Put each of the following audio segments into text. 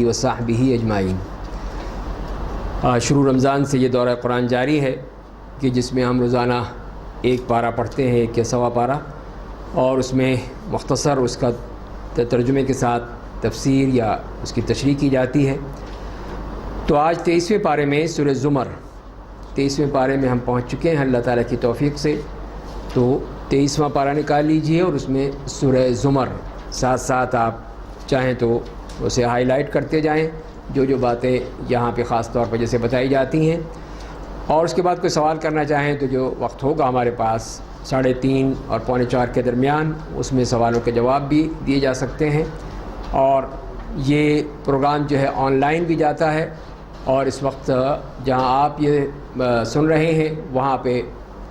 وصحبہ اجمعین۔ شروع رمضان سے یہ دورہ قرآن جاری ہے کہ جس میں ہم روزانہ ایک پارہ پڑھتے ہیں، ایک یا سوا پارہ، اور اس میں مختصر اس کا ترجمے کے ساتھ تفسیر یا اس کی تشریح کی جاتی ہے۔ تو آج 23ویں پارے میں سورہ زمر، 23ویں پارے میں ہم پہنچ چکے ہیں اللہ تعالیٰ کی توفیق سے۔ تو 23واں پارہ نکال لیجئے اور اس میں سورہ زمر ساتھ ساتھ آپ چاہیں تو اسے ہائی لائٹ کرتے جائیں، جو باتیں یہاں پہ خاص طور پر جیسے بتائی جاتی ہیں، اور اس کے بعد کوئی سوال کرنا چاہیں تو جو وقت ہوگا ہمارے پاس 3:30 اور 3:45 کے درمیان، اس میں سوالوں کے جواب بھی دیے جا سکتے ہیں۔ اور یہ پروگرام جو ہے آن لائن بھی جاتا ہے، اور اس وقت جہاں آپ یہ سن رہے ہیں وہاں پہ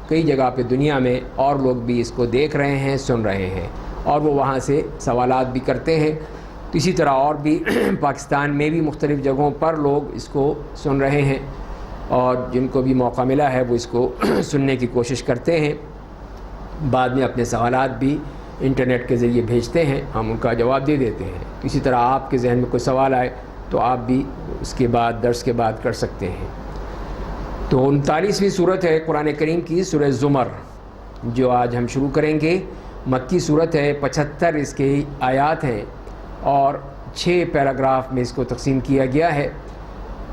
کئی جگہ پہ دنیا میں اور لوگ بھی اس کو دیکھ رہے ہیں، سن رہے ہیں، اور وہ وہاں سے سوالات بھی کرتے ہیں۔ تو اسی طرح اور بھی پاکستان میں بھی مختلف جگہوں پر لوگ اس کو سن رہے ہیں، اور جن کو بھی موقع ملا ہے وہ اس کو سننے کی کوشش کرتے ہیں، بعد میں اپنے سوالات بھی انٹرنیٹ کے ذریعے بھیجتے ہیں، ہم ان کا جواب دے دیتے ہیں۔ اسی طرح آپ کے ذہن میں کوئی سوال آئے تو آپ بھی اس کے بعد درس کے بعد کر سکتے ہیں۔ تو 39ویں صورت ہے قرآن کریم کی سورہ زمر، جو آج ہم شروع کریں گے۔ مکی صورت ہے، 75 اس کے آیات ہیں، اور 6 پیراگراف میں اس کو تقسیم کیا گیا ہے۔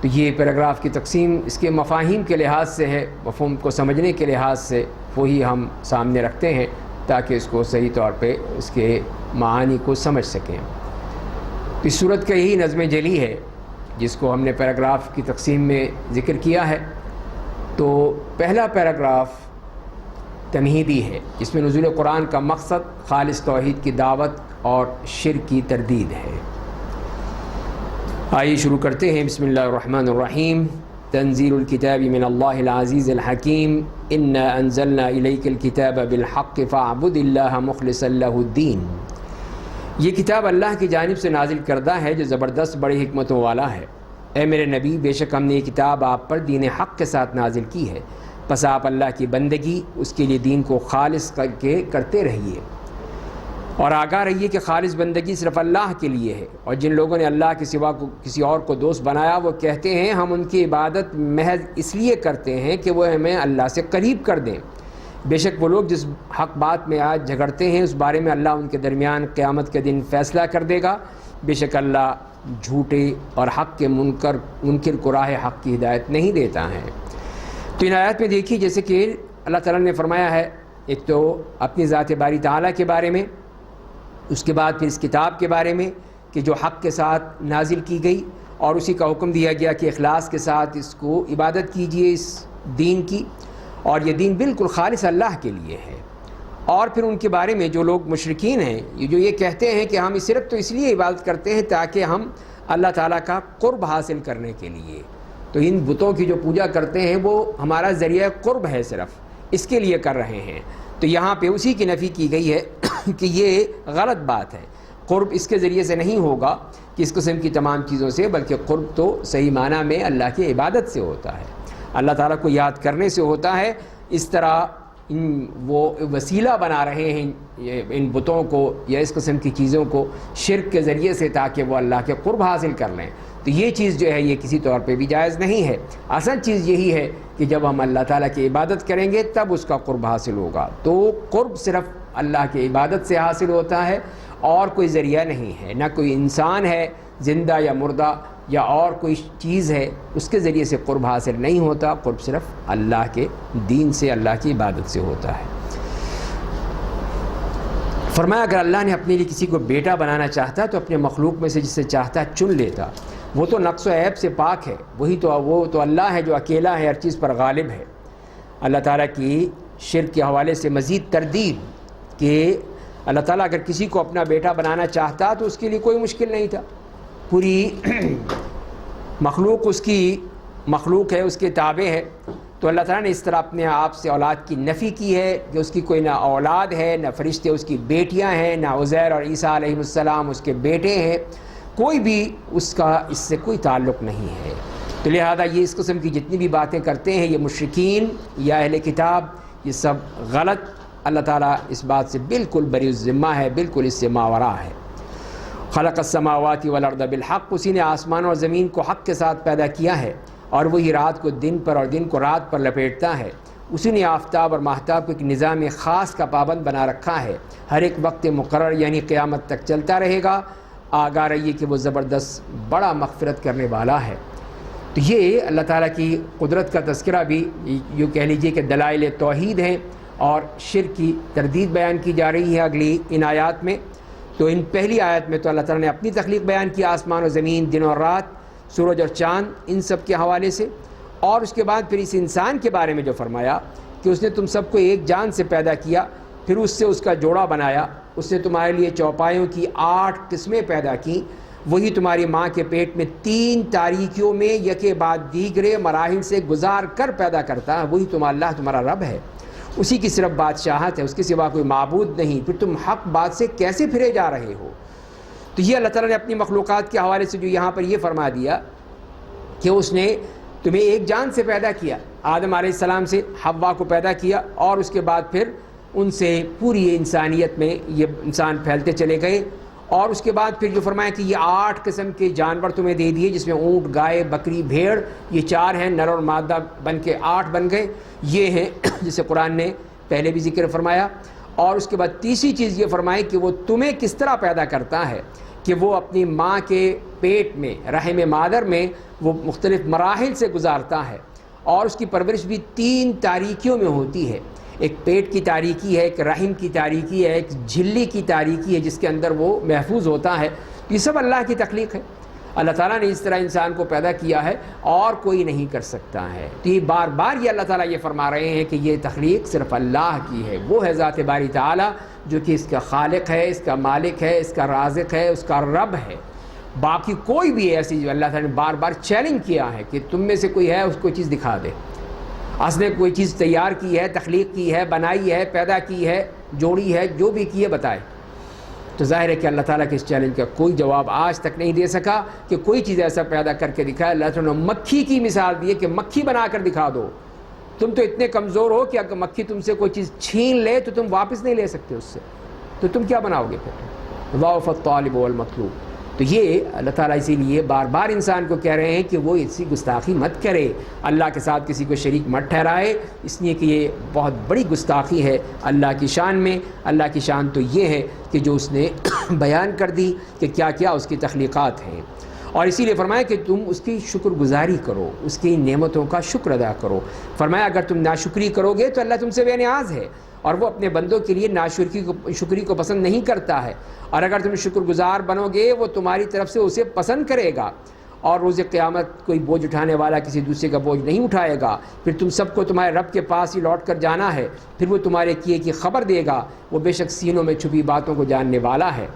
تو یہ پیراگراف کی تقسیم اس کے مفاہیم کے لحاظ سے ہے، مفہوم کو سمجھنے کے لحاظ سے وہی ہم سامنے رکھتے ہیں تاکہ اس کو صحیح طور پہ اس کے معانی کو سمجھ سکیں۔ اس صورت کا یہی نظم جلی ہے جس کو ہم نے پیراگراف کی تقسیم میں ذکر کیا ہے۔ تو پہلا پیراگراف تمہیدی ہے، جس میں نزول قرآن کا مقصد خالص توحید کی دعوت اور شرک کی تردید ہے۔ آئیے شروع کرتے ہیں۔ بسم اللہ الرحمن الرحیم۔ تنزیل الکتاب من اللہ العزیز الحکیم، انا انزلنا الیک الکتاب بالحق فاعبد اللہ مخلصا لہ الدین۔ یہ کتاب اللہ کی جانب سے نازل کردہ ہے جو زبردست بڑی حکمتوں والا ہے۔ اے میرے نبی، بے شک ہم نے یہ کتاب آپ پر دین حق کے ساتھ نازل کی ہے، پس آپ اللہ کی بندگی، اس کے لیے دین کو خالص کر کے کرتے رہیے، اور آگاہ رہیے کہ خالص بندگی صرف اللہ کے لیے ہے۔ اور جن لوگوں نے اللہ کے سوا کو کسی اور کو دوست بنایا، وہ کہتے ہیں ہم ان کی عبادت محض اس لیے کرتے ہیں کہ وہ ہمیں اللہ سے قریب کر دیں۔ بے شک وہ لوگ جس حق بات میں آج جھگڑتے ہیں، اس بارے میں اللہ ان کے درمیان قیامت کے دن فیصلہ کر دے گا۔ بے شک اللہ جھوٹے اور حق کے منکر کو راہ حق کی ہدایت نہیں دیتا ہے۔ تو ان آیات میں دیکھیے جیسے کہ اللہ تعالیٰ نے فرمایا ہے، ایک تو اپنی ذات باری تعالیٰ کے بارے میں، اس کے بعد پھر اس کتاب کے بارے میں کہ جو حق کے ساتھ نازل کی گئی، اور اسی کا حکم دیا گیا کہ اخلاص کے ساتھ اس کو عبادت کیجئے، اس دین کی، اور یہ دین بالکل خالص اللہ کے لیے ہے۔ اور پھر ان کے بارے میں جو لوگ مشرکین ہیں، جو یہ کہتے ہیں کہ ہم صرف تو اس لیے عبادت کرتے ہیں تاکہ ہم اللہ تعالیٰ کا قرب حاصل کرنے کے لیے، تو ان بتوں کی جو پوجا کرتے ہیں وہ ہمارا ذریعہ قرب ہے، صرف اس کے لیے کر رہے ہیں۔ تو یہاں پہ اسی کی نفی کی گئی ہے کہ یہ غلط بات ہے، قرب اس کے ذریعے سے نہیں ہوگا کہ اس قسم کی تمام چیزوں سے، بلکہ قرب تو صحیح معنی میں اللہ کی عبادت سے ہوتا ہے، اللہ تعالیٰ کو یاد کرنے سے ہوتا ہے۔ اس طرح وہ وسیلہ بنا رہے ہیں ان بتوں کو یا اس قسم کی چیزوں کو شرک کے ذریعے سے تاکہ وہ اللہ کے قرب حاصل کر لیں، تو یہ چیز جو ہے یہ کسی طور پہ بھی جائز نہیں ہے۔ اصل چیز یہی ہے کہ جب ہم اللہ تعالیٰ کی عبادت کریں گے تب اس کا قرب حاصل ہوگا۔ تو قرب صرف اللہ کی عبادت سے حاصل ہوتا ہے، اور کوئی ذریعہ نہیں ہے، نہ کوئی انسان ہے زندہ یا مردہ یا اور کوئی چیز ہے اس کے ذریعے سے قرب حاصل نہیں ہوتا۔ قرب صرف اللہ کے دین سے، اللہ کی عبادت سے ہوتا ہے۔ فرمایا اگر اللہ نے اپنے لیے کسی کو بیٹا بنانا چاہتا تو اپنے مخلوق میں سے جسے چاہتا چن لیتا، وہ تو نقص و عیب سے پاک ہے، وہ تو اللہ ہے جو اکیلا ہے، ہر چیز پر غالب ہے۔ اللہ تعالیٰ کی شرک کے حوالے سے مزید تردید کہ اللہ تعالیٰ اگر کسی کو اپنا بیٹا بنانا چاہتا تو اس کے لیے کوئی مشکل نہیں تھا، پوری مخلوق اس کی مخلوق ہے، اس کے تابع ہے، تو اللہ تعالیٰ نے اس طرح اپنے آپ سے اولاد کی نفی کی ہے کہ اس کی کوئی نہ اولاد ہے، نہ فرشتے اس کی بیٹیاں ہیں، نہ عزیر اور عیسیٰ علیہ السلام اس کے بیٹے ہیں، کوئی بھی اس کا اس سے کوئی تعلق نہیں ہے۔ تو لہذا یہ اس قسم کی جتنی بھی باتیں کرتے ہیں یہ مشرکین یا اہل کتاب، یہ سب غلط، اللہ تعالیٰ اس بات سے بالکل بری الذمہ ہے، بالکل اس سے ماورا ہے۔ خلق السماوات والارض بالحق، اسی نے آسمان اور زمین کو حق کے ساتھ پیدا کیا ہے، اور وہی رات کو دن پر اور دن کو رات پر لپیٹتا ہے۔ اسی نے آفتاب اور ماہتاب کو ایک نظام خاص کا پابند بنا رکھا ہے، ہر ایک وقت مقرر یعنی قیامت تک چلتا رہے گا۔ آگاہ رہیے کہ وہ زبردست بڑا مغفرت کرنے والا ہے۔ تو یہ اللہ تعالیٰ کی قدرت کا تذکرہ بھی یوں کہہ لیجئے کہ دلائل توحید ہیں، اور شرک کی تردید بیان کی جا رہی ہے اگلی ان آیات میں۔ تو ان پہلی آیت میں تو اللہ تعالیٰ نے اپنی تخلیق بیان کی، آسمان و زمین، دن اور رات، سورج اور چاند، ان سب کے حوالے سے، اور اس کے بعد پھر اس انسان کے بارے میں جو فرمایا کہ اس نے تم سب کو ایک جان سے پیدا کیا، پھر اس سے اس کا جوڑا بنایا، اس نے تمہارے لیے چوپایوں کی 8 قسمیں پیدا کی، وہی تمہاری ماں کے پیٹ میں 3 تاریکیوں میں یکے بعد دیگرے مراحل سے گزار کر پیدا کرتا ہے، وہی اللہ تمہارا رب ہے، اسی کی صرف بادشاہت ہے، اس کے سوا کوئی معبود نہیں، پھر تم حق بات سے کیسے پھرے جا رہے ہو۔ تو یہ اللہ تعالیٰ نے اپنی مخلوقات کے حوالے سے جو یہاں پر یہ فرما دیا کہ اس نے تمہیں ایک جان سے پیدا کیا، آدم علیہ السلام سے حوا کو پیدا کیا، اور اس کے بعد پھر ان سے پوری انسانیت میں یہ انسان پھیلتے چلے گئے، اور اس کے بعد پھر جو فرمایا کہ یہ 8 قسم کے جانور تمہیں دے دیے، جس میں اونٹ، گائے، بکری، بھیڑ، یہ 4 ہیں، نر اور مادہ بن کے 8 بن گئے، یہ ہیں جسے قرآن نے پہلے بھی ذکر فرمایا۔ اور اس کے بعد تیسری چیز یہ فرمائی کہ وہ تمہیں کس طرح پیدا کرتا ہے، کہ وہ اپنی ماں کے پیٹ میں، رحم مادر میں، وہ مختلف مراحل سے گزارتا ہے، اور اس کی پرورش بھی 3 تاریکیوں میں ہوتی ہے، ایک پیٹ کی تاریکی ہے، ایک رحم کی تاریکی ہے، ایک جھلی کی تاریکی ہے جس کے اندر وہ محفوظ ہوتا ہے۔ یہ سب اللہ کی تخلیق ہے، اللہ تعالیٰ نے اس طرح انسان کو پیدا کیا ہے اور کوئی نہیں کر سکتا ہے۔ تو یہ بار بار یہ اللہ تعالیٰ یہ فرما رہے ہیں کہ یہ تخلیق صرف اللہ کی ہے، وہ ہے ذات باری تعالیٰ جو کہ اس کا خالق ہے، اس کا مالک ہے، اس کا رازق ہے، اس کا رب ہے۔ باقی کوئی بھی ایسی جو اللہ تعالیٰ نے بار بار چیلنج کیا ہے کہ تم میں سے کوئی ہے اس کو چیز دکھا دے، اس نے کوئی چیز تیار کی ہے، تخلیق کی ہے، بنائی ہے، پیدا کی ہے، جوڑی ہے، جو بھی کی ہے بتائے۔ تو ظاہر ہے کہ اللہ تعالیٰ کے اس چیلنج کا کوئی جواب آج تک نہیں دے سکا کہ کوئی چیز ایسا پیدا کر کے دکھائے۔ اللہ تعالیٰ نے مکھی کی مثال دی ہے کہ مکھی بنا کر دکھا دو، تم تو اتنے کمزور ہو کہ اگر مکھی تم سے کوئی چیز چھین لے تو تم واپس نہیں لے سکتے اس سے، تو تم کیا بناؤ گے پھر؟ ضعف الطالب والمطلوب۔ تو یہ اللہ تعالیٰ اسی لیے بار بار انسان کو کہہ رہے ہیں کہ وہ اسی گستاخی مت کرے، اللہ کے ساتھ کسی کو شریک مت ٹھہرائے، اس لیے کہ یہ بہت بڑی گستاخی ہے اللہ کی شان میں۔ اللہ کی شان تو یہ ہے کہ جو اس نے بیان کر دی کہ کیا کیا اس کی تخلیقات ہیں، اور اسی لیے فرمایا کہ تم اس کی شکر گزاری کرو، اس کی نعمتوں کا شکر ادا کرو۔ فرمایا اگر تم ناشکری کرو گے تو اللہ تم سے بے نیاز ہے، اور وہ اپنے بندوں کے لیے ناشکری کو پسند نہیں کرتا ہے، اور اگر تم شکر گزار بنو گے وہ تمہاری طرف سے اسے پسند کرے گا، اور روز قیامت کوئی بوجھ اٹھانے والا کسی دوسرے کا بوجھ نہیں اٹھائے گا۔ پھر تم سب کو تمہارے رب کے پاس ہی لوٹ کر جانا ہے، پھر وہ تمہارے کیے کی خبر دے گا، وہ بے شک سینوں میں چھپی باتوں کو جاننے والا ہے۔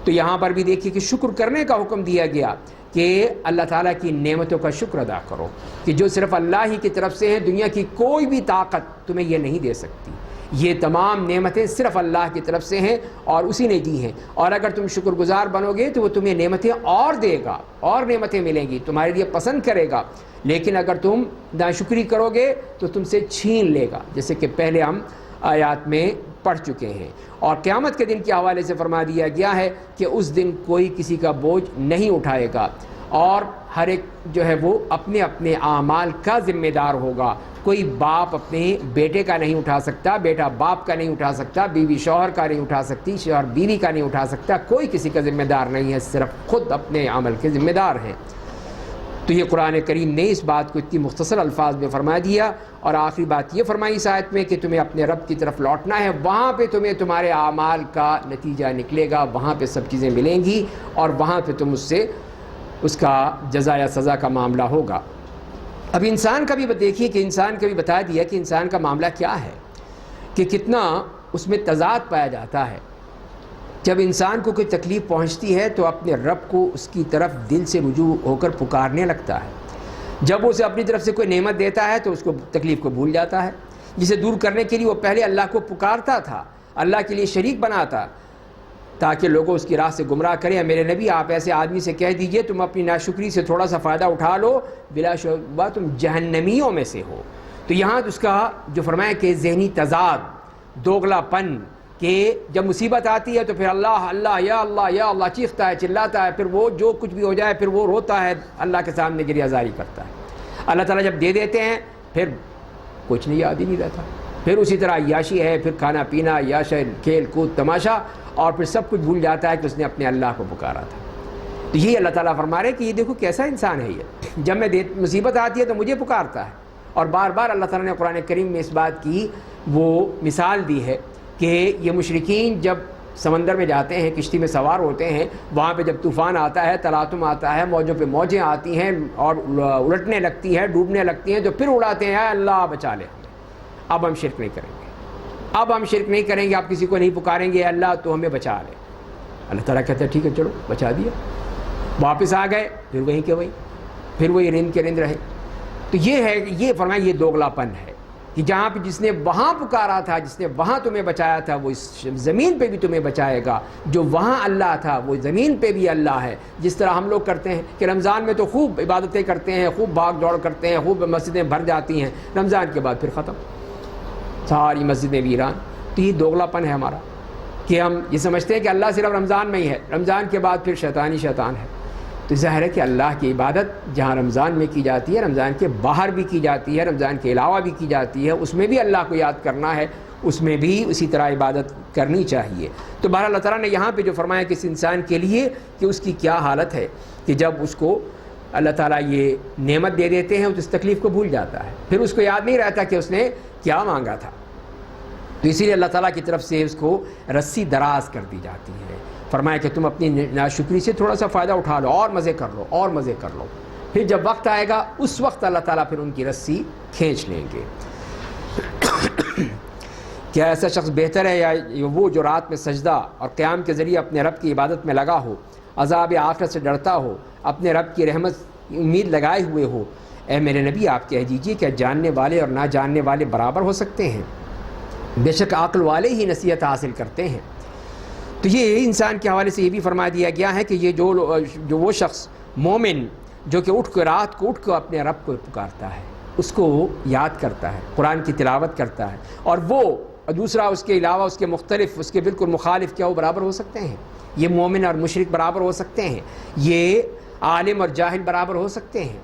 تو یہاں پر بھی دیکھیے کہ شکر کرنے کا حکم دیا گیا کہ اللہ تعالیٰ کی نعمتوں کا شکر ادا کرو، کہ جو صرف اللہ ہی کی طرف سے ہیں، دنیا کی کوئی بھی طاقت تمہیں یہ نہیں دے سکتی، یہ تمام نعمتیں صرف اللہ کی طرف سے ہیں اور اسی نے دی ہیں، اور اگر تم شکر گزار بنو گے تو وہ تمہیں نعمتیں اور دے گا، اور نعمتیں ملیں گی، تمہارے لیے پسند کرے گا، لیکن اگر تم ناشکری کرو گے تو تم سے چھین لے گا، جیسے کہ پہلے ہم آیات میں پڑھ چکے ہیں۔ اور قیامت کے دن کے حوالے سے فرما دیا گیا ہے کہ اس دن کوئی کسی کا بوجھ نہیں اٹھائے گا، اور ہر ایک جو ہے وہ اپنے اپنے اعمال کا ذمہ دار ہوگا۔ کوئی باپ اپنے بیٹے کا نہیں اٹھا سکتا، بیٹا باپ کا نہیں اٹھا سکتا، بیوی شوہر کا نہیں اٹھا سکتی، شوہر بیوی کا نہیں اٹھا سکتا، کوئی کسی کا ذمہ دار نہیں ہے، صرف خود اپنے عمل کے ذمہ دار ہیں۔ تو یہ قرآن کریم نے اس بات کو اتنی مختصر الفاظ میں فرما دیا، اور آخری بات یہ فرمائی اس آیت میں کہ تمہیں اپنے رب کی طرف لوٹنا ہے، وہاں پہ تمہیں تمہارے اعمال کا نتیجہ نکلے گا، وہاں پہ سب چیزیں ملیں گی، اور وہاں پہ تم اس سے اس کا جزا یا سزا کا معاملہ ہوگا۔ اب انسان کا بھی دیکھیے کہ انسان کا بھی بتا دیا کہ انسان کا معاملہ کیا ہے، کہ کتنا اس میں تضاد پایا جاتا ہے۔ جب انسان کو کوئی تکلیف پہنچتی ہے تو اپنے رب کو اس کی طرف دل سے رجوع ہو کر پکارنے لگتا ہے، جب اسے اپنی طرف سے کوئی نعمت دیتا ہے تو اس کو تکلیف کو بھول جاتا ہے، جسے دور کرنے کے لیے وہ پہلے اللہ کو پکارتا تھا، اللہ کے لیے شریک بناتا تاکہ لوگوں اس کی راہ سے گمراہ کریں۔ میرے نبی آپ ایسے آدمی سے کہہ دیجئے تم اپنی ناشکری سے تھوڑا سا فائدہ اٹھا لو، بلا شبہ تم جہنمیوں میں سے ہو۔ تو یہاں اس کا جو فرمایا کہ ذہنی تضاد، دوغلا پن، کہ جب مصیبت آتی ہے تو پھر اللہ اللہ یا اللہ یا اللہ چیختا ہے، چلاتا ہے، پھر وہ جو کچھ بھی ہو جائے پھر وہ روتا ہے، اللہ کے سامنے گریہ زاری کرتا ہے۔ اللہ تعالیٰ جب دے دیتے ہیں پھر کچھ نہیں، یاد ہی نہیں رہتا، پھر اسی طرح عیاشی ہے، پھر کھانا پینا، عیاشی، کھیل کود، تماشا، اور پھر سب کچھ بھول جاتا ہے کہ اس نے اپنے اللہ کو پکارا تھا۔ تو یہی اللہ تعالیٰ فرما رہے کہ یہ دیکھو کیسا انسان ہے، یہ جب میں مصیبت آتی ہے تو مجھے پکارتا ہے۔ اور بار بار اللہ تعالیٰ نے قرآن کریم میں اس بات کی وہ مثال دی ہے کہ یہ مشرکین جب سمندر میں جاتے ہیں، کشتی میں سوار ہوتے ہیں، وہاں پہ جب طوفان آتا ہے، تلاطم آتا ہے، موجوں پہ موجیں آتی ہیں اور الٹنے لگتی ہے، ڈوبنے لگتی ہیں، تو پھر اڑاتے ہیں، اے اللہ بچا لے ہمیں، اب ہم شرک نہیں کریں گے، اب ہم شرک نہیں کریں گے، آپ کسی کو نہیں پکاریں گے، اے اللہ تو ہمیں بچا لے۔ اللہ تعالیٰ کہتا ہے ٹھیک ہے چلو بچا دیا، واپس آ گئے، پھر وہیں کے وہیں، پھر وہی رند کے رند رہے۔ تو یہ ہے، یہ فرمایا یہ دوغلا پن ہے کہ جہاں پہ جس نے وہاں پکارا تھا، جس نے وہاں تمہیں بچایا تھا، وہ اس زمین پہ بھی تمہیں بچائے گا۔ جو وہاں اللہ تھا وہ زمین پہ بھی اللہ ہے۔ جس طرح ہم لوگ کرتے ہیں کہ رمضان میں تو خوب عبادتیں کرتے ہیں، خوب بھاگ دوڑ کرتے ہیں، خوب مسجدیں بھر جاتی ہیں، رمضان کے بعد پھر ختم، ساری مسجدیں ویران۔ تو یہ دوغلا پن ہے ہمارا کہ ہم یہ سمجھتے ہیں کہ اللہ صرف رمضان میں ہی ہے، رمضان کے بعد پھر شیطان ہی شیطان ہے۔ تو ظاہر ہے کہ اللہ کی عبادت جہاں رمضان میں کی جاتی ہے، رمضان کے باہر بھی کی جاتی ہے، رمضان کے علاوہ بھی کی جاتی ہے، اس میں بھی اللہ کو یاد کرنا ہے، اس میں بھی اسی طرح عبادت کرنی چاہیے۔ تو بہرحال اللہ تعالیٰ نے یہاں پہ جو فرمایا کہ اس انسان کے لیے کہ اس کی کیا حالت ہے کہ جب اس کو اللہ تعالیٰ یہ نعمت دے دیتے ہیں تو اس تکلیف کو بھول جاتا ہے، پھر اس کو یاد نہیں رہتا کہ اس نے کیا مانگا تھا۔ تو اسی لیے اللہ تعالیٰ کی طرف سے اس کو رسی دراز کر دی جاتی ہے، فرمایا کہ تم اپنی ناشکری سے تھوڑا سا فائدہ اٹھا لو، اور مزے کر لو، اور مزے کر لو، پھر جب وقت آئے گا اس وقت اللہ تعالیٰ پھر ان کی رسی کھینچ لیں گے۔ کیا ایسا شخص بہتر ہے یا وہ جو رات میں سجدہ اور قیام کے ذریعے اپنے رب کی عبادت میں لگا ہو، عذاب آخرت سے ڈرتا ہو، اپنے رب کی رحمت امید لگائے ہوئے ہو؟ اے میرے نبی آپ کہہ دیجئے کیا جاننے والے اور نہ جاننے والے برابر ہو سکتے ہیں؟ بے شک عقل والے ہی نصیحت حاصل کرتے ہیں۔ تو یہ انسان کے حوالے سے یہ بھی فرما دیا گیا ہے کہ یہ جو وہ شخص مومن جو کہ اٹھ کے رات کو اٹھ کے اپنے رب کو پکارتا ہے، اس کو یاد کرتا ہے، قرآن کی تلاوت کرتا ہے، اور وہ دوسرا اس کے علاوہ اس کے مختلف، اس کے بالکل مخالف، کیا وہ برابر ہو سکتے ہیں؟ یہ مومن اور مشرک برابر ہو سکتے ہیں؟ یہ عالم اور جاہل برابر ہو سکتے ہیں؟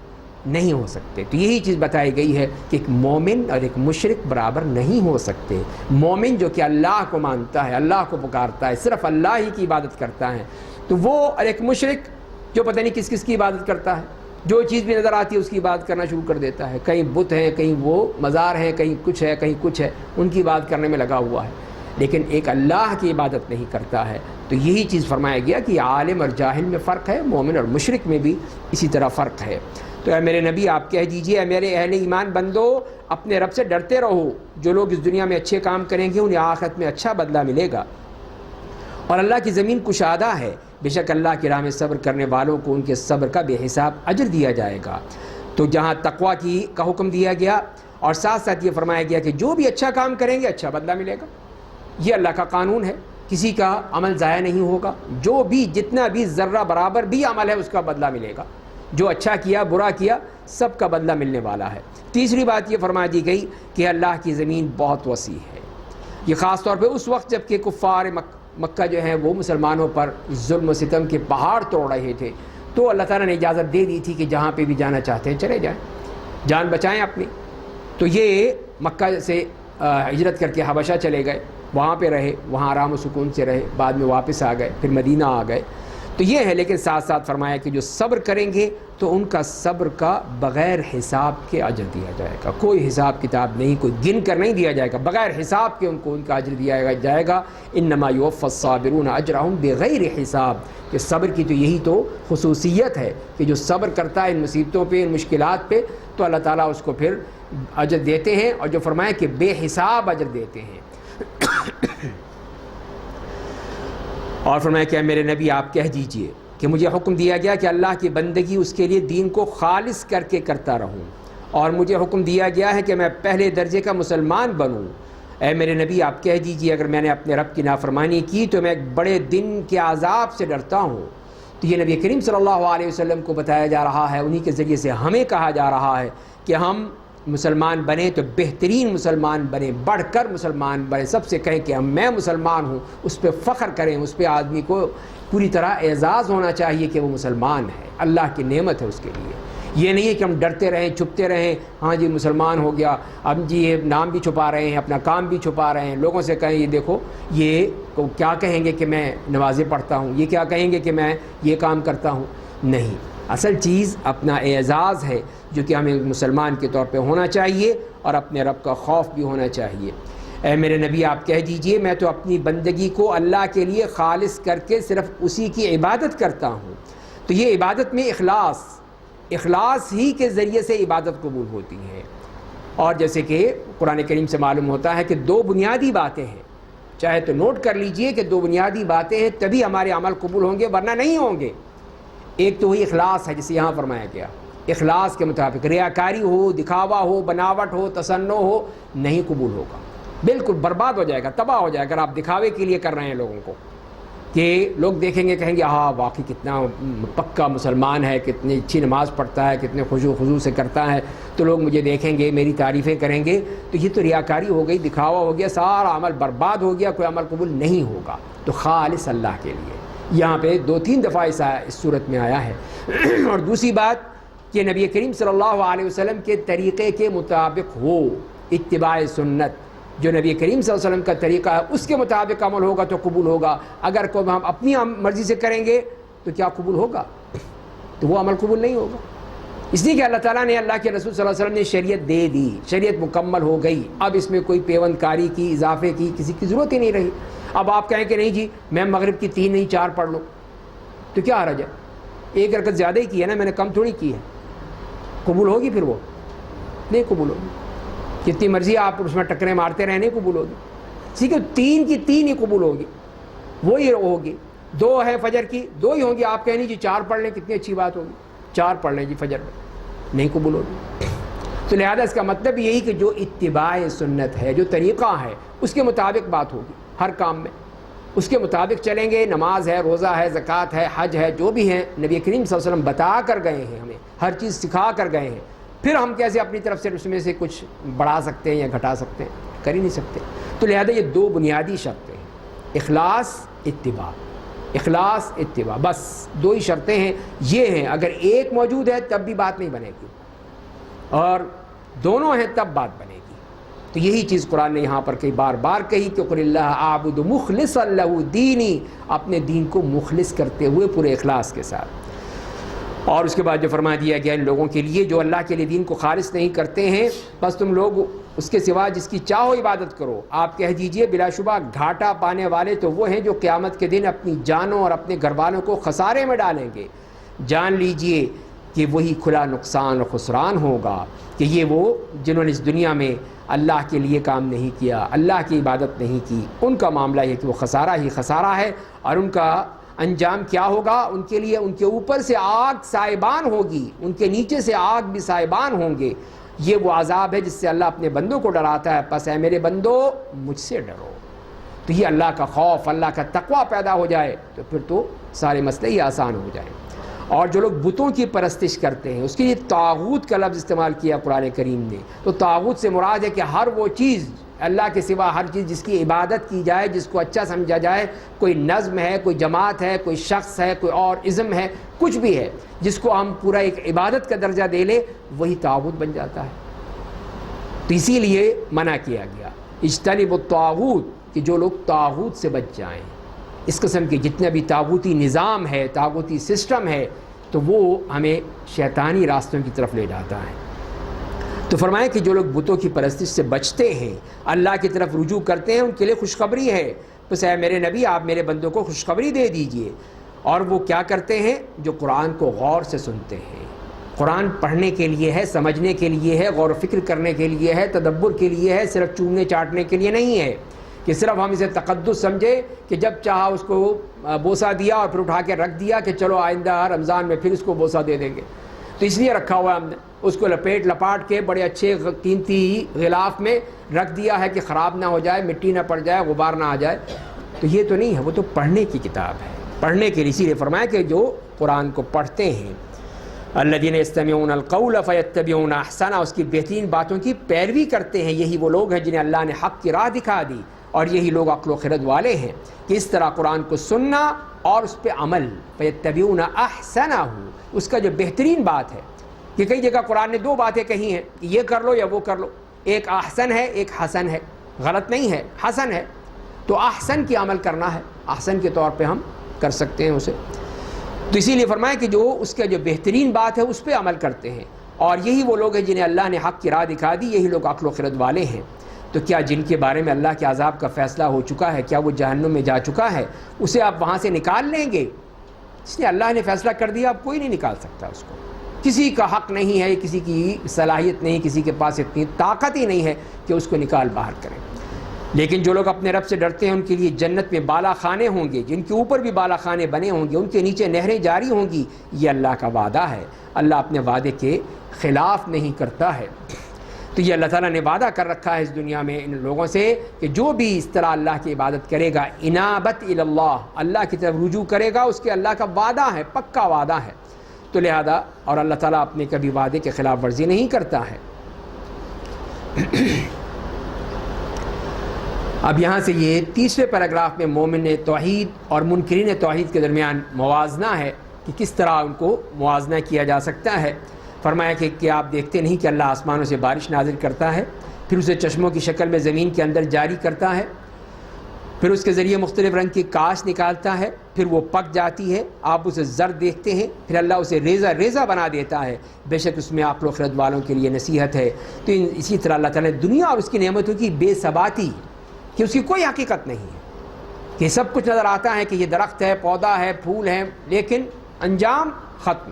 نہیں ہو سکتے۔ تو یہی چیز بتائی گئی ہے کہ ایک مومن اور ایک مشرک برابر نہیں ہو سکتے۔ مومن جو کہ اللہ کو مانتا ہے، اللہ کو پکارتا ہے، صرف اللہ ہی کی عبادت کرتا ہے، تو وہ، اور ایک مشرک جو پتہ نہیں کس کس کی عبادت کرتا ہے، جو چیز بھی نظر آتی ہے اس کی عبادت کرنا شروع کر دیتا ہے، کہیں بت ہیں، کہیں وہ مزار ہیں، کہیں کچھ ہے، کہیں کچھ ہے، ان کی عبادت کرنے میں لگا ہوا ہے، لیکن ایک اللہ کی عبادت نہیں کرتا ہے۔ تو یہی چیز فرمایا گیا کہ عالم اور جاہل میں فرق ہے، مومن اور مشرک میں بھی اسی طرح فرق ہے۔ تو اے میرے نبی آپ کہہ دیجئے اے میرے اہل ایمان بندو، اپنے رب سے ڈرتے رہو، جو لوگ اس دنیا میں اچھے کام کریں گے انہیں آخرت میں اچھا بدلہ ملے گا، اور اللہ کی زمین کشادہ ہے، بے شک اللہ کی راہ میں صبر کرنے والوں کو ان کے صبر کا بے حساب اجر دیا جائے گا۔ تو جہاں تقوی کا حکم دیا گیا اور ساتھ ساتھ یہ فرمایا گیا کہ جو بھی اچھا کام کریں گے اچھا بدلہ ملے گا، یہ اللہ کا قانون ہے، کسی کا عمل ضائع نہیں ہوگا، جو بھی جتنا بھی ذرہ برابر بھی عمل ہے اس کا بدلہ ملے گا، جو اچھا کیا برا کیا سب کا بدلہ ملنے والا ہے۔ تیسری بات یہ فرما دی گئی کہ اللہ کی زمین بہت وسیع ہے، یہ خاص طور پہ اس وقت جب کہ کفار مکہ جو ہیں وہ مسلمانوں پر ظلم و ستم کے پہاڑ توڑ رہے تھے، تو اللہ تعالیٰ نے اجازت دے دی تھی کہ جہاں پہ بھی جانا چاہتے ہیں چلے جائیں، جان بچائیں اپنی۔ تو یہ مکہ سے ہجرت کر کے حبشہ چلے گئے، وہاں پہ رہے، وہاں آرام و سکون سے رہے، بعد میں واپس آ گئے، پھر مدینہ آ گئے۔ تو یہ ہے، لیکن ساتھ ساتھ فرمایا کہ جو صبر کریں گے تو ان کا صبر کا بغیر حساب کے اجر دیا جائے گا، کوئی حساب کتاب نہیں، کوئی گن کر نہیں دیا جائے گا، بغیر حساب کے ان کو ان کا اجر دیا جائے گا۔ انما یوفی الصابرون اجرهم بغیر حساب، کہ صبر کی تو یہی تو خصوصیت ہے کہ جو صبر کرتا ہے ان مصیبتوں پہ، ان مشکلات پہ، تو اللہ تعالیٰ اس کو پھر اجر دیتے ہیں، اور جو فرمایا کہ بے حساب اجر دیتے ہیں۔ اور فرمایا کہ میرے نبی آپ کہہ دیجئے کہ مجھے حکم دیا گیا کہ اللہ کی بندگی اس کے لیے دین کو خالص کر کے کرتا رہوں، اور مجھے حکم دیا گیا ہے کہ میں پہلے درجے کا مسلمان بنوں۔ اے میرے نبی آپ کہہ دیجئے اگر میں نے اپنے رب کی نافرمانی کی تو میں ایک بڑے دن کے عذاب سے ڈرتا ہوں۔ تو یہ نبی کریم صلی اللہ علیہ وسلم کو بتایا جا رہا ہے، انہی کے ذریعے سے ہمیں کہا جا رہا ہے کہ ہم مسلمان بنیں تو بہترین مسلمان بنیں، بڑھ کر مسلمان بنیں، سب سے کہیں کہ میں مسلمان ہوں، اس پہ فخر کریں، اس پہ آدمی کو پوری طرح اعزاز ہونا چاہیے کہ وہ مسلمان ہے، اللہ کی نعمت ہے اس کے لیے۔ یہ نہیں ہے کہ ہم ڈرتے رہیں، چھپتے رہیں، ہاں جی مسلمان ہو گیا، اب جی یہ نام بھی چھپا رہے ہیں، اپنا کام بھی چھپا رہے ہیں، لوگوں سے کہیں یہ دیکھو یہ کیا کہیں گے کہ میں نمازیں پڑھتا ہوں، یہ کیا کہیں گے کہ میں یہ کام کرتا ہوں۔ نہیں، اصل چیز اپنا اعزاز ہے جو کہ ہمیں مسلمان کے طور پہ ہونا چاہیے، اور اپنے رب کا خوف بھی ہونا چاہیے۔ اے میرے نبی آپ کہہ دیجئے میں تو اپنی بندگی کو اللہ کے لیے خالص کر کے صرف اسی کی عبادت کرتا ہوں۔ تو یہ عبادت میں اخلاص ہی کے ذریعے سے عبادت قبول ہوتی ہے۔ اور جیسے کہ قرآن کریم سے معلوم ہوتا ہے کہ دو بنیادی باتیں ہیں، چاہے تو نوٹ کر لیجئے کہ دو بنیادی باتیں ہیں تبھی ہمارے عمل قبول ہوں گے ورنہ نہیں ہوں گے۔ ایک تو وہی اخلاص ہے جسے یہاں فرمایا گیا، اخلاص کے مطابق ریاکاری ہو، دکھاوا ہو، بناوٹ ہو، تصنع ہو، نہیں قبول ہوگا، بالکل برباد ہو جائے گا، تباہ ہو جائے گا۔ اگر آپ دکھاوے کے لیے کر رہے ہیں لوگوں کو کہ لوگ دیکھیں گے کہیں گے ہاں واقعی کتنا پکا مسلمان ہے، کتنی اچھی نماز پڑھتا ہے، کتنے خضوع سے کرتا ہے، تو لوگ مجھے دیکھیں گے، میری تعریفیں کریں گے، تو یہ تو ریاکاری ہو گئی، دکھاوا ہو گیا، سارا عمل برباد ہو گیا، کوئی عمل قبول نہیں ہوگا۔ تو خالص اللہ کے لیے یہاں پہ 2-3 دفعہ اس صورت میں آیا ہے۔ اور دوسری بات کہ نبی کریم صلی اللہ علیہ وسلم کے طریقے کے مطابق ہو، اتباع سنت، جو نبی کریم صلی اللہ علیہ وسلم کا طریقہ ہے اس کے مطابق عمل ہوگا تو قبول ہوگا۔ اگر کوئی ہم اپنی مرضی سے کریں گے تو کیا قبول ہوگا؟ تو وہ عمل قبول نہیں ہوگا۔ اس لیے کہ اللہ تعالیٰ نے، اللہ کے رسول صلی اللہ علیہ وسلم نے شریعت دے دی، شریعت مکمل ہو گئی، اب اس میں کوئی پیوند کاری کی، اضافے کی کسی کی ضرورت ہی نہیں رہی۔ اب آپ کہیں کہ نہیں جی میں مغرب کی 3 نہیں 4 پڑھ لوں، تو کیا حرج ہے؟ ایک رکعت زیادہ ہی کی ہے نا، میں نے کم تھوڑی کی ہے۔ قبول ہوگی؟ پھر وہ نہیں قبول ہوگی، جتنی مرضی آپ اس میں ٹکریں مارتے رہیں نہیں قبول ہوگی۔ ٹھیک ہے، 3 کی 3 ہی قبول ہوگی، وہی ہوگی۔ 2 ہے فجر کی 2 ہی ہوں گی، آپ کہیں جی 4 پڑھ لیں، کتنی اچھی بات ہوگی، 4 پڑھ لیں جی فجر میں، نہیں قبول ہوگی۔ تو لہذا اس کا مطلب یہی کہ جو اتباع سنت ہے، جو طریقہ ہے، اس کے مطابق بات ہوگی ہر کام میں، اس کے مطابق چلیں گے۔ نماز ہے، روزہ ہے، زکوٰۃ ہے، حج ہے، جو بھی ہیں نبی کریم صلی اللہ علیہ وسلم بتا کر گئے ہیں، ہمیں ہر چیز سکھا کر گئے ہیں، پھر ہم کیسے اپنی طرف سے اس میں سے کچھ بڑھا سکتے ہیں یا گھٹا سکتے ہیں؟ کر ہی نہیں سکتے۔ تو لہذا یہ 2 بنیادی شرطیں ہیں، اخلاص، اتباع، اخلاص، اتباع، بس 2 ہی شرطیں ہیں، یہ ہیں۔ اگر ایک موجود ہے تب بھی بات نہیں بنے گی، اور دونوں ہیں تب بات بنے گی۔ تو یہی چیز قرآن نے یہاں پر کئی بار بار کہی کہ قل اللہ اعبد مخلصا لہ دینی، اپنے دین کو مخلص کرتے ہوئے پورے اخلاص کے ساتھ۔ اور اس کے بعد جو فرما دیا گیا ان لوگوں کے لیے جو اللہ کے لیے دین کو خالص نہیں کرتے ہیں، بس تم لوگ اس کے سوا جس کی چاہو عبادت کرو۔ آپ کہہ دیجئے بلا شبہ گھاٹا پانے والے تو وہ ہیں جو قیامت کے دن اپنی جانوں اور اپنے گھر والوں کو خسارے میں ڈالیں گے۔ جان لیجئے کہ وہی کھلا نقصان اور خسران ہوگا کہ یہ وہ جنہوں نے اس دنیا میں اللہ کے لیے کام نہیں کیا، اللہ کی عبادت نہیں کی، ان کا معاملہ یہ کہ وہ خسارہ ہی خسارہ ہے۔ اور ان کا انجام کیا ہوگا؟ ان کے لیے ان کے اوپر سے آگ سائبان ہوگی، ان کے نیچے سے آگ بھی سائبان ہوں گے۔ یہ وہ عذاب ہے جس سے اللہ اپنے بندوں کو ڈراتا ہے، پس اے میرے بندو مجھ سے ڈرو۔ تو یہ اللہ کا خوف، اللہ کا تقوی پیدا ہو جائے تو پھر تو سارے مسئلے ہی آسان ہو جائیں۔ اور جو لوگ بتوں کی پرستش کرتے ہیں، اس کے لیے طاغوت کا لفظ استعمال کیا قرآن کریم نے۔ تو طاغوت سے مراد ہے کہ ہر وہ چیز اللہ کے سوا، ہر چیز جس کی عبادت کی جائے، جس کو اچھا سمجھا جائے، کوئی نظم ہے، کوئی جماعت ہے، کوئی شخص ہے، کوئی اور ازم ہے، کچھ بھی ہے جس کو ہم پورا ایک عبادت کا درجہ دے لیں، وہی طاغوت بن جاتا ہے۔ تو اسی لیے منع کیا گیا، اجتنبوا الطاغوت، کہ جو لوگ طاغوت سے بچ جائیں۔ اس قسم کے جتنا بھی طاغوتی نظام ہے، طاغوتی سسٹم ہے، تو وہ ہمیں شیطانی راستوں کی طرف لے جاتا ہے۔ تو فرمائیں کہ جو لوگ بتوں کی پرستش سے بچتے ہیں، اللہ کی طرف رجوع کرتے ہیں، ان کے لیے خوشخبری ہے۔ بس اے میرے نبی آپ میرے بندوں کو خوشخبری دے دیجئے۔ اور وہ کیا کرتے ہیں؟ جو قرآن کو غور سے سنتے ہیں۔ قرآن پڑھنے کے لیے ہے، سمجھنے کے لیے ہے، غور و فکر کرنے کے لیے ہے، تدبر کے لیے ہے، صرف چومنے چاٹنے کے لیے نہیں ہے۔ کہ صرف ہم اسے تقدس سمجھے کہ جب چاہا اس کو بوسہ دیا اور پھر اٹھا کے رکھ دیا کہ چلو آئندہ رمضان میں پھر اس کو بوسہ دے دیں گے، تو اس لیے رکھا ہوا ہے ہم نے، اس کو لپاٹ کے بڑے اچھے قیمتی غلاف میں رکھ دیا ہے کہ خراب نہ ہو جائے، مٹی نہ پڑ جائے، غبار نہ آ جائے۔ تو یہ تو نہیں ہے، وہ تو پڑھنے کی کتاب ہے، پڑھنے کے لیے اسی لیے فرمایا کہ جو قرآن کو پڑھتے ہیں، الذین یستمعون القول فیتبعون احسنہ، اس کی بہترین باتوں کی پیروی کرتے ہیں، یہی وہ لوگ ہیں جنہیں اللہ نے حق کی راہ دکھا دی، اور یہی لوگ عقل و خرد والے ہیں کہ اس طرح قرآن کو سننا اور اس پہ عمل، فیتبعون احسنہ، اس کا جو بہترین بات ہے کہ کئی جگہ قرآن نے دو باتیں کہی ہیں کہ یہ کر لو یا وہ کر لو، ایک احسن ہے ایک حسن ہے، غلط نہیں ہے، حسن ہے، تو احسن کی عمل کرنا ہے، احسن کے طور پہ ہم کر سکتے ہیں اسے، تو اسی لیے فرمایا کہ جو اس کا جو بہترین بات ہے اس پہ عمل کرتے ہیں، اور یہی وہ لوگ ہیں جنہیں اللہ نے حق کی راہ دکھا دی، یہی لوگ عقل و خرد والے ہیں۔ تو کیا جن کے بارے میں اللہ کے عذاب کا فیصلہ ہو چکا ہے، کیا وہ جہنم میں جا چکا ہے، اسے آپ وہاں سے نکال لیں گے؟ اس لیے اللہ نے فیصلہ کر دیا، اب کوئی نہیں نکال سکتا اس کو، کسی کا حق نہیں ہے، کسی کی صلاحیت نہیں، کسی کے پاس اتنی طاقت ہی نہیں ہے کہ اس کو نکال باہر کریں۔ لیکن جو لوگ اپنے رب سے ڈرتے ہیں ان کے لیے جنت میں بالا خانے ہوں گے، جن کے اوپر بھی بالا خانے بنے ہوں گے، ان کے نیچے نہریں جاری ہوں گی، یہ اللہ کا وعدہ ہے، اللہ اپنے وعدے کے خلاف نہیں کرتا ہے۔ تو یہ اللہ تعالیٰ نے وعدہ کر رکھا ہے اس دنیا میں ان لوگوں سے کہ جو بھی اس طرح اللہ کی عبادت کرے گا، انابت الی اللہ، اللہ کی طرف رجوع کرے گا، اس کے اللہ کا وعدہ ہے، پکا وعدہ ہے، تو لہذا اور اللہ تعالیٰ اپنے کبھی وعدے کے خلاف ورزی نہیں کرتا ہے۔ اب یہاں سے یہ تیسرے پیراگراف میں مومن توحید اور منکرین توحید کے درمیان موازنہ ہے کہ کس طرح ان کو موازنہ کیا جا سکتا ہے۔ فرمایا کہ کیا آپ دیکھتے نہیں کہ اللہ آسمانوں سے بارش نازل کرتا ہے، پھر اسے چشموں کی شکل میں زمین کے اندر جاری کرتا ہے، پھر اس کے ذریعے مختلف رنگ کی کاش نکالتا ہے، پھر وہ پک جاتی ہے، آپ اسے زرد دیکھتے ہیں، پھر اللہ اسے ریزہ ریزہ بنا دیتا ہے، بے شک اس میں عقل و خرد والوں کے لیے نصیحت ہے۔ تو اسی طرح اللہ تعالیٰ نے دنیا اور اس کی نعمتوں کی بے ثباتی کہ اس کی کوئی حقیقت نہیں ہے، کہ سب کچھ نظر آتا ہے کہ یہ درخت ہے، پودا ہے، پھول ہے، لیکن انجام ختم،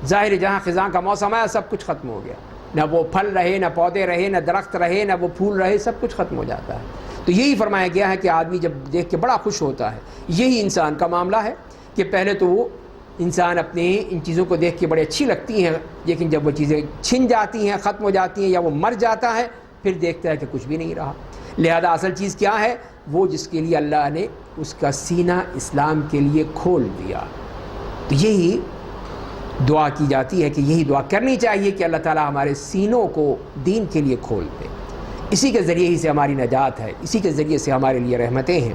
ظاہر جہاں خزاں کا موسم آیا سب کچھ ختم ہو گیا، نہ وہ پھل رہے، نہ پودے رہے، نہ درخت رہے، نہ وہ پھول رہے، سب کچھ ختم ہو جاتا ہے۔ تو یہی فرمایا گیا ہے کہ آدمی جب دیکھ کے بڑا خوش ہوتا ہے، یہی انسان کا معاملہ ہے کہ پہلے تو وہ انسان اپنے ان چیزوں کو دیکھ کے بڑے اچھی لگتی ہیں، لیکن جب وہ چیزیں چھن جاتی ہیں، ختم ہو جاتی ہیں، یا وہ مر جاتا ہے، پھر دیکھتا ہے کہ کچھ بھی نہیں رہا۔ لہذا اصل چیز کیا ہے؟ وہ جس کے لیے اللہ نے اس کا سینہ اسلام کے لیے کھول دیا۔ تو یہی دعا کی جاتی ہے کہ یہی دعا کرنی چاہیے کہ اللہ تعالیٰ ہمارے سینوں کو دین کے لیے کھول دے، اسی کے ذریعے ہی سے ہماری نجات ہے، اسی کے ذریعے سے ہمارے لیے رحمتیں ہیں۔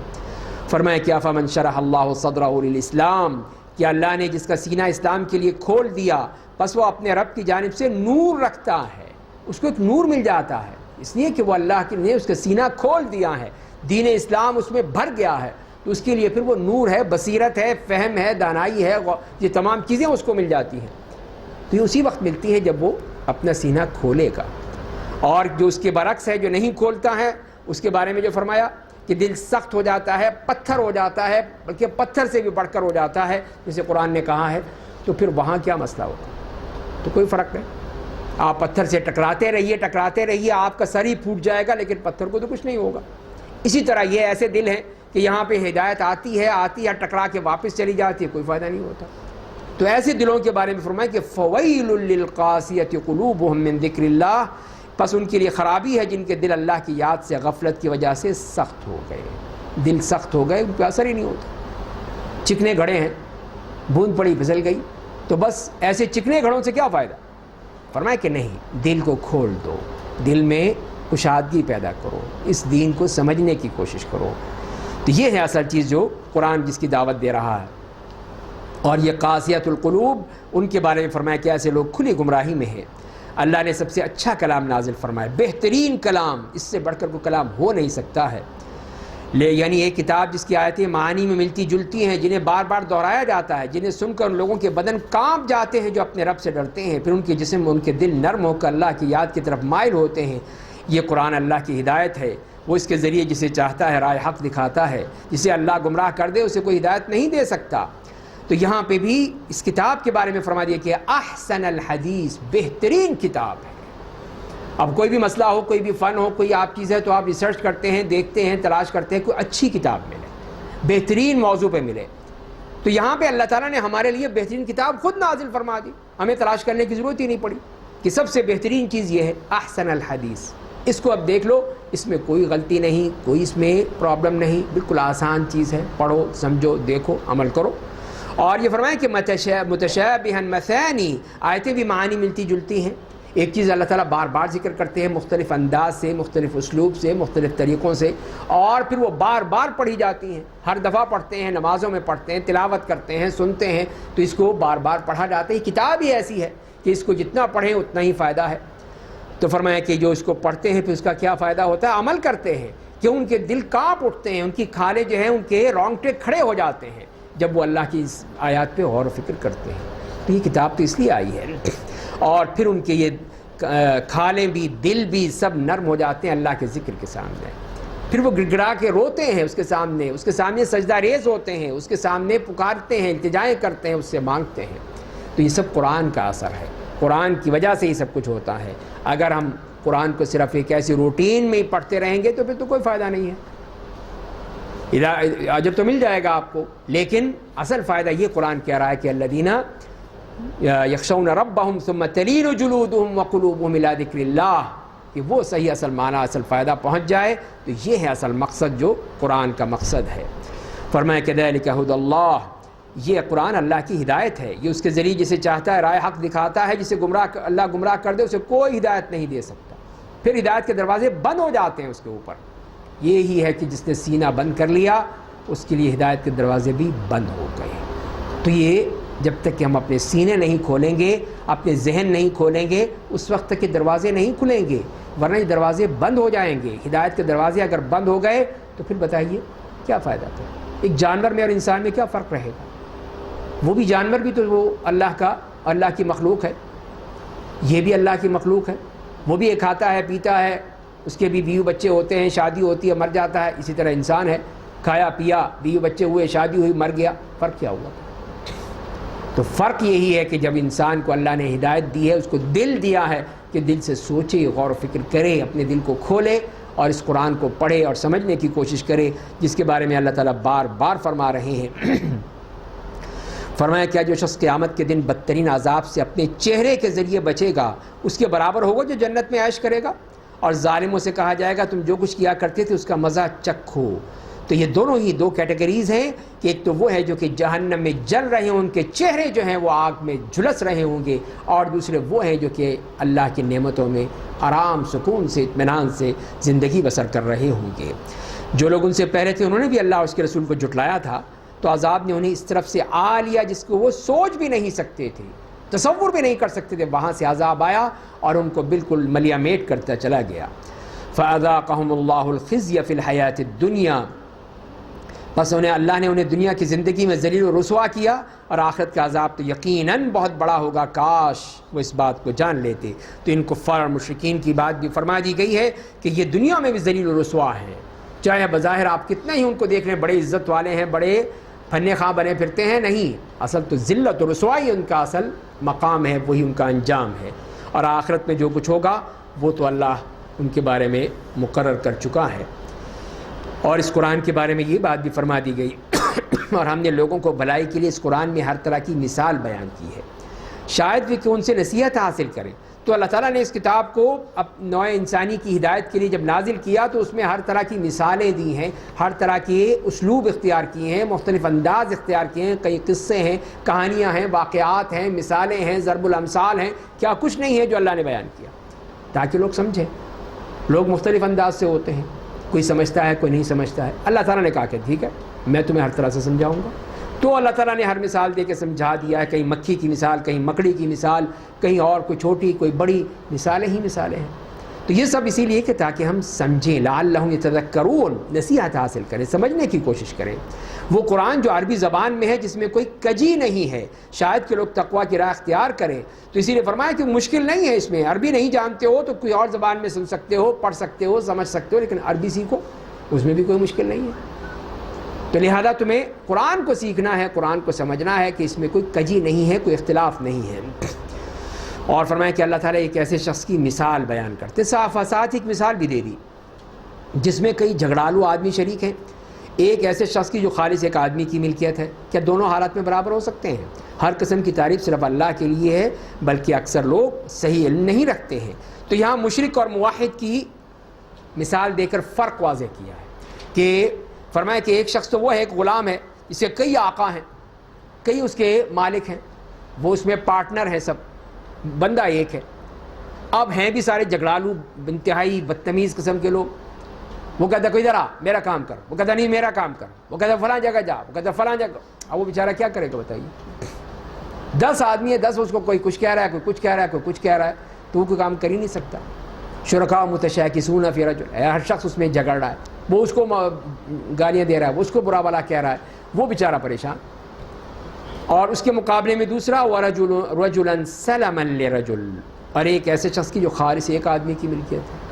فرمایا کہ فمن شرح اللہ صدرہ للاسلام، کہ اللہ نے جس کا سینہ اسلام کے لیے کھول دیا، پس وہ اپنے رب کی جانب سے نور رکھتا ہے، اس کو ایک نور مل جاتا ہے، اس لیے کہ وہ اللہ کے نے اس کا سینہ کھول دیا ہے، دین اسلام اس میں بھر گیا ہے، تو اس کے لیے پھر وہ نور ہے، بصیرت ہے، فہم ہے، دانائی ہے، یہ تمام چیزیں اس کو مل جاتی ہیں۔ تو یہ اسی وقت ملتی ہے جب وہ اپنا سینہ کھولے گا، اور جو اس کے برعکس ہے، جو نہیں کھولتا ہے، اس کے بارے میں جو فرمایا کہ دل سخت ہو جاتا ہے، پتھر ہو جاتا ہے، بلکہ پتھر سے بھی بڑھ کر ہو جاتا ہے، جسے قرآن نے کہا ہے، تو پھر وہاں کیا مسئلہ ہوتا ہے؟ تو کوئی فرق نہیں، آپ پتھر سے ٹکراتے رہیے، آپ کا سر ہی پھوٹ جائے گا، لیکن پتھر کو تو کچھ نہیں ہوگا۔ اسی طرح یہ ایسے دل ہیں کہ یہاں پہ ہدایت آتی ہے، ٹکرا کے واپس چلی جاتی ہے، کوئی فائدہ نہیں ہوتا۔ تو ایسے دلوں کے بارے میں فرمایا کہ فویل للقاسیۃ قلوبہم من ذکر اللہ، پس ان کے لیے خرابی ہے جن کے دل اللہ کی یاد سے غفلت کی وجہ سے سخت ہو گئے، دل سخت ہو گئے، ان پہ اثر ہی نہیں ہوتا۔ چکنے گھڑے ہیں، بوند پڑی پھسل گئی، تو بس ایسے چکنے گھڑوں سے کیا فائدہ؟ فرمایا کہ نہیں، دل کو کھول دو، دل میں کشادگی پیدا کرو، اس دین کو سمجھنے کی کوشش کرو۔ تو یہ ہے اصل چیز جو قرآن جس کی دعوت دے رہا ہے۔ اور یہ قاسیۃ القلوب، ان کے بارے میں فرمایا کہ ایسے لوگ کھلی گمراہی میں ہیں۔ اللہ نے سب سے اچھا کلام نازل فرمایا، بہترین کلام، اس سے بڑھ کر کوئی کلام ہو نہیں سکتا ہے، یعنی ایک کتاب جس کی آیتیں معانی میں ملتی جلتی ہیں، جنہیں بار بار دہرایا جاتا ہے، جنہیں سن کر ان لوگوں کے بدن کانپ جاتے ہیں جو اپنے رب سے ڈرتے ہیں، پھر ان کے جسم ان کے دل نرم ہو کر اللہ کی یاد کی طرف مائل ہوتے ہیں۔ یہ قرآن اللہ کی ہدایت ہے، وہ اس کے ذریعے جسے چاہتا ہے رائے حق دکھاتا ہے، جسے اللہ گمراہ کر دے اسے کوئی ہدایت نہیں دے سکتا۔ تو یہاں پہ بھی اس کتاب کے بارے میں فرما دیا کہ احسن الحدیث، بہترین کتاب ہے، اب کوئی بھی مسئلہ ہو، کوئی بھی فن ہو، کوئی آپ چیز ہے، تو آپ ریسرچ کرتے ہیں، دیکھتے ہیں، تلاش کرتے ہیں کوئی اچھی کتاب ملے، بہترین موضوع پہ ملے. تو یہاں پہ اللہ تعالیٰ نے ہمارے لیے بہترین کتاب خود نازل فرما دی، ہمیں تلاش کرنے کی ضرورت ہی نہیں پڑی کہ سب سے بہترین چیز یہ ہے احسن الحدیث. اس کو اب دیکھ لو، اس میں کوئی غلطی نہیں، کوئی اس میں پرابلم نہیں، بالکل آسان چیز ہے، پڑھو، سمجھو، دیکھو، عمل کرو. اور یہ فرمائیں کہ متشابہا مثانی، آیتیں بھی معانی ملتی جلتی ہیں. ایک چیز اللہ تعالیٰ بار بار ذکر کرتے ہیں مختلف انداز سے، مختلف اسلوب سے، مختلف طریقوں سے، اور پھر وہ بار بار پڑھی جاتی ہیں. ہر دفعہ پڑھتے ہیں، نمازوں میں پڑھتے ہیں، تلاوت کرتے ہیں، سنتے ہیں، تو اس کو بار بار پڑھا جاتا ہے. کتاب ہی ایسی ہے کہ اس کو جتنا پڑھیں اتنا ہی فائدہ ہے. تو فرمایا کہ جو اس کو پڑھتے ہیں پھر اس کا کیا فائدہ ہوتا ہے، عمل کرتے ہیں کہ ان کے دل کانپ اٹھتے ہیں، ان کی کھالیں جو ہیں ان کے رونگٹے کھڑے ہو جاتے ہیں جب وہ اللہ کی اس آیات پہ غور و فکر کرتے ہیں. تو یہ کتاب تو اس لیے آئی ہے. اور پھر ان کے یہ کھالیں بھی، دل بھی سب نرم ہو جاتے ہیں اللہ کے ذکر کے سامنے. پھر وہ گڑ گڑا کے روتے ہیں اس کے سامنے سجدہ ریز ہوتے ہیں، اس کے سامنے پکارتے ہیں، التجائیں کرتے ہیں، اس سے مانگتے ہیں. تو یہ سب قرآن کا اثر ہے، قرآن کی وجہ سے یہ سب کچھ ہوتا ہے. اگر ہم قرآن کو صرف ایک ایسی روٹین میں ہی پڑھتے رہیں گے تو پھر تو کوئی فائدہ نہیں ہے. اجر تو مل جائے گا آپ کو، لیکن اصل فائدہ یہ قرآن کہہ رہا ہے کہ الذین یخشون ربہم ثم تلین جلودہم وقلوبہم الی ذکر اللہ، کہ وہ صحیح اصل معنی، اصل فائدہ پہنچ جائے. تو یہ ہے اصل مقصد جو قرآن کا مقصد ہے. فرمایا کہ ذالک ھدی اللہ، یہ قرآن اللہ کی ہدایت ہے. یہ اس کے ذریعے جسے چاہتا ہے رائے حق دکھاتا ہے، جسے اللہ گمراہ کر دے اسے کوئی ہدایت نہیں دے سکتا. پھر ہدایت کے دروازے بند ہو جاتے ہیں اس کے اوپر. یہی ہے کہ جس نے سینہ بند کر لیا اس کے لیے ہدایت کے دروازے بھی بند ہو گئے. تو یہ جب تک کہ ہم اپنے سینے نہیں کھولیں گے، اپنے ذہن نہیں کھولیں گے، اس وقت تک کہ دروازے نہیں کھلیں گے، ورنہ یہ دروازے بند ہو جائیں گے. ہدایت کے دروازے اگر بند ہو گئے تو پھر بتائیے کیا فائدہ تھا. ایک جانور میں اور انسان میں کیا فرق رہے گا؟ وہ بھی جانور بھی تو وہ اللہ کی مخلوق ہے، یہ بھی اللہ کی مخلوق ہے. وہ بھی ایک کھاتا ہے، پیتا ہے، اس کے بھی بیوی بچے ہوتے ہیں، شادی ہوتی ہے، مر جاتا ہے. اسی طرح انسان ہے، کھایا پیا، بیوی بچے ہوئے، شادی ہوئی، مر گیا. فرق کیا ہوا؟ تو فرق یہی ہے کہ جب انسان کو اللہ نے ہدایت دی ہے، اس کو دل دیا ہے کہ دل سے سوچے، غور و فکر کرے، اپنے دل کو کھولے اور اس قرآن کو پڑھے اور سمجھنے کی کوشش کرے، جس کے بارے میں اللہ تعالیٰ بار بار فرما رہے ہیں. فرمایا کیا جو شخص قیامت کے دن بدترین عذاب سے اپنے چہرے کے ذریعے بچے گا اس کے برابر ہوگا جو جنت میں عیش کرے گا. اور ظالموں سے کہا جائے گا تم جو کچھ کیا کرتے تھے اس کا مزہ چکھو. تو یہ دونوں ہی دو کیٹیگریز ہیں کہ ایک تو وہ ہے جو کہ جہنم میں جل رہے ہیں، ان کے چہرے جو ہیں وہ آگ میں جھلس رہے ہوں گے، اور دوسرے وہ ہیں جو کہ اللہ کی نعمتوں میں آرام، سکون سے، اطمینان سے زندگی بسر کر رہے ہوں گے. جو لوگ ان سے پہلے تھے انہوں نے بھی اللہ اور اس کے رسول کو جھٹلایا تھا، تو عذاب نے انہیں اس طرف سے آ لیا جس کو وہ سوچ بھی نہیں سکتے تھے، تصور بھی نہیں کر سکتے تھے. وہاں سے عذاب آیا اور ان کو بالکل ملیا میٹ کرتا چلا گیا. فَأَذَاقَهُمُ اللَّهُ الْخِزْيَ فِي الْحَيَاةِ الدُّنْيَا، بس اللہ نے انہیں دنیا کی زندگی میں ذلیل و رسوا کیا، اور آخرت کا عذاب تو یقیناً بہت بڑا ہوگا. کاش وہ اس بات کو جان لیتے. تو ان کفار اور مشرکین کی بات بھی فرما دی گئی ہے کہ یہ دنیا میں بھی ذلیل و رسوا ہیں، چاہے بظاہر آپ کتنا ہی ان کو دیکھ رہے ہیں، بڑے عزت والے ہیں، بڑے فنے خواہ بنے پھرتے ہیں، نہیں، اصل تو ذلت و رسوائی ان کا اصل مقام ہے، وہی ان کا انجام ہے. اور آخرت میں جو کچھ ہوگا وہ تو اللہ ان کے بارے میں مقرر کر چکا ہے. اور اس قرآن کے بارے میں یہ بات بھی فرما دی گئی اور ہم نے لوگوں کو بھلائی کے لیے اس قرآن میں ہر طرح کی مثال بیان کی ہے، شاید بھی کہ ان سے نصیحت حاصل کریں. تو اللہ تعالیٰ نے اس کتاب کو اب نوع انسانی کی ہدایت کے لیے جب نازل کیا تو اس میں ہر طرح کی مثالیں دی ہیں، ہر طرح کے اسلوب اختیار کیے ہیں، مختلف انداز اختیار کیے ہیں. کئی قصے ہیں، کہانیاں ہیں، واقعات ہیں، مثالیں ہیں، ضرب الامثال ہیں، کیا کچھ نہیں ہے جو اللہ نے بیان کیا تاکہ لوگ سمجھیں. لوگ مختلف انداز سے ہوتے ہیں، کوئی سمجھتا ہے، کوئی نہیں سمجھتا ہے. اللہ تعالیٰ نے کہا کہ ٹھیک ہے میں تمہیں ہر طرح سے سمجھاؤں گا. تو اللہ تعالیٰ نے ہر مثال دے کے سمجھا دیا ہے. کہیں مکھی کی مثال، کہیں مکڑی کی مثال، کہیں اور کوئی چھوٹی کوئی بڑی، مثالیں ہی مثالیں ہیں. تو یہ سب اسی لیے کہ تاکہ ہم سمجھیں، لعلہم یتذکرون، نصیحت حاصل کریں، سمجھنے کی کوشش کریں. وہ قرآن جو عربی زبان میں ہے، جس میں کوئی کجی نہیں ہے، شاید کہ لوگ تقویٰ کی راہ اختیار کریں. تو اسی لیے فرمایا کہ مشکل نہیں ہے اس میں. عربی نہیں جانتے ہو تو کوئی اور زبان میں سن سکتے ہو، پڑھ سکتے ہو، سمجھ سکتے ہو، لیکن عربی سیکھو، اس میں بھی کوئی مشکل نہیں ہے. تو لہذا تمہیں قرآن کو سیکھنا ہے، قرآن کو سمجھنا ہے کہ اس میں کوئی کجی نہیں ہے، کوئی اختلاف نہیں ہے. اور فرمایا کہ اللہ تعالیٰ ایک ایسے شخص کی مثال بیان کرتے، ساتھ ایک مثال بھی دے دی جس میں کئی جھگڑالو آدمی شریک ہیں، ایک ایسے شخص کی جو خالص ایک آدمی کی ملکیت ہے۔ کیا دونوں حالات میں برابر ہو سکتے ہیں؟ ہر قسم کی تعریف صرف اللہ کے لیے ہے، بلکہ اکثر لوگ صحیح علم نہیں رکھتے ہیں۔ تو یہاں مشرک اور موحد کی مثال دے کر فرق واضح کیا ہے کہ فرمایا کہ ایک شخص تو وہ ہے، ایک غلام ہے، اس کے کئی آقا ہیں، کئی اس کے مالک ہیں، وہ اس میں پارٹنر ہیں، سب بندہ ایک ہے۔ اب ہیں بھی سارے جھگڑالو انتہائی بدتمیز قسم کے لوگ۔ وہ کہتا ہے کوئی ادھر آ میرا کام کر، وہ کہتا نہیں میرا کام کر، وہ کہتا فلاں جگہ جا، وہ کہتا فلاں جگہ۔ اب وہ بیچارہ کیا کرے گا بتائیے؟ 10 آدمی ہے، 10 اس کو کوئی کچھ کہہ رہا ہے، کوئی کچھ کہہ رہا ہے، کوئی کچھ کہہ رہا ہے، تو وہ کوئی کام کر ہی نہیں سکتا۔ شرکاء متشاکسون فی رجل، ہر شخص اس میں جھگڑ رہا ہے، وہ اس کو گالیاں دے رہا ہے، وہ اس کو برا بھلا کہہ رہا ہے، وہ بیچارہ پریشان۔ اور اس کے مقابلے میں دوسرا رجلا سلما لرجل، اور ایک ایسے شخص کی جو خالص ایک آدمی کی ملکیت ہے،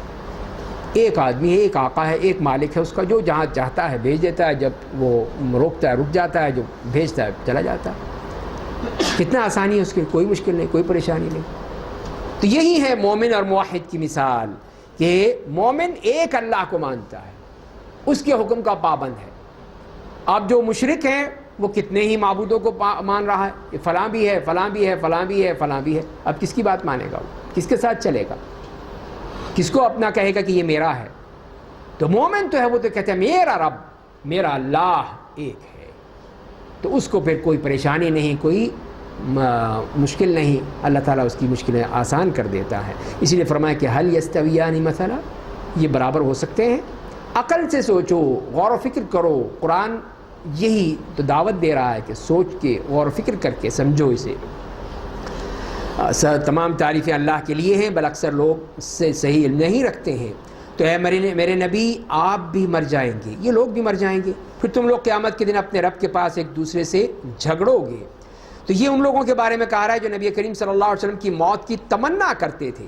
ایک آدمی ہے، ایک آقا ہے، ایک مالک ہے، اس کا جو جہاں چاہتا ہے بھیج دیتا ہے، جب وہ روکتا ہے رک جاتا ہے، جو بھیجتا ہے چلا جاتا ہے۔ کتنا آسانی ہے اس کے، کوئی مشکل نہیں، کوئی پریشانی نہیں۔ تو یہی ہے مومن اور موحد کی مثال کہ مومن ایک اللہ کو مانتا ہے، اس کے حکم کا پابند ہے۔ اب جو مشرک ہیں وہ کتنے ہی معبودوں کو مان رہا ہے، یہ فلاں بھی ہے، فلاں بھی ہے، فلاں بھی ہے، فلاں بھی ہے۔ اب کس کی بات مانے گا وہ؟ کس کے ساتھ چلے گا؟ کس کو اپنا کہے گا کہ یہ میرا ہے؟ تو مومن تو ہے وہ تو کہتے ہیں میرا رب، میرا اللہ ایک ہے، تو اس کو پھر کوئی پریشانی نہیں، کوئی مشکل نہیں، اللہ تعالیٰ اس کی مشکلیں آسان کر دیتا ہے۔ اسی لیے فرمایا کہ حل یستویان مثلا، یہ برابر ہو سکتے ہیں؟ عقل سے سوچو، غور و فکر کرو۔ قرآن یہی تو دعوت دے رہا ہے کہ سوچ کے غور و فکر کر کے سمجھو اسے۔ تمام تعریفیں اللہ کے لیے ہیں، بل اکثر لوگ اس سے صحیح علم نہیں رکھتے ہیں۔ تو اے میرے نبی، آپ بھی مر جائیں گے، یہ لوگ بھی مر جائیں گے، پھر تم لوگ قیامت کے دن اپنے رب کے پاس ایک دوسرے سے جھگڑو گے۔ تو یہ ان لوگوں کے بارے میں کہا رہا ہے جو نبی کریم صلی اللہ علیہ وسلم کی موت کی تمنا کرتے تھے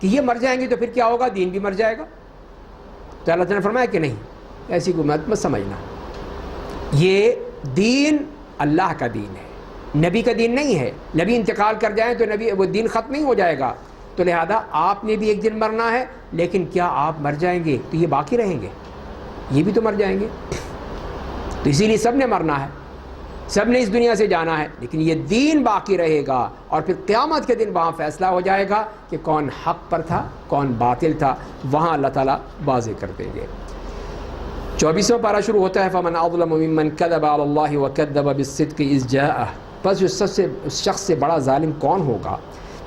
کہ یہ مر جائیں گے تو پھر کیا ہوگا؟ دین بھی مر جائے گا۔ تو اللہ تعالیٰ نے فرمایا کہ نہیں، ایسی کوئی بات مت سمجھنا، یہ دین اللہ کا دین ہے، نبی کا دین نہیں ہے۔ نبی انتقال کر جائیں تو نبی وہ دین ختم نہیں ہو جائے گا، تو لہذا آپ نے بھی ایک دن مرنا ہے، لیکن کیا آپ مر جائیں گے تو یہ باقی رہیں گے؟ یہ بھی تو مر جائیں گے۔ تو اسی لیے سب نے مرنا ہے، سب نے اس دنیا سے جانا ہے، لیکن یہ دین باقی رہے گا، اور پھر قیامت کے دن وہاں فیصلہ ہو جائے گا کہ کون حق پر تھا، کون باطل تھا، وہاں اللہ تعالیٰ واضح کر دیں گے۔ 24واں پارہ شروع ہوتا ہے فَمَنْ أَظْلَمُ مِمَّنْ كَذَبَ عَلَى اللَّهِ وَكَذَّبَ بِالصِّدْقِ إِذْ جَاءَهُ، بس اس شخص سے بڑا ظالم کون ہوگا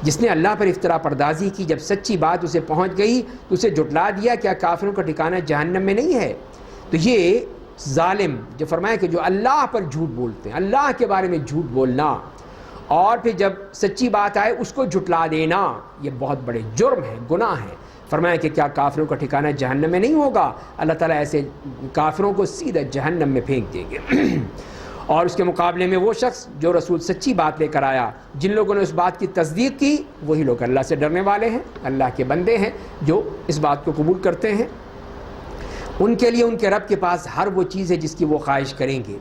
جس نے اللہ پر افترا پردازی کی، جب سچی بات اسے پہنچ گئی تو اسے جھٹلا دیا۔ کیا کافروں کا ٹھکانہ جہنم میں نہیں ہے؟ تو یہ ظالم جو فرمایا کہ جو اللہ پر جھوٹ بولتے ہیں، اللہ کے بارے میں جھوٹ بولنا، اور پھر جب سچی بات آئے اس کو جھٹلا دینا، یہ بہت بڑے جرم ہے، گناہ ہے۔ فرمایا کہ کیا کافروں کا ٹھکانہ جہنم میں نہیں ہوگا؟ اللہ تعالیٰ ایسے کافروں کو سیدھا جہنم میں پھینک دیں گے۔ اور اس کے مقابلے میں وہ شخص جو رسول سچی بات لے کر آیا، جن لوگوں نے اس بات کی تصدیق کی، وہی لوگ اللہ سے ڈرنے والے ہیں، اللہ کے بندے ہیں جو اس بات کو قبول کرتے ہیں۔ ان کے لیے ان کے رب کے پاس ہر وہ چیز ہے جس کی وہ خواہش کریں گے۔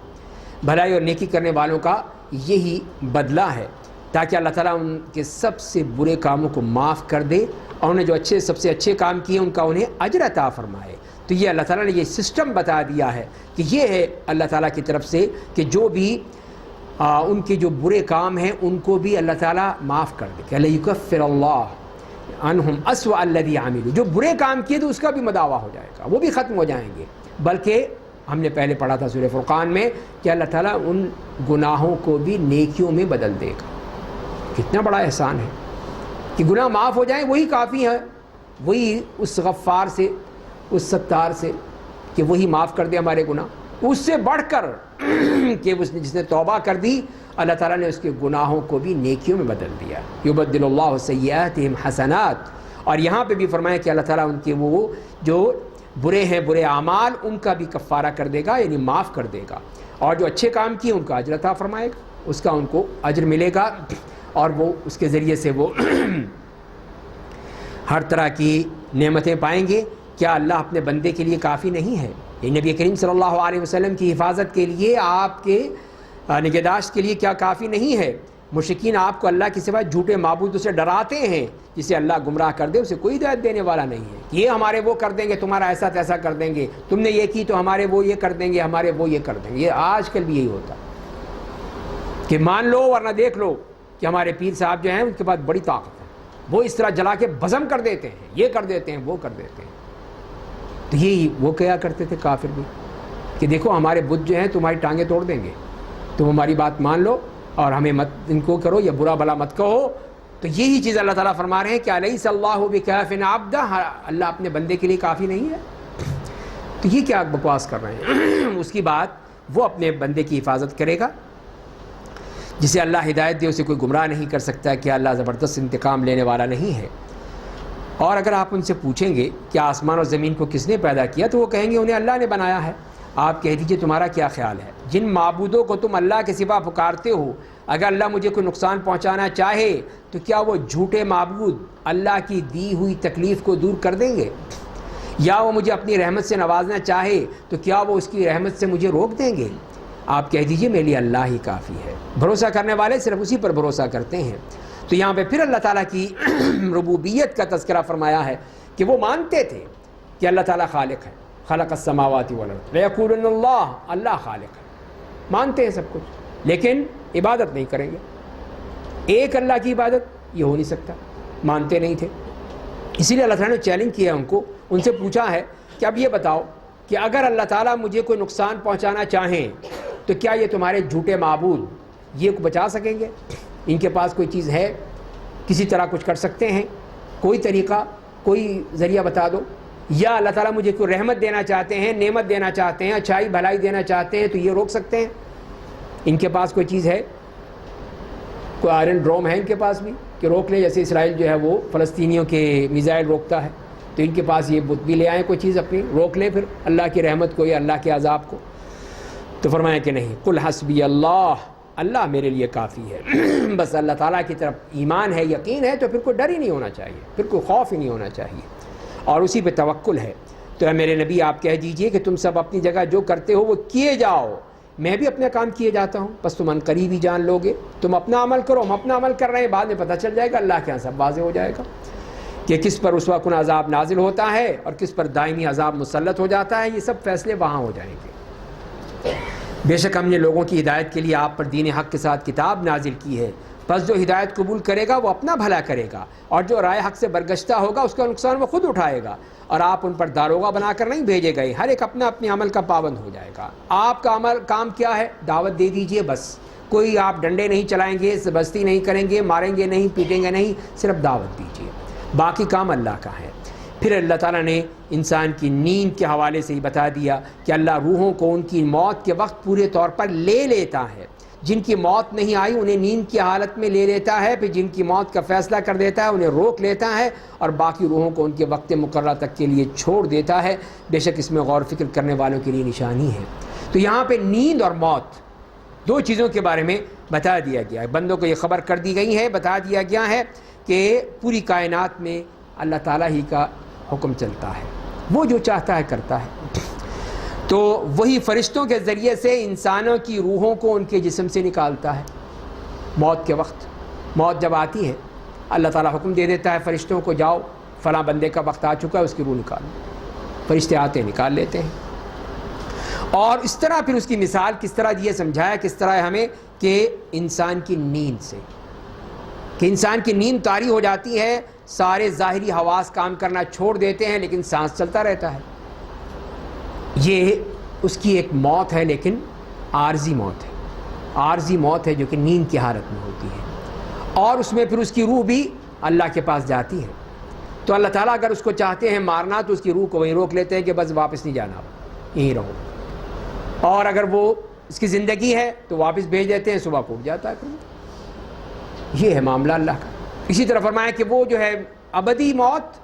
بھلائی اور نیکی کرنے والوں کا یہی بدلہ ہے، تاکہ اللہ تعالیٰ ان کے سب سے برے کاموں کو معاف کر دے، اور انہیں جو سب سے اچھے کام کیے ان کا انہیں اجر عطا فرمائے۔ تو یہ اللہ تعالیٰ نے یہ سسٹم بتا دیا ہے کہ یہ ہے اللہ تعالیٰ کی طرف سے کہ جو بھی ان کے جو برے کام ہیں ان کو بھی اللہ تعالیٰ معاف کر دے، کہ لَيُكَفِّرَ اللَّهُ عَنْهُمْ أَسْوَأَ الَّذِي عَمِلُوا، جو برے کام کیے تو اس کا بھی مداوع ہو جائے گا، وہ بھی ختم ہو جائیں گے۔ بلکہ ہم نے پہلے پڑھا تھا سورہ فرقان میں کہ اللہ تعالیٰ ان گناہوں کو بھی نیکیوں میں بدل دے گا۔ کتنا بڑا احسان ہے کہ گناہ معاف ہو جائیں، وہی کافی ہے، وہی اس غفار سے، اس ستار سے کہ وہی معاف کر دے ہمارے گناہ۔ اس سے بڑھ کر کہ جس نے توبہ کر دی، اللہ تعالیٰ نے اس کے گناہوں کو بھی نیکیوں میں بدل دیا۔ یبدل اللہ سیئاتہم حسنات، اور یہاں پہ بھی فرمایا کہ اللہ تعالیٰ ان کے وہ جو برے ہیں، برے اعمال، ان کا بھی کفارہ کر دے گا، یعنی معاف کر دے گا، اور جو اچھے کام کیے ان کا اجر عطا فرمائے گا، اس کا ان کو اجر ملے گا، اور وہ اس کے ذریعے سے وہ ہر طرح کی نعمتیں پائیں گے۔ کیا اللہ اپنے بندے کے لیے کافی نہیں ہے؟ یہ نبی کریم صلی اللہ علیہ وسلم کی حفاظت کے لیے، آپ کے نگہداشت کے لیے کیا کافی نہیں ہے؟ مشرکین آپ کو اللہ کے سوا جھوٹے معبودوں سے ڈراتے ہیں، جسے اللہ گمراہ کر دے اسے کوئی ہدایت دینے والا نہیں ہے، کہ یہ ہمارے وہ کر دیں گے، تمہارا ایسا تیسا کر دیں گے، تم نے یہ کی تو ہمارے وہ یہ کر دیں گے، ہمارے وہ یہ کر دیں گے۔ یہ آج کل بھی یہی ہوتا کہ مان لو ورنہ دیکھ لو کہ ہمارے پیر صاحب جو ہیں ان کے پاس بڑی طاقت ہے، وہ اس طرح جلا کے بزم کر دیتے ہیں، یہ کر دیتے ہیں، وہ کر دیتے ہیں۔ تو یہی وہ کیا کرتے تھے کافر بھی، کہ دیکھو ہمارے بت جو ہیں تمہاری ٹانگیں توڑ دیں گے، تم ہماری بات مان لو اور ہمیں مت ان کو کرو یا برا بھلا مت کہو۔ تو یہی چیز اللہ تعالیٰ فرما رہے ہیں کہ الیس اللہ بکاف عبدہ، اللہ اپنے بندے کے لیے کافی نہیں ہے؟ تو یہ کیا بکواس کر رہے ہیں؟ اس کی بات وہ اپنے بندے کی حفاظت کرے گا، جسے اللہ ہدایت دے اسے کوئی گمراہ نہیں کر سکتا، کہ اللہ زبردست انتقام لینے والا نہیں ہے۔ اور اگر آپ ان سے پوچھیں گے کہ آسمان اور زمین کو کس نے پیدا کیا، تو وہ کہیں گے انہیں اللہ نے بنایا ہے۔ آپ کہہ دیجئے تمہارا کیا خیال ہے، جن معبودوں کو تم اللہ کے سوا پکارتے ہو، اگر اللہ مجھے کوئی نقصان پہنچانا چاہے تو کیا وہ جھوٹے معبود اللہ کی دی ہوئی تکلیف کو دور کر دیں گے؟ یا وہ مجھے اپنی رحمت سے نوازنا چاہے تو کیا وہ اس کی رحمت سے مجھے روک دیں گے؟ آپ کہہ دیجئے میرے لیے اللہ ہی کافی ہے۔ بھروسہ کرنے والے صرف اسی پر بھروسہ کرتے ہیں۔ تو یہاں پہ پھر اللہ تعالیٰ کی ربوبیت کا تذکرہ فرمایا ہے کہ وہ مانتے تھے کہ اللہ تعالیٰ خالق ہے، خلق السماوات والارض لیقولن اللہ، اللہ خالق ہے، مانتے ہیں سب کچھ، لیکن عبادت نہیں کریں گے۔ ایک اللہ کی عبادت یہ ہو نہیں سکتا، مانتے نہیں تھے۔ اسی لیے اللہ تعالیٰ نے چیلنج کیا ان کو، ان سے پوچھا ہے کہ اب یہ بتاؤ کہ اگر اللہ تعالیٰ مجھے کوئی نقصان پہنچانا چاہیں تو کیا یہ تمہارے جھوٹے معبود یہ بچا سکیں گے؟ ان کے پاس کوئی چیز ہے، کسی طرح کچھ کر سکتے ہیں؟ کوئی طریقہ، کوئی ذریعہ بتا دو۔ یا اللہ تعالیٰ مجھے کوئی رحمت دینا چاہتے ہیں، نعمت دینا چاہتے ہیں، اچھائی بھلائی دینا چاہتے ہیں تو یہ روک سکتے ہیں؟ ان کے پاس کوئی چیز ہے، کوئی آئرن ڈروم ہے ان کے پاس بھی کہ روک لے، جیسے اسرائیل جو ہے وہ فلسطینیوں کے میزائل روکتا ہے، تو ان کے پاس یہ بت بھی لے آئیں کوئی چیز اپنی روک لیں پھر اللہ کی رحمت کو یا اللہ کے عذاب کو؟ تو فرمایا کہ نہیں، قل حسبی اللہ، اللہ میرے لیے کافی ہے۔ بس اللہ تعالیٰ کی طرف ایمان ہے، یقین ہے، تو پھر کوئی ڈر ہی نہیں ہونا چاہیے، پھر کوئی خوف ہی نہیں ہونا چاہیے، اور اسی پہ توکل ہے۔ تو اے میرے نبی آپ کہہ دیجئے کہ تم سب اپنی جگہ جو کرتے ہو وہ کیے جاؤ، میں بھی اپنا کام کیے جاتا ہوں، بس تم عنقریب ہی جان لو گے۔ تم اپنا عمل کرو، ہم اپنا عمل کر رہے ہیں، بعد میں پتہ چل جائے گا، اللہ کے یہاں سب واضح ہو جائے گا کہ کس پر رسوا کن عذاب نازل ہوتا ہے اور کس پر دائمی عذاب مسلط ہو جاتا ہے۔ یہ سب فیصلے وہاں ہو جائیں گے۔ بے شک ہم نے لوگوں کی ہدایت کے لیے آپ پر دین حق کے ساتھ کتاب نازل کی ہے، پس جو ہدایت قبول کرے گا وہ اپنا بھلا کرے گا، اور جو رائے حق سے برگشتہ ہوگا اس کا نقصان وہ خود اٹھائے گا، اور آپ ان پر داروغہ بنا کر نہیں بھیجے گئے، ہر ایک اپنا اپنے عمل کا پابند ہو جائے گا۔ آپ کا کام کیا ہے؟ دعوت دے دیجئے بس، کوئی آپ ڈنڈے نہیں چلائیں گے، زبردستی نہیں کریں گے، ماریں گے نہیں، پیٹیں گے نہیں، صرف دعوت دیجئے، باقی کام اللہ کا ہے۔ پھر اللہ تعالیٰ نے انسان کی نیند کے حوالے سے ہی بتا دیا کہ اللہ روحوں کو ان کی موت کے وقت پورے طور پر لے لیتا ہے، جن کی موت نہیں آئی انہیں نیند کی حالت میں لے لیتا ہے، پھر جن کی موت کا فیصلہ کر دیتا ہے انہیں روک لیتا ہے، اور باقی روحوں کو ان کے وقت مقررہ تک کے لیے چھوڑ دیتا ہے۔ بے شک اس میں غور فکر کرنے والوں کے لیے نشانی ہے۔ تو یہاں پہ نیند اور موت دو چیزوں کے بارے میں بتا دیا گیا ہے، بندوں کو یہ خبر کر دی گئی ہے، بتا دیا گیا ہے کہ پوری کائنات میں اللہ تعالیٰ ہی کا حکم چلتا ہے، وہ جو چاہتا ہے کرتا ہے۔ تو وہی فرشتوں کے ذریعے سے انسانوں کی روحوں کو ان کے جسم سے نکالتا ہے۔ موت کے وقت، موت جب آتی ہے اللہ تعالیٰ حکم دے دیتا ہے فرشتوں کو، جاؤ فلاں بندے کا وقت آ چکا ہے، اس کی روح نکالو۔ فرشتے آتے ہیں، نکال لیتے ہیں۔ اور اس طرح پھر اس کی مثال کس طرح یہ سمجھایا کس طرح ہے ہمیں کہ انسان کی نیند سے، کہ انسان کی نیند طاری ہو جاتی ہے، سارے ظاہری حواس کام کرنا چھوڑ دیتے ہیں لیکن سانس چلتا رہتا ہے۔ یہ اس کی ایک موت ہے، لیکن عارضی موت ہے، عارضی موت ہے جو کہ نیند کی حالت میں ہوتی ہے، اور اس میں پھر اس کی روح بھی اللہ کے پاس جاتی ہے۔ تو اللہ تعالیٰ اگر اس کو چاہتے ہیں مارنا تو اس کی روح کو وہیں روک لیتے ہیں کہ بس واپس نہیں جانا، یہیں رہو، اور اگر وہ اس کی زندگی ہے تو واپس بھیج دیتے ہیں، صبح کو اٹھ جاتا ہے پھر۔ یہ ہے معاملہ اللہ کا۔ اسی طرح فرمایا کہ وہ جو ہے ابدی موت،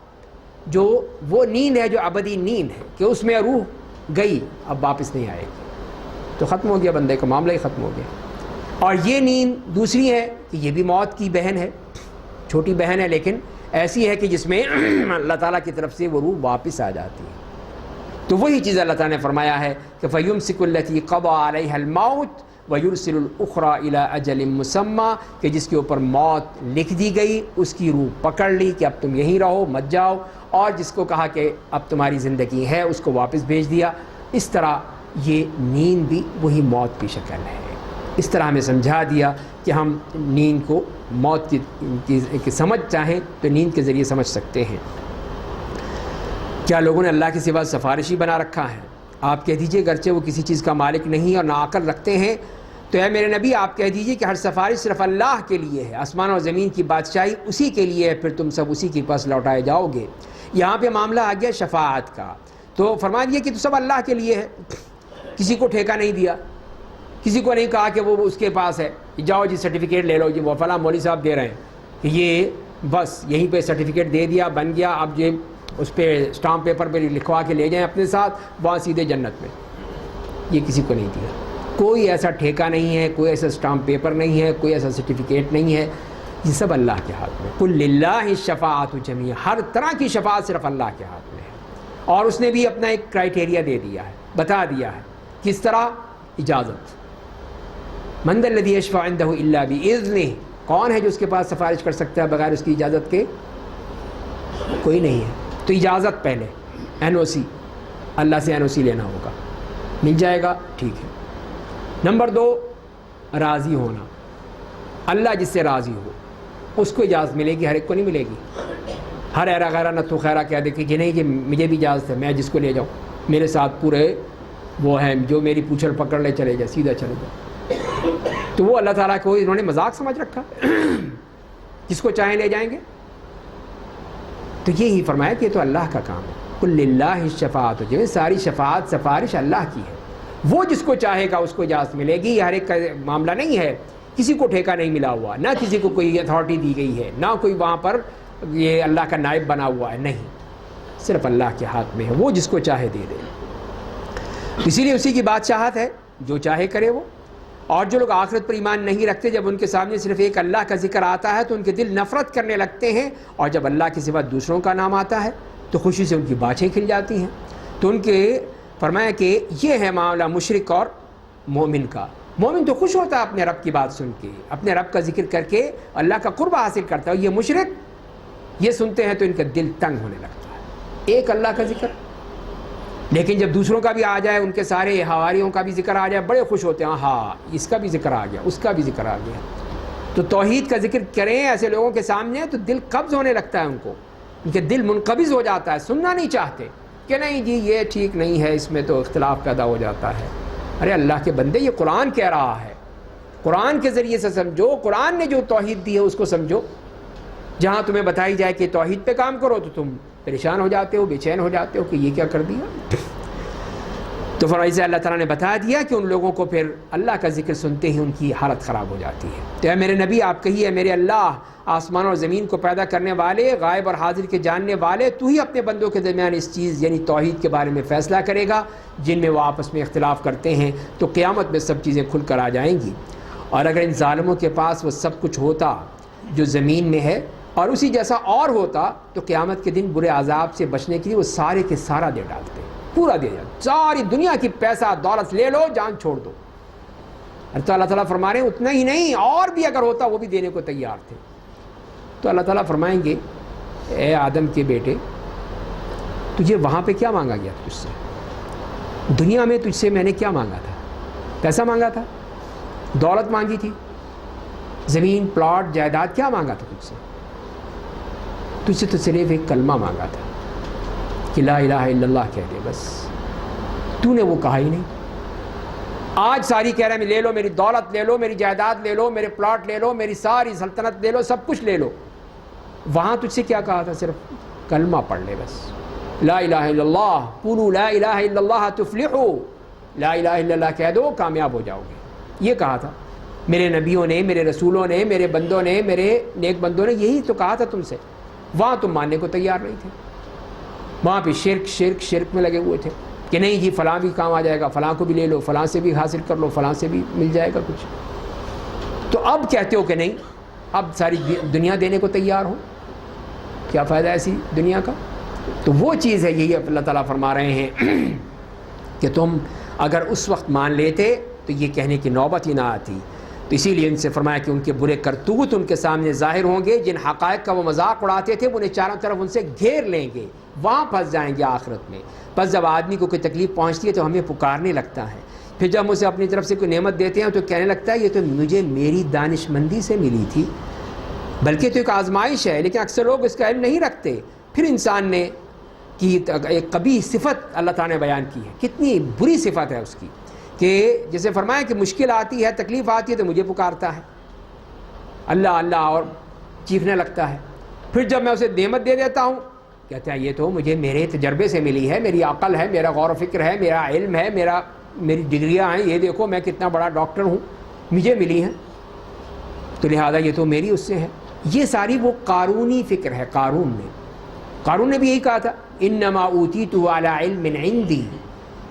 جو وہ نیند ہے جو ابدی نیند ہے کہ اس میں روح گئی اب واپس نہیں آئے گی، تو ختم ہو گیا، بندے کا معاملہ ہی ختم ہو گیا۔ اور یہ نیند دوسری ہے کہ یہ بھی موت کی بہن ہے، چھوٹی بہن ہے، لیکن ایسی ہے کہ جس میں اللہ تعالیٰ کی طرف سے وہ روح واپس آ جاتی ہے۔ تو وہی چیز اللہ تعالیٰ نے فرمایا ہے کہ فَيُمْسِكُ الَّتِي قَضَىٰ عَلَيْهَا الْمَوْتِ، وَيُرْسِلُ الْأُخْرَى إِلَىٰ أَجَلٍ مُّسَمًّى، کہ جس کے اوپر موت لکھ دی گئی، اس کی روح پکڑ لی کہ اب تم یہیں رہو مت جاؤ، اور جس کو کہا کہ اب تمہاری زندگی ہے اس کو واپس بھیج دیا۔ اس طرح یہ نیند بھی وہی موت کی شکل ہے۔ اس طرح ہمیں سمجھا دیا کہ ہم نیند کو موت کی سمجھ چاہیں تو نیند کے ذریعے سمجھ سکتے ہیں۔ کیا لوگوں نے اللہ کے سوا سفارشی بنا رکھا ہے؟ آپ کہہ دیجئے گرچہ وہ کسی چیز کا مالک نہیں اور نہ عقل رکھتے ہیں، تو اے میرے نبی آپ کہہ دیجئے کہ ہر سفارش صرف اللہ کے لیے ہے، آسمان اور زمین کی بادشاہی اسی کے لیے ہے، پھر تم سب اسی کے پاس لوٹائے جاؤ گے۔ یہاں پہ معاملہ آ گیا شفاعت کا، تو فرما دیا کہ تو سب اللہ کے لیے ہے، کسی کو ٹھیکہ نہیں دیا، کسی کو نہیں کہا کہ وہ اس کے پاس ہے، جاؤ جی سرٹیفکیٹ لے لو جی، وہ فلاں مولوی صاحب دے رہے ہیں کہ یہ بس یہیں پہ سرٹیفکیٹ دے دیا بن گیا، اب یہ اس پہ اسٹامپ پیپر پہ لکھوا کے لے جائیں اپنے ساتھ، وہاں سیدھے جنت میں۔ یہ کسی کو نہیں دیا، کوئی ایسا ٹھیکہ نہیں ہے، کوئی ایسا اسٹامپ پیپر نہیں ہے، کوئی ایسا سرٹیفکیٹ نہیں ہے، یہ سب اللہ کے ہاتھ میں۔ قُل لِلَّهِ الشَّفَاعَةُ جَمِيعًا، ہر طرح کی شفاعت صرف اللہ کے ہاتھ میں ہے، اور اس نے بھی اپنا ایک کرائٹیریا دے دیا ہے، بتا دیا ہے کس طرح، اجازت۔ مَن ذَا الَّذِي يَشْفَعُ عِندَهُ إِلَّا بِإِذْنِهِ، کون ہے جو اس کے پاس سفارش کر سکتا ہے بغیر اس کی اجازت کے؟ کوئی نہیں ہے۔ تو اجازت پہلے، این او سی، اللہ سے این او سی لینا ہوگا، مل جائے گا ٹھیک ہے۔ نمبر 2، راضی ہونا، اللہ جس سے راضی ہو اس کو اجازت ملے گی، ہر ایک کو نہیں ملے گی۔ ہر ایرا غیرہ نتھو خیرہ کہہ دے کہ نہیں کہ مجھے بھی اجازت ہے، میں جس کو لے جاؤں، میرے ساتھ پورے وہ ہیں جو میری پوچھڑ پکڑ لے چلے جائے، سیدھا چلے جائے، تو وہ اللہ تعالیٰ کو انہوں نے مذاق سمجھ رکھا، جس کو چاہیں لے جائیں گے۔ تو یہی فرمایا کہ یہ تو اللہ کا کام ہے۔ قُل لِلَّهِ الشَّفَاعَةُ جَمِيعًا، ساری شفاعت سفارش اللہ کی ہے، وہ جس کو چاہے گا اس کو اجازت ملے گی۔ ہر ایک کا معاملہ نہیں ہے، کسی کو ٹھیکہ نہیں ملا ہوا، نہ کسی کو کوئی اتھارٹی دی گئی ہے، نہ کوئی وہاں پر یہ اللہ کا نائب بنا ہوا ہے، نہیں، صرف اللہ کے ہاتھ میں ہے، وہ جس کو چاہے دے دے۔ اسی لیے اسی کی بادشاہت ہے، جو چاہے کرے وہ۔ اور جو لوگ آخرت پر ایمان نہیں رکھتے، جب ان کے سامنے صرف ایک اللہ کا ذکر آتا ہے تو ان کے دل نفرت کرنے لگتے ہیں، اور جب اللہ کے سوا دوسروں کا نام آتا ہے تو خوشی سے ان کی باچھیں کھل جاتی ہیں۔ تو ان کے فرمایا کہ یہ ہے معاملہ مشرک اور مومن کا۔ مومن تو خوش ہوتا ہے اپنے رب کی بات سن کے، اپنے رب کا ذکر کر کے اللہ کا قرب حاصل کرتا ہے۔ یہ مشرک یہ سنتے ہیں تو ان کا دل تنگ ہونے لگتا ہے، ایک اللہ کا ذکر، لیکن جب دوسروں کا بھی آ جائے، ان کے سارے حواریوں کا بھی ذکر آ جائے، بڑے خوش ہوتے ہیں، ہاں اس کا بھی ذکر آ گیا، اس کا بھی ذکر آ گیا۔ تو توحید کا ذکر کریں ایسے لوگوں کے سامنے تو دل قبض ہونے لگتا ہے، ان کو ان کے دل منقبض ہو جاتا ہے، سننا نہیں چاہتے کہ نہیں جی یہ ٹھیک نہیں ہے، اس میں تو اختلاف پیدا ہو جاتا ہے۔ ارے اللہ کے بندے، یہ قرآن کہہ رہا ہے، قرآن کے ذریعے سے سمجھو، قرآن نے جو توحید دی ہے اس کو سمجھو۔ جہاں تمہیں بتائی جائے کہ توحید پہ کام کرو تو تم پریشان ہو جاتے ہو، بے چین ہو جاتے ہو کہ یہ کیا کر دیا۔ تو فرائض اللہ تعالیٰ نے بتا دیا کہ ان لوگوں کو پھر اللہ کا ذکر سنتے ہی ان کی حالت خراب ہو جاتی ہے۔ تو اے میرے نبی آپ کہیے، میرے اللہ آسمان اور زمین کو پیدا کرنے والے، غائب اور حاضر کے جاننے والے، تو ہی اپنے بندوں کے درمیان اس چیز یعنی توحید کے بارے میں فیصلہ کرے گا، جن میں وہ آپس میں اختلاف کرتے ہیں، تو قیامت میں سب چیزیں کھل کر آ جائیں گی۔ اور اگر ان ظالموں کے پاس وہ سب کچھ ہوتا جو زمین میں ہے اور اسی جیسا اور ہوتا، تو قیامت کے دن برے عذاب سے بچنے کے لیے وہ سارے کے سارا دے ڈالتے، پورا دے جاتا، ساری دنیا کی پیسہ دولت لے لو، جان چھوڑ دو۔ تو اللہ تعالیٰ فرما رہے ہیں اتنا ہی نہیں، اور بھی اگر ہوتا وہ بھی دینے کو تیار تھے۔ تو اللہ تعالیٰ فرمائیں گے، اے آدم کے بیٹے، تجھے وہاں پہ کیا مانگا گیا تجھ سے؟ دنیا میں تجھ سے میں نے کیا مانگا تھا؟ پیسہ مانگا تھا، دولت مانگی تھی، زمین پلاٹ جائیداد، کیا مانگا تھا تجھ سے؟ تجھ سے تو صرف ایک کلمہ مانگا تھا کہ لا الہ الا اللہ کہہ دے، بس تو نے وہ کہا ہی نہیں۔ آج ساری کہہ رہے ہیں لے لو میری دولت، لے لو میری جائیداد، لے لو میرے پلاٹ، لے لو میری ساری سلطنت، لے لو سب کچھ لے لو۔ وہاں تجھ سے کیا کہا تھا؟ صرف کلمہ پڑھ لے بس، لا الہ الا اللہ، قولوا لا الہ الا اللہ تفلحوا، لا الہ الا اللہ کہہ دو کامیاب ہو جاؤ گے، یہ کہا تھا میرے نبیوں نے، میرے رسولوں نے، میرے بندوں نے، میرے نیک بندوں نے، یہی تو کہا تھا تم سے۔ وہاں تم ماننے کو تیار نہیں تھے، وہاں پہ شرک شرک شرک میں لگے ہوئے تھے کہ نہیں جی فلاں بھی کام آ جائے گا، فلاں کو بھی لے لو، فلاں سے بھی حاصل کر لو، فلاں سے بھی مل جائے گا کچھ۔ تو اب کہتے ہو کہ نہیں، اب ساری دنیا دینے کو تیار ہو، کیا فائدہ ایسی دنیا کا؟ تو وہ چیز ہے، یہی اللہ تعالیٰ فرما رہے ہیں کہ تم اگر اس وقت مان لیتے تو یہ کہنے کی نوبت ہی نہ آتی۔ تو اسی لیے ان سے فرمایا کہ ان کے برے کرتوت ان کے سامنے ظاہر ہوں گے، جن حقائق کا وہ مذاق اڑاتے تھے وہ انہیں چاروں طرف ان سے گھیر لیں گے، وہاں پھنس جائیں گے آخرت میں۔ بس جب آدمی کو کوئی تکلیف پہنچتی ہے تو ہمیں پکارنے لگتا ہے، پھر جب ہم اسے اپنی طرف سے کوئی نعمت دیتے ہیں تو کہنے لگتا ہے یہ تو مجھے میری دانش مندی سے ملی تھی، بلکہ تو ایک آزمائش ہے، لیکن اکثر لوگ اس کا علم نہیں رکھتے۔ پھر انسان نے کی ایک قبیح صفت اللہ تعالیٰ نے بیان کی ہے، کتنی بری صفت ہے اس کی، کہ جیسے فرمایا کہ مشکل آتی ہے، تکلیف آتی ہے تو مجھے پکارتا ہے، اللہ اللہ اور چیخنے لگتا ہے۔ پھر جب میں اسے نعمت دے دیتا ہوں کہتا ہے یہ تو مجھے میرے تجربے سے ملی ہے، میری عقل ہے، میرا غور و فکر ہے، میرا علم ہے، میری ڈگریاں ہیں، یہ دیکھو میں کتنا بڑا ڈاکٹر ہوں، مجھے ملی ہیں، تو لہذا یہ تو میری اس سے ہے۔ یہ ساری وہ قارونی فکر ہے۔ قارون نے بھی یہی کہا تھا انما اوتیتہ علی علم عندی،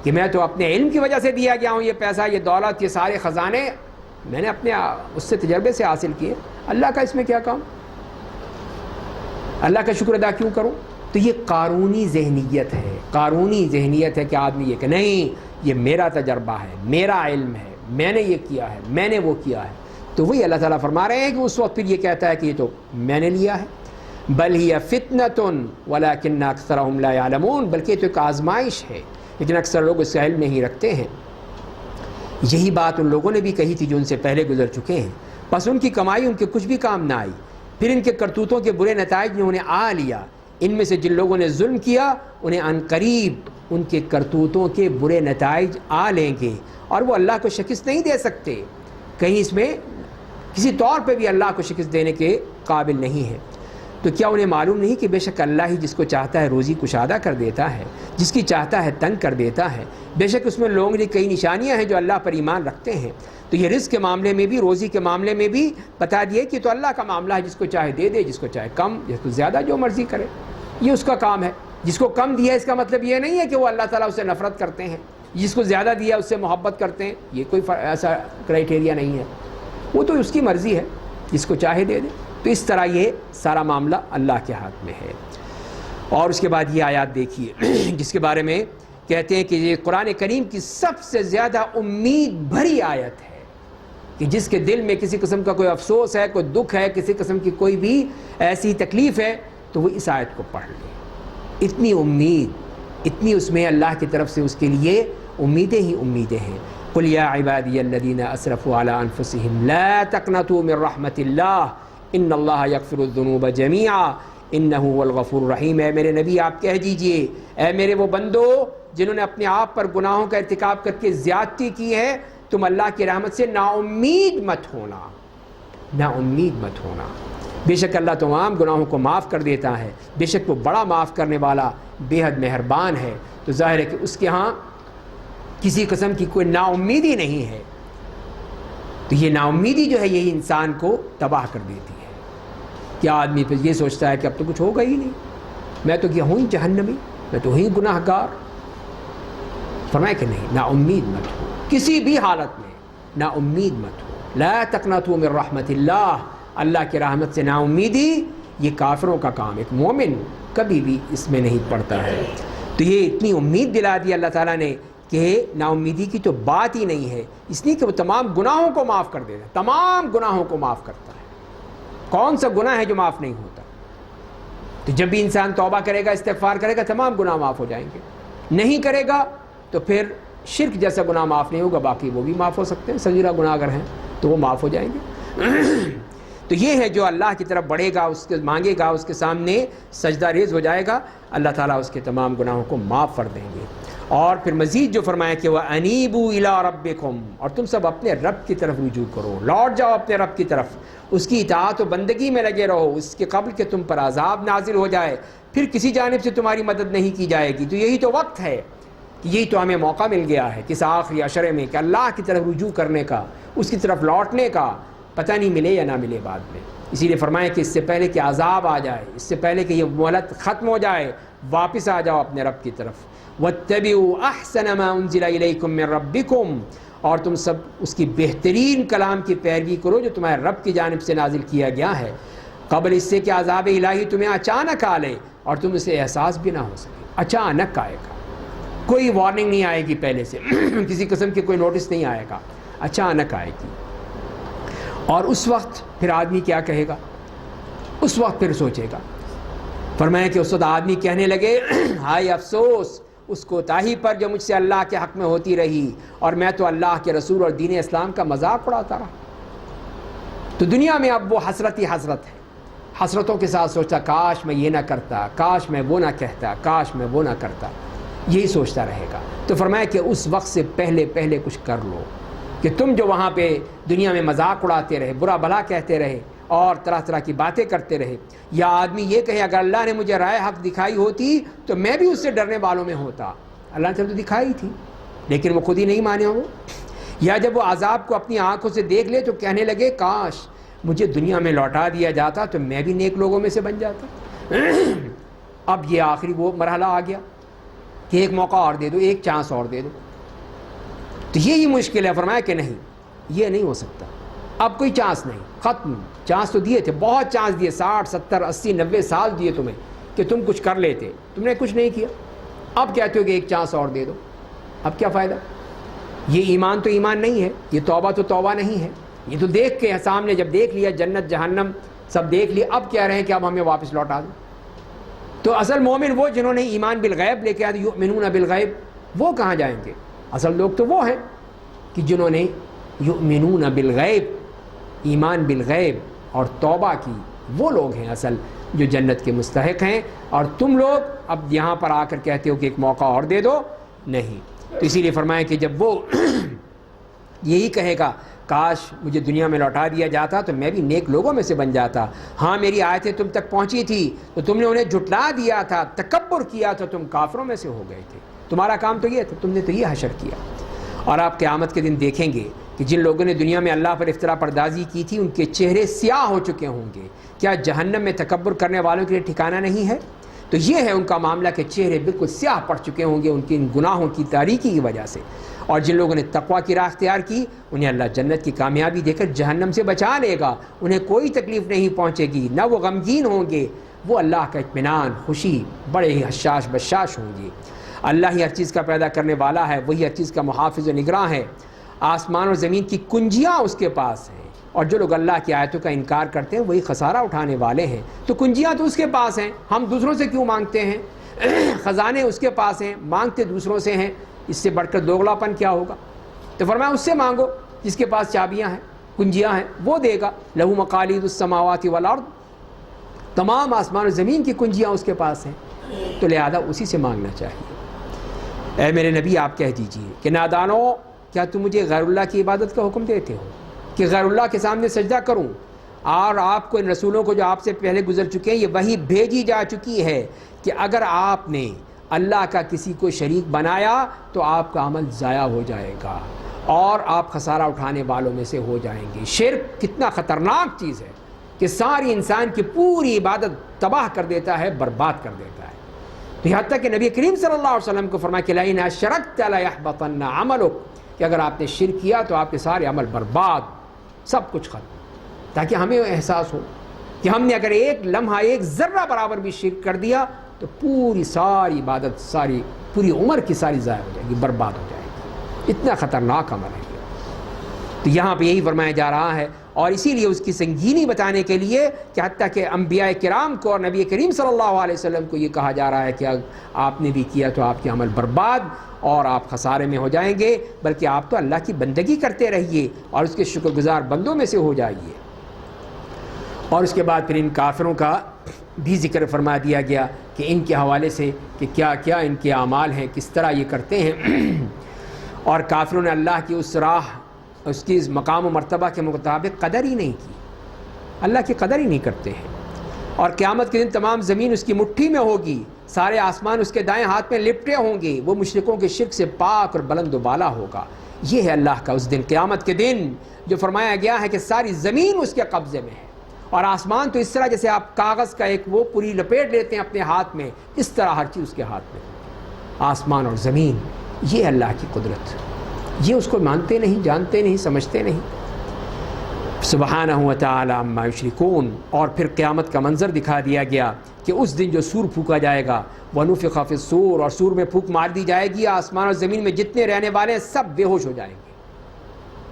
کہ میں تو اپنے علم کی وجہ سے دیا گیا ہوں، یہ پیسہ، یہ دولت، یہ سارے خزانے میں نے اپنے اس سے تجربے سے حاصل کیے، اللہ کا اس میں کیا کام، اللہ کا شکر ادا کیوں کروں؟ تو یہ قارونی ذہنیت ہے، قارونی ذہنیت ہے کہ آدمی یہ کہ نہیں یہ میرا تجربہ ہے، میرا علم ہے، میں نے یہ کیا ہے، میں نے وہ کیا ہے۔ تو وہی اللہ تعالیٰ فرما رہے ہیں کہ اس وقت پھر یہ کہتا ہے کہ یہ تو میں نے لیا ہے، بل ہی فتنۃ ولکن اکثرہم لا یعلمون، بلکہ یہ تو ایک آزمائش ہے لیکن اکثر لوگ اس کا علم نہیں رکھتے ہیں۔ یہی بات ان لوگوں نے بھی کہی تھی جو ان سے پہلے گزر چکے ہیں، بس ان کی کمائی ان کے کچھ بھی کام نہ آئی، پھر ان کے کرتوتوں کے برے نتائج نے انہیں آ لیا۔ ان میں سے جن لوگوں نے ظلم کیا انہیں عنقریب ان کے کرتوتوں کے برے نتائج آ لیں گے، اور وہ اللہ کو شکست نہیں دے سکتے، کہیں اس میں کسی طور پہ بھی اللہ کو شکست دینے کے قابل نہیں ہے۔ تو کیا انہیں معلوم نہیں کہ بے شک اللہ ہی جس کو چاہتا ہے روزی کشادہ کر دیتا ہے، جس کی چاہتا ہے تنگ کر دیتا ہے، بے شک اس میں لوگوں کے لیے کئی نشانیاں ہیں جو اللہ پر ایمان رکھتے ہیں۔ تو یہ رزق کے معاملے میں بھی، روزی کے معاملے میں بھی بتا دیے کہ تو اللہ کا معاملہ ہے، جس کو چاہے دے دے، جس کو چاہے کم، جس کو زیادہ، جو مرضی کرے، یہ اس کا کام ہے۔ جس کو کم دیا اس کا مطلب یہ نہیں ہے کہ وہ اللہ تعالیٰ اسے نفرت کرتے ہیں، جس کو زیادہ دیا اس سے محبت کرتے ہیں، یہ کوئی ایسا کرائٹیریا نہیں ہے، وہ تو اس کی مرضی ہے، جس کو چاہے دے دے۔ تو اس طرح یہ سارا معاملہ اللہ کے ہاتھ میں ہے۔ اور اس کے بعد یہ آیات دیکھیے جس کے بارے میں کہتے ہیں کہ یہ قرآن کریم کی سب سے زیادہ امید بھری آیت ہے، کہ جس کے دل میں کسی قسم کا کوئی افسوس ہے، کوئی دکھ ہے، کسی قسم کی کوئی بھی ایسی تکلیف ہے تو وہ اس آیت کو پڑھ لے۔ اتنی امید، اتنی اس میں اللہ کی طرف سے اس کے لیے امیدیں ہی امیدیں ہیں۔ قل یا عبادی الذین اسرفوا علی انفسہم لا تقنطوا من رحمت اللہ ان اللہ یغفر الذنوب جمیعا انہ هو الغفور الرحیم۔ اے میرے نبی آپ کہہ دیجئے، اے میرے وہ بندو جنہوں نے اپنے آپ پر گناہوں کا ارتکاب کر کے زیادتی کی ہے، تم اللہ کی رحمت سے نا امید مت ہونا، نا امید مت ہونا۔ بے شک اللہ تمام گناہوں کو معاف کر دیتا ہے، بے شک وہ بڑا معاف کرنے والا بے حد مہربان ہے۔ تو ظاہر ہے کہ اس کے ہاں کسی قسم کی کوئی نا امیدی نہیں ہے۔ تو یہ نا امیدی جو ہے یہی انسان کو تباہ کر دیتی ہے۔ کیا آدمی پھر یہ سوچتا ہے کہ اب تو کچھ ہوگا ہی نہیں، میں تو کیا ہوں ہی جہنمی، میں تو ہی گناہ گار۔ فرمایا کہ نہیں، نا امید مت ہو، کسی بھی حالت میں نا امید مت ہو۔ لا تقنطوا من رحمت اللہ، اللہ کی رحمت سے نا امیدی یہ کافروں کا کام، ایک مومن کبھی بھی اس میں نہیں پڑتا ہے۔ تو یہ اتنی امید دلا دی اللہ تعالیٰ نے کہ نا امیدی کی تو بات ہی نہیں ہے، اس لیے کہ وہ تمام گناہوں کو معاف کر دیتا ہے، تمام گناہوں کو معاف کرتا ہے۔ کون سا گناہ ہے جو معاف نہیں ہوتا؟ تو جب بھی انسان توبہ کرے گا، استغفار کرے گا، تمام گناہ معاف ہو جائیں گے۔ نہیں کرے گا تو پھر شرک جیسا گناہ معاف نہیں ہوگا، باقی وہ بھی معاف ہو سکتے ہیں، صغیرہ گناہ اگر ہیں تو وہ معاف ہو جائیں گے۔ تو یہ ہے جو اللہ کی طرف بڑھے گا، اس کے مانگے گا، اس کے سامنے سجدہ ریز ہو جائے گا، اللہ تعالیٰ اس کے تمام گناہوں کو معاف کر دیں گے۔ اور پھر مزید جو فرمایا کہ وَأَنِيبُوا إِلَىٰ رَبِّكُمْ، اور تم سب اپنے رب کی طرف رجوع کرو، لوٹ جاؤ اپنے رب کی طرف، اس کی اطاعت و بندگی میں لگے رہو، اس کے قبل کہ تم پر عذاب نازل ہو جائے، پھر کسی جانب سے تمہاری مدد نہیں کی جائے گی۔ تو یہی تو وقت ہے، یہی تو ہمیں موقع مل گیا ہے کس آخری عشرے میں کہ اللہ کی طرف رجوع کرنے کا، اس کی طرف لوٹنے کا، پتہ نہیں ملے یا نہ ملے بعد میں۔ اسی لیے فرمایا کہ اس سے پہلے کہ عذاب آ جائے، اس سے پہلے کہ یہ مہلت ختم ہو جائے، واپس آ جاؤ اپنے رب کی طرف۔ وَاتَّبِعُوا أَحْسَنَ مَا أُنزِلَ إِلَيْكُم مِّن رَّبِّكُمْ، اور تم سب اس کی بہترین کلام کی پیروی کرو جو تمہارے رب کی جانب سے نازل کیا گیا ہے، قبل اس سے کہ عذاب الہی تمہیں اچانک آ لے اور تم اسے احساس بھی نہ ہو سکے۔ اچانک آئے گا، کوئی وارننگ نہیں آئے گی پہلے سے، کسی قسم کی کوئی نوٹس نہیں آئے گا، اچانک آئے گی. اور اس وقت پھر آدمی کیا کہے گا؟ اس وقت پھر سوچے گا. فرمایا کہ اس وقت آدمی کہنے لگے ہائے افسوس اس کوتاہی پر جو مجھ سے اللہ کے حق میں ہوتی رہی، اور میں تو اللہ کے رسول اور دین اسلام کا مذاق اڑاتا رہا. تو دنیا میں اب وہ حسرت ہی حسرت ہے. حسرتوں کے ساتھ سوچتا کاش میں یہ نہ کرتا، کاش میں وہ نہ کہتا، کاش میں وہ نہ کرتا، یہی سوچتا رہے گا. تو فرمایا کہ اس وقت سے پہلے پہلے کچھ کر لو، کہ تم جو وہاں پہ دنیا میں مذاق اڑاتے رہے، برا بھلا کہتے رہے اور طرح طرح کی باتیں کرتے رہے، یا آدمی یہ کہے اگر اللہ نے مجھے رائے حق دکھائی ہوتی تو میں بھی اس سے ڈرنے والوں میں ہوتا. اللہ نے تو دکھائی تھی لیکن وہ خود ہی نہیں مانے ہو. یا جب وہ عذاب کو اپنی آنکھوں سے دیکھ لے تو کہنے لگے کاش مجھے دنیا میں لوٹا دیا جاتا تو میں بھی نیک لوگوں میں سے بن جاتا. اب یہ آخری وہ مرحلہ آ گیا کہ ایک موقع اور دے دو، ایک چانس اور دے دو. تو یہی مشکل ہے. فرمایا کہ نہیں، یہ نہیں ہو سکتا، اب کوئی چانس نہیں، ختم. چانس تو دیے تھے، بہت چانس دیے، 60 70 80 90 سال دیے تمہیں کہ تم کچھ کر لیتے، تم نے کچھ نہیں کیا. اب کہتے ہو کہ ایک چانس اور دے دو، اب کیا فائدہ؟ یہ ایمان تو ایمان نہیں ہے، یہ توبہ تو توبہ نہیں ہے. یہ تو دیکھ کے سامنے جب دیکھ لیا جنت جہنم سب دیکھ لیا، اب کہہ رہے ہیں کہ اب ہمیں واپس لوٹا دو. تو اصل مومن وہ جنہوں نے ایمان بالغیب لے کے آئے، یؤمنون بالغیب، وہ کہاں جائیں گے؟ اصل لوگ تو وہ ہیں کہ جنہوں نے یؤمنون بالغیب، ایمان بالغیب اور توبہ کی، وہ لوگ ہیں اصل جو جنت کے مستحق ہیں. اور تم لوگ اب یہاں پر آ کر کہتے ہو کہ ایک موقع اور دے دو. نہیں. تو اسی لیے فرمایا کہ جب وہ یہی کہے گا کاش مجھے دنیا میں لوٹا دیا جاتا تو میں بھی نیک لوگوں میں سے بن جاتا. ہاں میری آیتیں تم تک پہنچی تھی تو تم نے انہیں جھٹلا دیا تھا، تکبر کیا تو تم کافروں میں سے ہو گئے تھے. تمہارا کام تو یہ تھا، تم نے تو یہ حشر کیا. اور آپ قیامت کے دن دیکھیں گے کہ جن لوگوں نے دنیا میں اللہ پر افترا پردازی کی تھی ان کے چہرے سیاہ ہو چکے ہوں گے. کیا جہنم میں تکبر کرنے والوں کے لیے ٹھکانہ نہیں ہے؟ تو یہ ہے ان کا معاملہ کہ چہرے بالکل سیاہ پڑ چکے ہوں گے ان کے ان گناہوں کی تاریکی کی وجہ سے. اور جن لوگوں نے تقویٰ کی راہ اختیار کی انہیں اللہ جنت کی کامیابی دے کر جہنم سے بچا لے گا. انہیں کوئی تکلیف نہیں پہنچے گی، نہ وہ غمگین ہوں گے، وہ اللہ کا اطمینان، خوشی، بڑے ہی حشاش بشاش ہوں گے. اللہ ہی ہر چیز کا پیدا کرنے والا ہے، وہی ہر چیز کا محافظ و نگراں ہے. آسمان اور زمین کی کنجیاں اس کے پاس ہیں، اور جو لوگ اللہ کی آیتوں کا انکار کرتے ہیں وہی خسارہ اٹھانے والے ہیں. تو کنجیاں تو اس کے پاس ہیں، ہم دوسروں سے کیوں مانگتے ہیں؟ خزانے اس کے پاس ہیں، مانگتے دوسروں سے ہیں. اس سے بڑھ کر دوغلاپن کیا ہوگا؟ تو فرمایا اس سے مانگو جس کے پاس چابیاں ہیں، کنجیاں ہیں، وہ دے گا. لہو مقالید السماوات والارض، تمام آسمان و زمین کی کنجیاں اس کے پاس ہیں، تو لہذا اسی سے مانگنا چاہیے. اے میرے نبی آپ کہہ دیجئے کہ نادانو، کیا تم مجھے غیر اللہ کی عبادت کا حکم دیتے ہو کہ غیر اللہ کے سامنے سجدہ کروں؟ اور آپ کو ان رسولوں کو جو آپ سے پہلے گزر چکے ہیں یہ وحی بھیجی جا چکی ہے کہ اگر آپ نے اللہ کا کسی کو شریک بنایا تو آپ کا عمل ضائع ہو جائے گا اور آپ خسارہ اٹھانے والوں میں سے ہو جائیں گے. شرک کتنا خطرناک چیز ہے کہ ساری انسان کی پوری عبادت تباہ کر دیتا ہے، برباد کر دیتا ہے. تو یہاں تک کہ نبی کریم صلی اللہ علیہ وسلم کو فرمایا کہ لئن اشرکت لیحبطن عملک، کہ اگر آپ نے شرک کیا تو آپ کے سارے عمل برباد، سب کچھ ختم. تاکہ ہمیں احساس ہو کہ ہم نے اگر ایک لمحہ ایک ذرہ برابر بھی شرک کر دیا تو پوری ساری عبادت، ساری پوری عمر کی ساری ضائع ہو جائے گی، برباد ہو جائے گی. اتنا خطرناک عمل ہے. تو یہاں پہ یہی فرمایا جا رہا ہے، اور اسی لیے اس کی سنگینی بتانے کے لیے کہ حتیٰ کہ انبیاء کرام کو اور نبی کریم صلی اللہ علیہ وسلم کو یہ کہا جا رہا ہے کہ آپ نے بھی کیا تو آپ کے عمل برباد اور آپ خسارے میں ہو جائیں گے، بلکہ آپ تو اللہ کی بندگی کرتے رہیے اور اس کے شکر گزار بندوں میں سے ہو جائیے. اور اس کے بعد پھر ان کافروں کا بھی ذکر فرما دیا گیا کہ ان کے حوالے سے کہ کیا کیا ان کے اعمال ہیں، کس طرح یہ کرتے ہیں. اور کافروں نے اللہ کی اس راہ، اس کی مقام و مرتبہ کے مطابق قدر ہی نہیں کی، اللہ کی قدر ہی نہیں کرتے ہیں. اور قیامت کے دن تمام زمین اس کی مٹھی میں ہوگی، سارے آسمان اس کے دائیں ہاتھ میں لپٹے ہوں گے، وہ مشرکوں کے شرک سے پاک اور بلند و بالا ہوگا. یہ ہے اللہ کا اس دن، قیامت کے دن جو فرمایا گیا ہے کہ ساری زمین اس کے قبضے میں ہے. اور آسمان تو اس طرح جیسے آپ کاغذ کا ایک وہ پوری لپیٹ لیتے ہیں اپنے ہاتھ میں، اس طرح ہر چیز اس کے ہاتھ میں. آسمان اور زمین، یہ اللہ کی قدرت، یہ اس کو مانتے نہیں، جانتے نہیں، سمجھتے نہیں. سبحانہ و تعالی عما یشرکون. اور پھر قیامت کا منظر دکھا دیا گیا کہ اس دن جو سور پھونکا جائے گا، وَنُفِخَ فِي الصُّورِ، اور سور میں پھونک مار دی جائے گی، آسمان اور زمین میں جتنے رہنے والے ہیں سب بے ہوش ہو جائیں گے.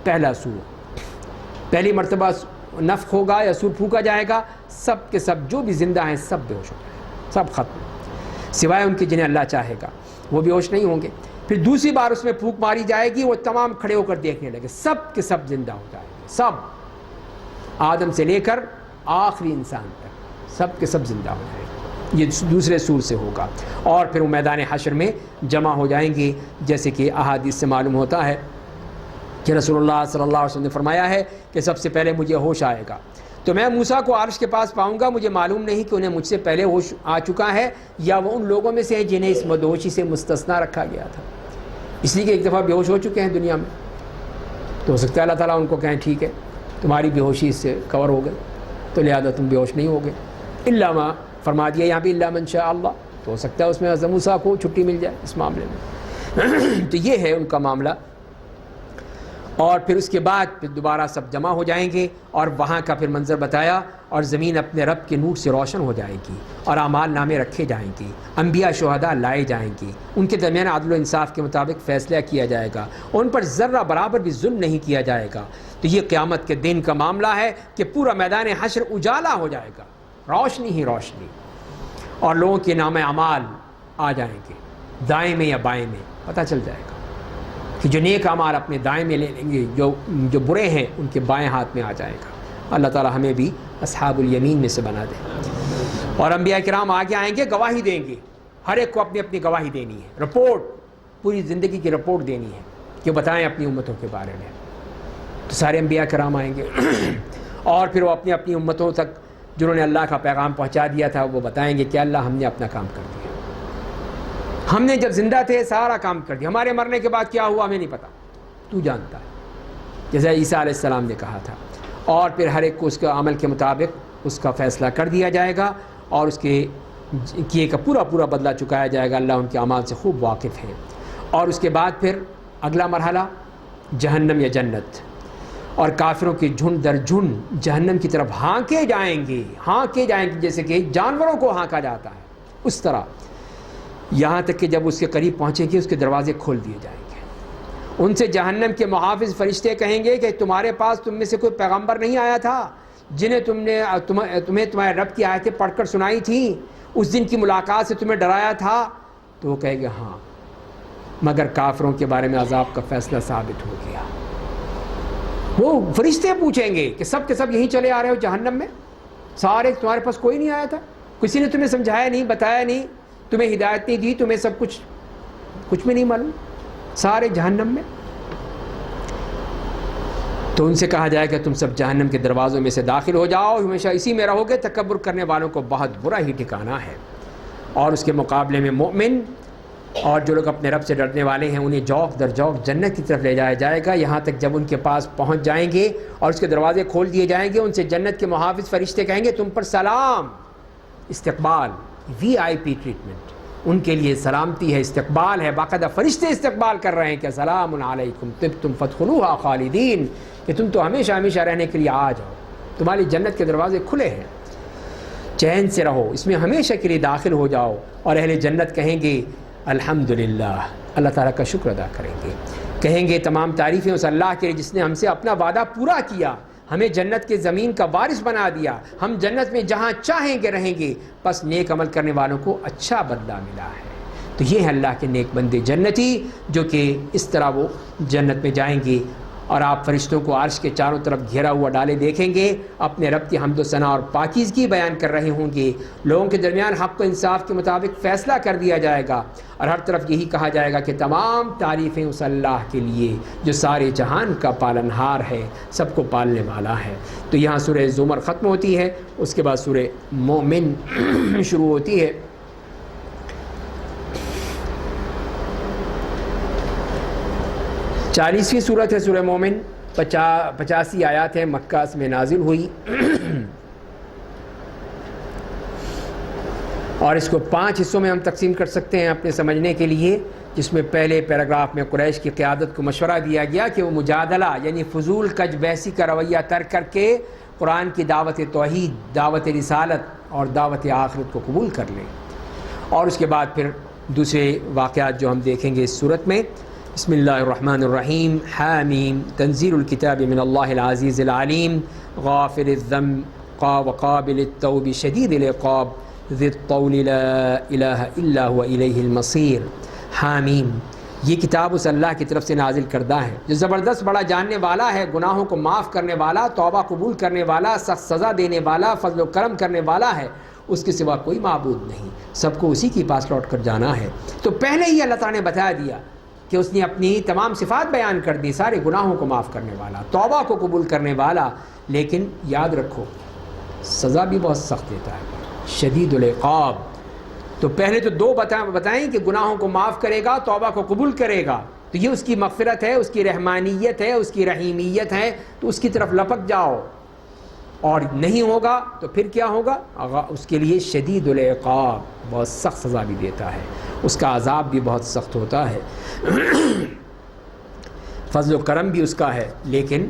پہلا سور، پہلی مرتبہ نفخ ہوگا یا سور پھونکا جائے گا، سب کے سب جو بھی زندہ ہیں سب بے ہوش ہو جائیں گے، سب ختم، سوائے ان کے جنہیں اللہ چاہے گا وہ بے ہوش نہیں ہوں گے۔ پھر دوسری بار اس میں پھونک ماری جائے گی، وہ تمام کھڑے ہو کر دیکھنے لگے، سب کے سب زندہ ہو جائیں گے، سب، آدم سے لے کر آخری انسان تک سب کے سب زندہ ہو جائیں گے۔ یہ دوسرے سور سے ہوگا، اور پھر وہ میدان حشر میں جمع ہو جائیں گے، جیسے کہ احادیث سے معلوم ہوتا ہے کہ رسول اللہ صلی اللہ علیہ وسلم نے فرمایا ہے کہ سب سے پہلے مجھے ہوش آئے گا تو میں موسیٰ کو عرش کے پاس پاؤں گا، مجھے معلوم نہیں کہ انہیں مجھ سے پہلے ہوش آ چکا ہے یا وہ ان لوگوں میں سے ہیں جنہیں اس مدہوشی سے مستثنا رکھا گیا تھا، اس لیے کہ ایک دفعہ بے ہوش ہو چکے ہیں دنیا میں، تو ہو سکتا ہے اللہ تعالیٰ ان کو کہیں ٹھیک ہے تمہاری بے ہوشی اس سے کور ہو گئی تو لہذا تم بے ہوش نہیں ہوگے، الا ما فرما دیا یہاں بھی الا من شاء اللہ، تو ہو سکتا ہے اس میں حضرت موسیٰ کو چھٹی مل جائے اس معاملے میں۔ تو یہ ہے ان کا معاملہ، اور پھر اس کے بعد پھر دوبارہ سب جمع ہو جائیں گے، اور وہاں کا پھر منظر بتایا، اور زمین اپنے رب کے نور سے روشن ہو جائے گی، اور اعمال نامے رکھے جائیں گے، انبیاء شہداء لائے جائیں گے، ان کے درمیان عدل و انصاف کے مطابق فیصلہ کیا جائے گا، ان پر ذرہ برابر بھی ظلم نہیں کیا جائے گا۔ تو یہ قیامت کے دن کا معاملہ ہے کہ پورا میدان حشر اجالا ہو جائے گا، روشنی ہی روشنی، اور لوگوں کے نام اعمال آ جائیں گے دائیں میں یا بائیں میں، پتہ چل جائے گا کہ جو نیک اعمال اپنے دائیں میں لے لیں گے، جو برے ہیں ان کے بائیں ہاتھ میں آ جائے گا۔ اللہ تعالی ہمیں بھی اصحاب الیمین میں سے بنا دے۔ اور انبیاء کرام آگے آئیں گے، گواہی دیں گے، ہر ایک کو اپنی اپنی گواہی دینی ہے، رپورٹ، پوری زندگی کی رپورٹ دینی ہے کہ بتائیں اپنی امتوں کے بارے میں۔ تو سارے انبیاء کرام آئیں گے اور پھر وہ اپنی اپنی امتوں تک جنہوں نے اللہ کا پیغام پہنچا دیا تھا وہ بتائیں گے کہ اللہ ہم نے اپنا کام کر دیا، ہم نے جب زندہ تھے سارا کام کر دیا، ہمارے مرنے کے بعد کیا ہوا ہمیں نہیں پتا، تو جانتا ہے، جیسے عیسیٰ علیہ السلام نے کہا تھا۔ اور پھر ہر ایک کو اس کے عمل کے مطابق اس کا فیصلہ کر دیا جائے گا، اور اس کے کیے کا پورا پورا بدلہ چکایا جائے گا، اللہ ان کے اعمال سے خوب واقف ہے۔ اور اس کے بعد پھر اگلا مرحلہ جہنم یا جنت، اور کافروں کے جھنڈ در جھنڈ جہنم کی طرف ہانکے جائیں گے، جیسے کہ جانوروں کو ہانکا جاتا ہے اس طرح، یہاں تک کہ جب اس کے قریب پہنچیں گے اس کے دروازے کھول دیے جائیں گے۔ ان سے جہنم کے محافظ فرشتے کہیں گے کہ تمہارے پاس تم میں سے کوئی پیغمبر نہیں آیا تھا جنہیں تمہیں تمہارے رب کی آیتیں پڑھ کر سنائی تھیں، اس دن کی ملاقات سے تمہیں ڈرایا تھا؟ تو وہ کہے گے ہاں، مگر کافروں کے بارے میں عذاب کا فیصلہ ثابت ہو گیا۔ وہ فرشتے پوچھیں گے کہ سب کے سب یہیں چلے آ رہے ہو جہنم میں، سارے تمہارے پاس کوئی نہیں آیا تھا، کسی نے تمہیں سمجھایا نہیں، بتایا نہیں، تمہیں ہدایت نہیں دی، تمہیں سب کچھ بھی نہیں معلوم، سارے جہنم میں؟ تو ان سے کہا جائے کہ تم سب جہنم کے دروازوں میں سے داخل ہو جاؤ، ہمیشہ اسی میں رہو گے، تکبر کرنے والوں کو بہت برا ہی ٹھکانہ ہے۔ اور اس کے مقابلے میں مومن اور جو لوگ اپنے رب سے ڈرنے والے ہیں انہیں جوق در جوق جنت کی طرف لے جایا جائے گا، یہاں تک جب ان کے پاس پہنچ جائیں گے اور اس کے دروازے کھول دیے جائیں گے، ان سے جنت کے محافظ فرشتے کہیں گے تم پر سلام، استقبال، VIP ٹریٹمنٹ، ان کے لیے سلامتی ہے، استقبال ہے، باقاعدہ فرشتے استقبال کر رہے ہیں کہ سلام علیکم طبتم فادخلوها خالدین، کہ تم تو ہمیشہ ہمیشہ رہنے کے لیے آ جاؤ، تمہاری جنت کے دروازے کھلے ہیں، چین سے رہو، اس میں ہمیشہ کے لیے داخل ہو جاؤ۔ اور اہل جنت کہیں گے الحمدللہ، اللہ تعالیٰ کا شکر ادا کریں گے، کہیں گے تمام تعریفیں اس اللہ کے لیے جس نے ہم سے اپنا وعدہ پورا کیا، ہمیں جنت کے زمین کا وارث بنا دیا، ہم جنت میں جہاں چاہیں گے رہیں گے، بس نیک عمل کرنے والوں کو اچھا بدلہ ملا ہے۔ تو یہ ہے اللہ کے نیک بندے جنتی، جو کہ اس طرح وہ جنت میں جائیں گے، اور آپ فرشتوں کو عرش کے چاروں طرف گھیرا ہوا ڈالے دیکھیں گے، اپنے رب کی حمد و ثنا اور پاکیزگی بیان کر رہے ہوں گے، لوگوں کے درمیان حق و انصاف کے مطابق فیصلہ کر دیا جائے گا، اور ہر طرف یہی کہا جائے گا کہ تمام تعریفیں اس اللہ کے لیے جو سارے جہان کا پالنہار ہے، سب کو پالنے والا ہے۔ تو یہاں سورہ زمر ختم ہوتی ہے، اس کے بعد سورہ مومن شروع ہوتی ہے۔ چالیسویں صورت ہے سورہ مومن، 85 آیات ہیں، مکہ میں نازل ہوئی، اور اس کو 5 حصوں میں ہم تقسیم کر سکتے ہیں اپنے سمجھنے کے لیے، جس میں پہلے پیراگراف میں قریش کی قیادت کو مشورہ دیا گیا کہ وہ مجادلہ یعنی فضول کج بحثی کا رویہ ترک کر کے قرآن کی دعوت توحید، دعوت رسالت اور دعوت آخرت کو قبول کر لیں، اور اس کے بعد پھر دوسرے واقعات جو ہم دیکھیں گے اس صورت میں بسم اللہ الرحمن الرحیم حامیم تنزیل الکتاب من اللہ العزیز العلیم غافر الذنب وقابل التوب شدید العقاب ذی الطول لا الہ الا هو الیہ المصیر۔ حامیم، یہ کتاب اس اللہ کی طرف سے نازل کردہ ہے جو زبردست بڑا جاننے والا ہے، گناہوں کو معاف کرنے والا، توبہ قبول کرنے والا، سخت سزا دینے والا، فضل و کرم کرنے والا ہے، اس کے سوا کوئی معبود نہیں، سب کو اسی کے پاس لوٹ کر جانا ہے۔ تو پہلے ہی اللہ تعالیٰ نے بتا دیا کہ اس نے اپنی تمام صفات بیان کر دی، سارے گناہوں کو معاف کرنے والا، توبہ کو قبول کرنے والا، لیکن یاد رکھو سزا بھی بہت سخت دیتا ہے، شدید العقاب۔ تو پہلے تو دو بتائیں کہ گناہوں کو معاف کرے گا، توبہ کو قبول کرے گا، تو یہ اس کی مغفرت ہے، اس کی رحمانیت ہے، اس کی رحیمیت ہے، تو اس کی طرف لپک جاؤ۔ اور نہیں ہوگا تو پھر کیا ہوگا؟ اس کے لیے شدید العقاب، بہت سخت سزا بھی دیتا ہے، اس کا عذاب بھی بہت سخت ہوتا ہے۔ فضل و کرم بھی اس کا ہے، لیکن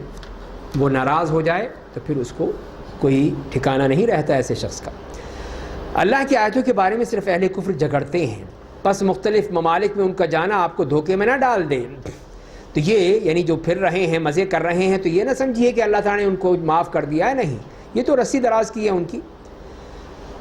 وہ ناراض ہو جائے تو پھر اس کو کوئی ٹھکانہ نہیں رہتا ایسے شخص کا۔ اللہ کی آیتوں کے بارے میں صرف اہل کفر جھگڑتے ہیں، پس مختلف ممالک میں ان کا جانا آپ کو دھوکے میں نہ ڈال دے۔ تو یہ یعنی جو پھر رہے ہیں، مزے کر رہے ہیں، تو یہ نہ سمجھیے کہ اللہ تعالیٰ نے ان کو معاف کر دیا ہے، نہیں، یہ تو رسی دراز کی ہے ان کی۔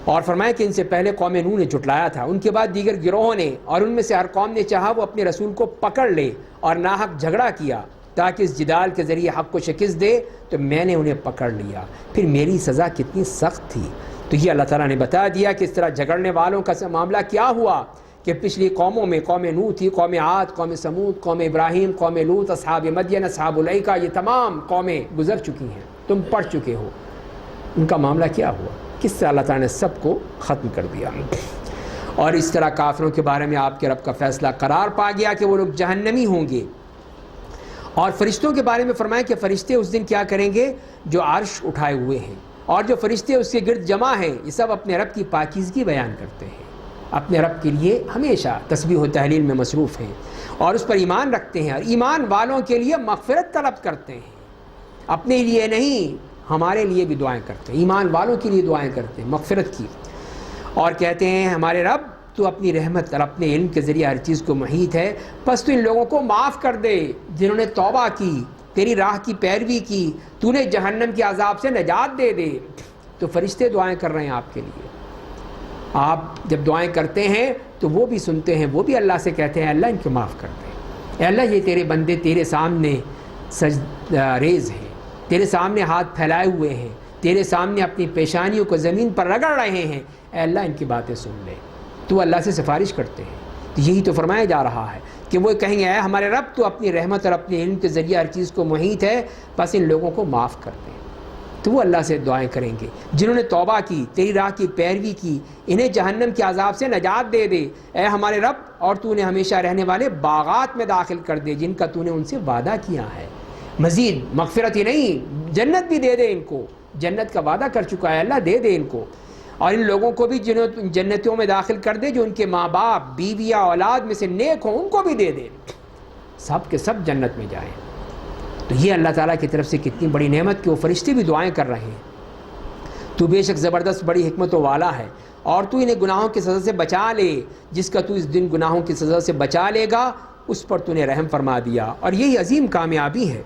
اور فرمایا کہ ان سے پہلے قوم نوح نے جھٹلایا تھا، ان کے بعد دیگر گروہوں نے، اور ان میں سے ہر قوم نے چاہا وہ اپنے رسول کو پکڑ لے اور ناحق جھگڑا کیا تاکہ اس جدال کے ذریعے حق کو شکست دے، تو میں نے انہیں پکڑ لیا، پھر میری سزا کتنی سخت تھی۔ تو یہ اللہ تعالیٰ نے بتا دیا کہ اس طرح جھگڑنے والوں کا معاملہ کیا ہوا، کہ پچھلی قوموں میں قوم نوح تھی، قوم عاد، قوم سمود، قوم ابراہیم، قوم لوط، اصحاب مدین، اصحاب الایکہ، یہ تمام قومیں گزر چکی ہیں، تم پڑھ چکے ہو، ان کا معاملہ کیا ہوا، کس سے اللہ تعالیٰ نے سب کو ختم کر دیا۔ اور اس طرح کافروں کے بارے میں آپ کے رب کا فیصلہ قرار پا گیا کہ وہ لوگ جہنمی ہوں گے۔ اور فرشتوں کے بارے میں فرمایا کہ فرشتے اس دن کیا کریں گے؟ جو عرش اٹھائے ہوئے ہیں اور جو فرشتے اس کے گرد جمع ہیں، یہ سب اپنے رب کی پاکیزگی بیان کرتے ہیں، اپنے رب کے لیے ہمیشہ تسبیح و تہلیل میں مصروف ہیں اور اس پر ایمان رکھتے ہیں، اور ایمان والوں کے لیے مغفرت طلب کرتے ہیں، اپنے لیے نہیں، ہمارے لیے بھی دعائیں کرتے ہیں، ایمان والوں کے لیے دعائیں کرتے ہیں مغفرت کی، اور کہتے ہیں ہمارے رب تو اپنی رحمت اور اپنے علم کے ذریعے ہر چیز کو محیط ہے، پس تو ان لوگوں کو معاف کر دے جنہوں نے توبہ کی، تیری راہ کی پیروی کی، تو نے جہنم کے عذاب سے نجات دے دے۔ تو فرشتے دعائیں کر رہے ہیں آپ کے لیے، آپ جب دعائیں کرتے ہیں تو وہ بھی سنتے ہیں، وہ بھی اللہ سے کہتے ہیں اللہ ان کو معاف کر دے، اے اللہ یہ تیرے بندے تیرے سامنے ریز ہیں، تیرے سامنے ہاتھ پھیلائے ہوئے ہیں، تیرے سامنے اپنی پیشانیوں کو زمین پر رگڑ رہے ہیں، اے اللہ ان کی باتیں سن لے۔ تو اللہ سے سفارش کرتے ہیں، تو یہی تو فرمایا جا رہا ہے کہ وہ کہیں گے اے ہمارے رب تو اپنی رحمت اور اپنے علم کے ذریعے ہر چیز کو محیط ہے، بس ان لوگوں کو معاف کر دیں۔ تو وہ اللہ سے دعائیں کریں گے جنہوں نے توبہ کی، تیری راہ کی پیروی کی، انہیں جہنم کے عذاب سے نجات دے دے، اے ہمارے رب، اور تو نے ہمیشہ رہنے والے باغات میں داخل کر دے جن کا تو نے ان سے وعدہ کیا ہے۔ مزید مغفرت ہی نہیں، جنت بھی دے دے ان کو، جنت کا وعدہ کر چکا ہے اللہ، دے دے ان کو، اور ان لوگوں کو بھی جنہوں جنتوں میں داخل کر دے جو ان کے ماں باپ، بیویاں، اولاد میں سے نیک ہوں، ان کو بھی دے دے، سب کے سب جنت میں جائیں۔ تو یہ اللہ تعالیٰ کی طرف سے کتنی بڑی نعمت کہ وہ فرشتے بھی دعائیں کر رہے ہیں۔ تو بے شک زبردست بڑی حکمتوں والا ہے، اور تو انہیں گناہوں کی سزا سے بچا لے، جس کا تو اس دن گناہوں کی سزا سے بچا لے گا اس پر تو نے رحم فرما دیا۔ اور یہی عظیم کامیابی ہے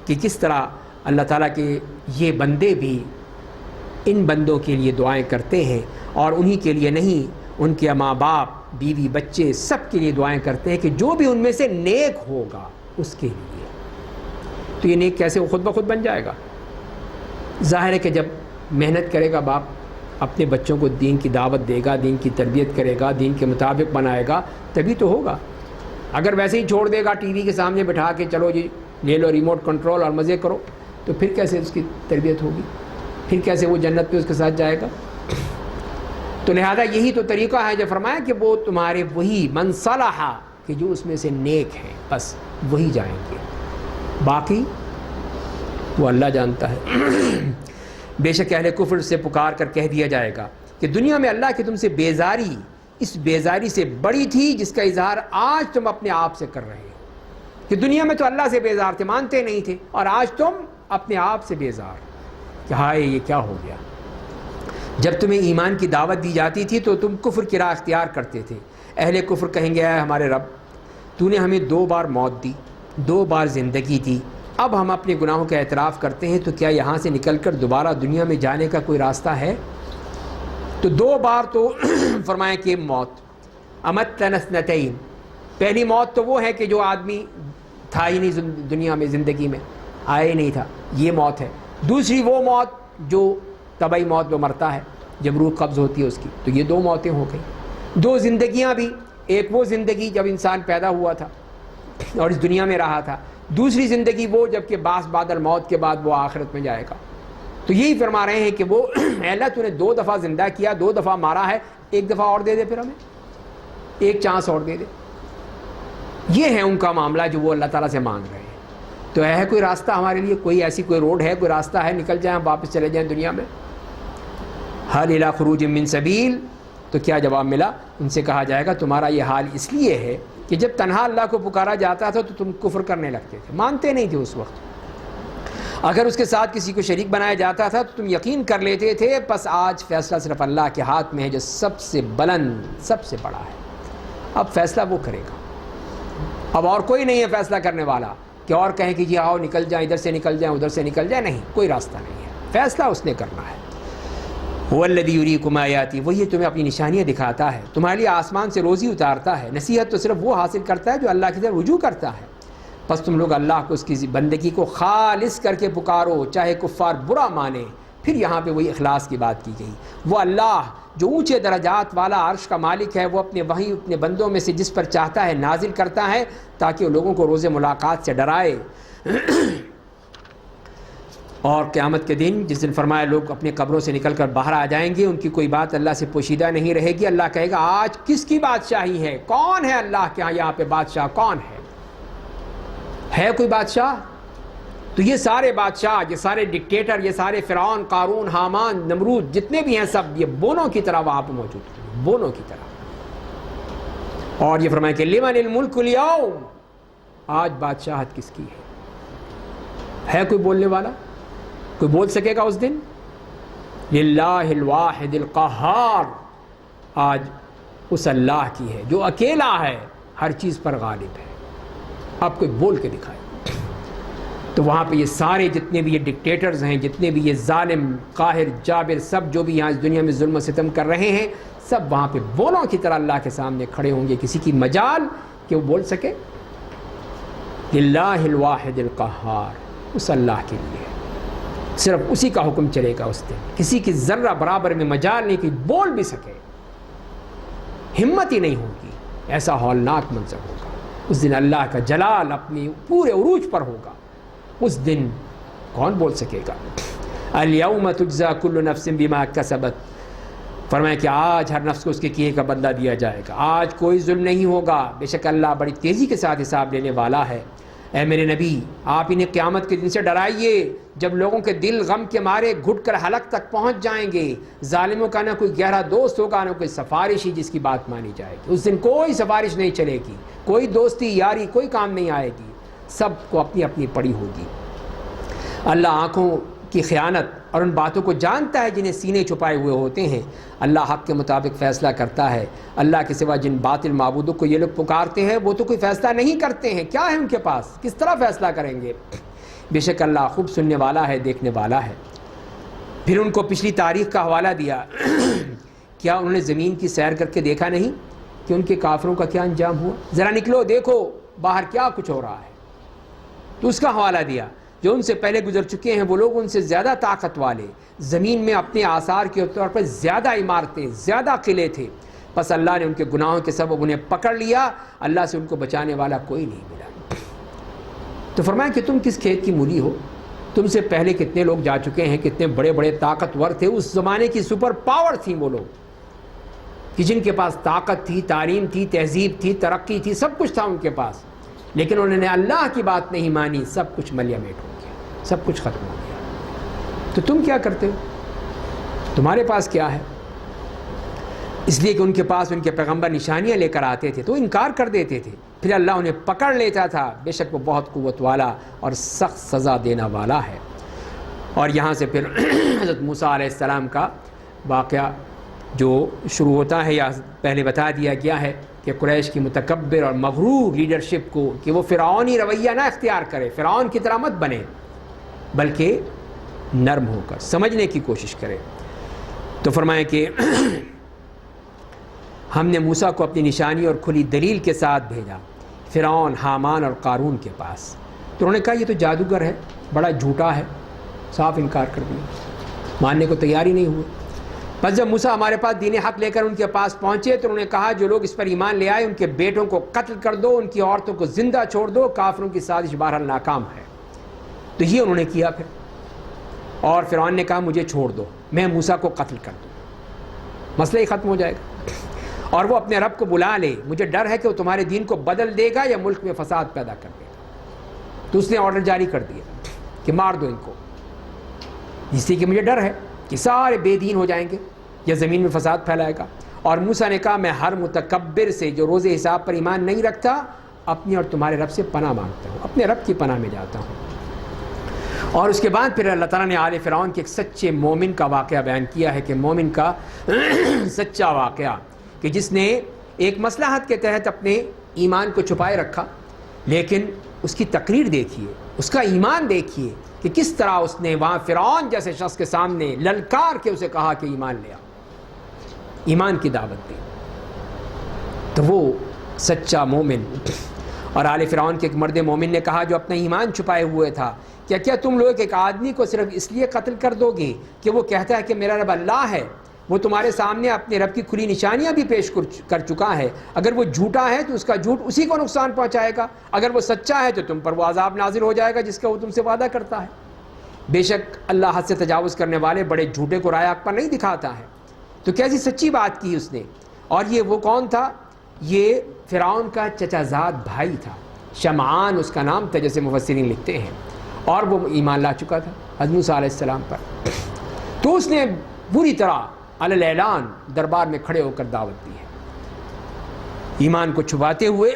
کہ کس طرح اللہ تعالیٰ کے یہ بندے بھی ان بندوں کے لیے دعائیں کرتے ہیں، اور انہی کے لیے نہیں، ان کے ماں باپ، بیوی، بچے، سب کے لیے دعائیں کرتے ہیں کہ جو بھی ان میں سے نیک ہوگا اس کے لیے۔ تو یہ نیک کیسے وہ خود بخود بن جائے گا؟ ظاہر ہے کہ جب محنت کرے گا باپ، اپنے بچوں کو دین کی دعوت دے گا، دین کی تربیت کرے گا، دین کے مطابق بنائے گا، تبھی تو ہوگا۔ اگر ویسے ہی چھوڑ دے گا ٹی وی کے سامنے بٹھا کے چلو جی لے لو ریموٹ کنٹرول اور مزے کرو، تو پھر کیسے اس کی تربیت ہوگی؟ پھر کیسے وہ جنت پہ اس کے ساتھ جائے گا؟ تو لہذا یہی تو طریقہ ہے جو فرمایا کہ وہ تمہارے وہی من صلح، کہ جو اس میں سے نیک ہیں، بس وہی جائیں گے، باقی وہ اللہ جانتا ہے۔ بے شک اہل کفر سے پکار کر کہہ دیا جائے گا کہ دنیا میں اللہ کی تم سے بیزاری اس بیزاری سے بڑی تھی جس کا اظہار آج تم اپنے آپ سے کر رہے ہو، کہ دنیا میں تو اللہ سے بیزار تھے، مانتے نہیں تھے، اور آج تم اپنے آپ سے بیزار کہ ہائے یہ کیا ہو گیا۔ جب تمہیں ایمان کی دعوت دی جاتی تھی تو تم کفر کی راہ اختیار کرتے تھے۔ اہل کفر کہیں گے اے ہمارے رب، تو نے ہمیں 2 بار موت دی، 2 بار زندگی دی، اب ہم اپنے گناہوں کا اعتراف کرتے ہیں، تو کیا یہاں سے نکل کر دوبارہ دنیا میں جانے کا کوئی راستہ ہے؟ تو 2 بار تو فرمایا کہ موت، امتنا اثنتین، پہلی موت تو وہ ہے کہ جو آدمی تھا ہی نہیں دنیا میں، زندگی میں آیا ہی نہیں تھا، یہ موت ہے۔ دوسری وہ موت جو طبعی موت، وہ مرتا ہے جب روح قبض ہوتی ہے اس کی، تو یہ 2 موتیں ہو گئی۔ 2 زندگیاں بھی، ایک وہ زندگی جب انسان پیدا ہوا تھا اور اس دنیا میں رہا تھا، دوسری زندگی وہ جب کہ بعث بعد الموت کے بعد وہ آخرت میں جائے گا۔ تو یہی فرما رہے ہیں کہ وہ اے اللہ تو نے 2 دفعہ زندہ کیا، 2 دفعہ مارا ہے، 1 دفعہ اور دے دے، پھر ہمیں ایک چانس اور دے دے۔ یہ ہے ان کا معاملہ جو وہ اللہ تعالیٰ سے مانگ رہے ہیں۔ تو ہے کوئی راستہ ہمارے لیے، کوئی ایسی کوئی روڈ ہے، کوئی راستہ ہے، نکل جائیں ہم واپس چلے جائیں دنیا میں؟ حل الی خروج من سبیل، تو کیا جواب ملا؟ ان سے کہا جائے گا تمہارا یہ حال اس لیے ہے کہ جب تنہا اللہ کو پکارا جاتا تھا تو تم کفر کرنے لگتے تھے، مانتے نہیں تھے اس وقت۔ اگر اس کے ساتھ کسی کو شریک بنایا جاتا تھا تو تم یقین کر لیتے تھے۔ بس آج فیصلہ صرف اللہ کے ہاتھ میں ہے جو سب سے بلند، سب سے بڑا ہے۔ اب فیصلہ وہ کرے گا، اب اور کوئی نہیں ہے فیصلہ کرنے والا کہ اور کہیں کہ جی آؤ نکل جائیں، ادھر سے نکل جائیں، ادھر سے نکل جائیں، نہیں، کوئی راستہ نہیں ہے، فیصلہ اس نے کرنا ہے۔ هو الذی یریکم آیاتی، وہی تمہیں اپنی نشانیاں دکھاتا ہے، تمہارے لیے آسمان سے روزی اتارتا ہے۔ نصیحت تو صرف وہ حاصل کرتا ہے جو اللہ کی طرف رجوع کرتا ہے۔ بس تم لوگ اللہ کو اس کی بندگی کو خالص کر کے پکارو، چاہے کفار برا مانے۔ پھر یہاں پہ وہی اخلاص کی بات کی گئی۔ وہ اللہ جو اونچے درجات والا عرش کا مالک ہے، وہ اپنے وحی اپنے بندوں میں سے جس پر چاہتا ہے نازل کرتا ہے تاکہ وہ لوگوں کو روز ملاقات سے ڈرائے۔ اور قیامت کے دن جس دن فرمایا لوگ اپنے قبروں سے نکل کر باہر آ جائیں گے، ان کی کوئی بات اللہ سے پوشیدہ نہیں رہے گی۔ اللہ کہے گا آج کس کی بادشاہی ہے؟ کون ہے اللہ کے یہاں پہ بادشاہ؟ کون ہے کوئی بادشاہ؟ تو یہ سارے بادشاہ، یہ سارے ڈکٹیٹر، یہ سارے فرعون، قارون، حامان، نمرود، جتنے بھی ہیں سب یہ بونوں کی طرح وہاں پہ موجود ہیں، بونوں کی طرح۔ اور یہ فرمایا کہ لمن الملک اليوم، آج بادشاہت کس کی ہے کوئی بولنے والا؟ کوئی بول سکے گا اس دن؟ للہ الواحد القہار، آج اس اللہ کی ہے جو اکیلا ہے، ہر چیز پر غالب ہے۔ آپ کوئی بول کے دکھائے۔ تو وہاں پہ یہ سارے جتنے بھی یہ ڈکٹیٹرز ہیں، جتنے بھی یہ ظالم، قاہر، جابر، سب جو بھی یہاں اس دنیا میں ظلم و ستم کر رہے ہیں، سب وہاں پہ بولوں کی طرح اللہ کے سامنے کھڑے ہوں گے۔ کسی کی مجال کہ وہ بول سکے؟ للہ الواحد القہار، اس اللہ کے لیے، صرف اسی کا حکم چلے گا اس دن۔ کسی کی ذرہ برابر میں مجال نہیں کہ بول بھی سکے، ہمت ہی نہیں ہوگی۔ ایسا ہولناک منظر ہوگا اس دن، اللہ کا جلال اپنی پورے عروج پر ہوگا۔ اس دن کون بول سکے گا؟ الیوم تجزی کل نفس بما کسبت، فرمایا کہ آج ہر نفس کو اس کے کیے کا بدلہ دیا جائے گا۔ آج کوئی ظلم نہیں ہوگا، بے شک اللہ بڑی تیزی کے ساتھ حساب لینے والا ہے۔ اے میرے نبی، آپ انہیں قیامت کے دن سے ڈرائیے جب لوگوں کے دل غم کے مارے گھٹ کر حلق تک پہنچ جائیں گے۔ ظالموں کا نہ کوئی گہرا دوست ہوگا، نہ کوئی سفارش ہی جس کی بات مانی جائے گی۔ اس دن کوئی سفارش نہیں چلے گی، کوئی دوستی یاری کوئی کام نہیں آئے گی، سب کو اپنی اپنی پڑی ہوگی۔ اللہ آنکھوں کی خیانت اور ان باتوں کو جانتا ہے جنہیں سینے چھپائے ہوئے ہوتے ہیں۔ اللہ حق کے مطابق فیصلہ کرتا ہے۔ اللہ کے سوا جن باطل معبودوں کو یہ لوگ پکارتے ہیں وہ تو کوئی فیصلہ نہیں کرتے ہیں، کیا ہے ان کے پاس، کس طرح فیصلہ کریں گے؟ بے شک اللہ خوب سننے والا ہے، دیکھنے والا ہے۔ پھر ان کو پچھلی تاریخ کا حوالہ دیا۔ کیا انہوں نے زمین کی سیر کر کے دیکھا نہیں کہ ان کے کافروں کا کیا انجام ہوا؟ ذرا نکلو دیکھو باہر کیا کچھ ہو رہا ہے۔ تو اس کا حوالہ دیا، جو ان سے پہلے گزر چکے ہیں وہ لوگ ان سے زیادہ طاقت والے، زمین میں اپنے آثار کے طور پر زیادہ عمارتیں، زیادہ قلعے تھے، بس اللہ نے ان کے گناہوں کے سبب انہیں پکڑ لیا، اللہ سے ان کو بچانے والا کوئی نہیں ملا۔ تو فرمایا کہ تم کس کھیت کی مولی ہو؟ تم سے پہلے کتنے لوگ جا چکے ہیں، کتنے بڑے بڑے طاقتور تھے، اس زمانے کی سپر پاور تھیں وہ لوگ، کہ جن کے پاس طاقت تھی، تعلیم تھی، تہذیب تھی، ترقی تھی، سب کچھ تھا ان کے پاس، لیکن انہوں نے اللہ کی بات نہیں مانی، سب کچھ ملیا میٹ ہو گیا، سب کچھ ختم ہو گیا۔ تو تم کیا کرتے ہو؟ تمہارے پاس کیا ہے؟ اس لیے کہ ان کے پاس ان کے پیغمبر نشانیاں لے کر آتے تھے تو انکار کر دیتے تھے، پھر اللہ انہیں پکڑ لیتا تھا، بے شک وہ بہت قوت والا اور سخت سزا دینا والا ہے۔ اور یہاں سے پھر حضرت موسیٰ علیہ السلام کا واقعہ جو شروع ہوتا ہے، یا پہلے بتا دیا گیا ہے کہ قریش کی متکبر اور مغرور لیڈرشپ کو کہ وہ فرعونی رویہ نہ اختیار کرے، فرعون کی طرح مت بنے، بلکہ نرم ہو کر سمجھنے کی کوشش کرے۔ تو فرمائیں کہ ہم نے موسیٰ کو اپنی نشانی اور کھلی دلیل کے ساتھ بھیجا فرعون، حامان اور قارون کے پاس۔ تو انہوں نے کہا یہ تو جادوگر ہے، بڑا جھوٹا ہے، صاف انکار کر دیا، ماننے کو تیار ہی نہیں ہوئے۔ بس جب موسیٰ ہمارے پاس دین حق لے کر ان کے پاس پہنچے تو انہوں نے کہا جو لوگ اس پر ایمان لے آئے ان کے بیٹوں کو قتل کر دو، ان کی عورتوں کو زندہ چھوڑ دو، کافروں کی سازش بہرحال ناکام ہے۔ تو یہ انہوں نے کیا پھر، اور فرعون نے کہا مجھے چھوڑ دو، میں موسیٰ کو قتل کر دوں، مسئلہ ہی ختم ہو جائے گا، اور وہ اپنے رب کو بلا لے، مجھے ڈر ہے کہ وہ تمہارے دین کو بدل دے گا یا ملک میں فساد پیدا کر دے گا۔ تو اس نے آرڈر جاری کر دیا کہ مار دو ان کو، اس لیے کہ مجھے ڈر ہے کہ سارے بے دین ہو جائیں گے یا زمین میں فساد پھیلائے گا۔ اور موسیٰ نے کہا میں ہر متکبر سے جو روز حساب پر ایمان نہیں رکھتا اپنی اور تمہارے رب سے پناہ مانگتا ہوں، اپنے رب کی پناہ میں جاتا ہوں۔ اور اس کے بعد پھر اللہ تعالیٰ نے آل فرعون کے ایک سچے مومن کا واقعہ بیان کیا ہے کہ مومن کا سچا واقعہ کہ جس نے ایک مصلحت کے تحت اپنے ایمان کو چھپائے رکھا، لیکن اس کی تقریر دیکھیے، اس کا ایمان دیکھیے کہ کس طرح اس نے وہاں فرعون جیسے شخص کے سامنے للکار کے اسے کہا کہ ایمان لے آ، ایمان کی دعوت دی۔ تو وہ سچا مومن اور آل فرعون کے ایک مرد مومن نے کہا جو اپنا ایمان چھپائے ہوئے تھا کیا تم لوگ ایک آدمی کو صرف اس لیے قتل کر دو گے کہ وہ کہتا ہے کہ میرا رب اللہ ہے؟ وہ تمہارے سامنے اپنے رب کی کھلی نشانیاں بھی پیش کر چکا ہے، اگر وہ جھوٹا ہے تو اس کا جھوٹ اسی کو نقصان پہنچائے گا، اگر وہ سچا ہے تو تم پر وہ عذاب نازل ہو جائے گا جس کا وہ تم سے وعدہ کرتا ہے۔ بے شک اللہ حد سے تجاوز کرنے والے بڑے جھوٹے کو رائے حق پر نہیں دکھاتا ہے۔ تو کیسی سچی بات کی اس نے، اور یہ وہ کون تھا؟ یہ فرعون کا چچا زاد بھائی تھا، شمعان اس کا نام تھا جیسے مفسرین لکھتے ہیں، اور وہ ایمان لا چکا تھا حضرت موسیٰ علیہ السلام پر۔ تو اس نے بری طرح علی الاعلان دربار میں کھڑے ہو کر دعوت دی ہے، ایمان کو چھپاتے ہوئے،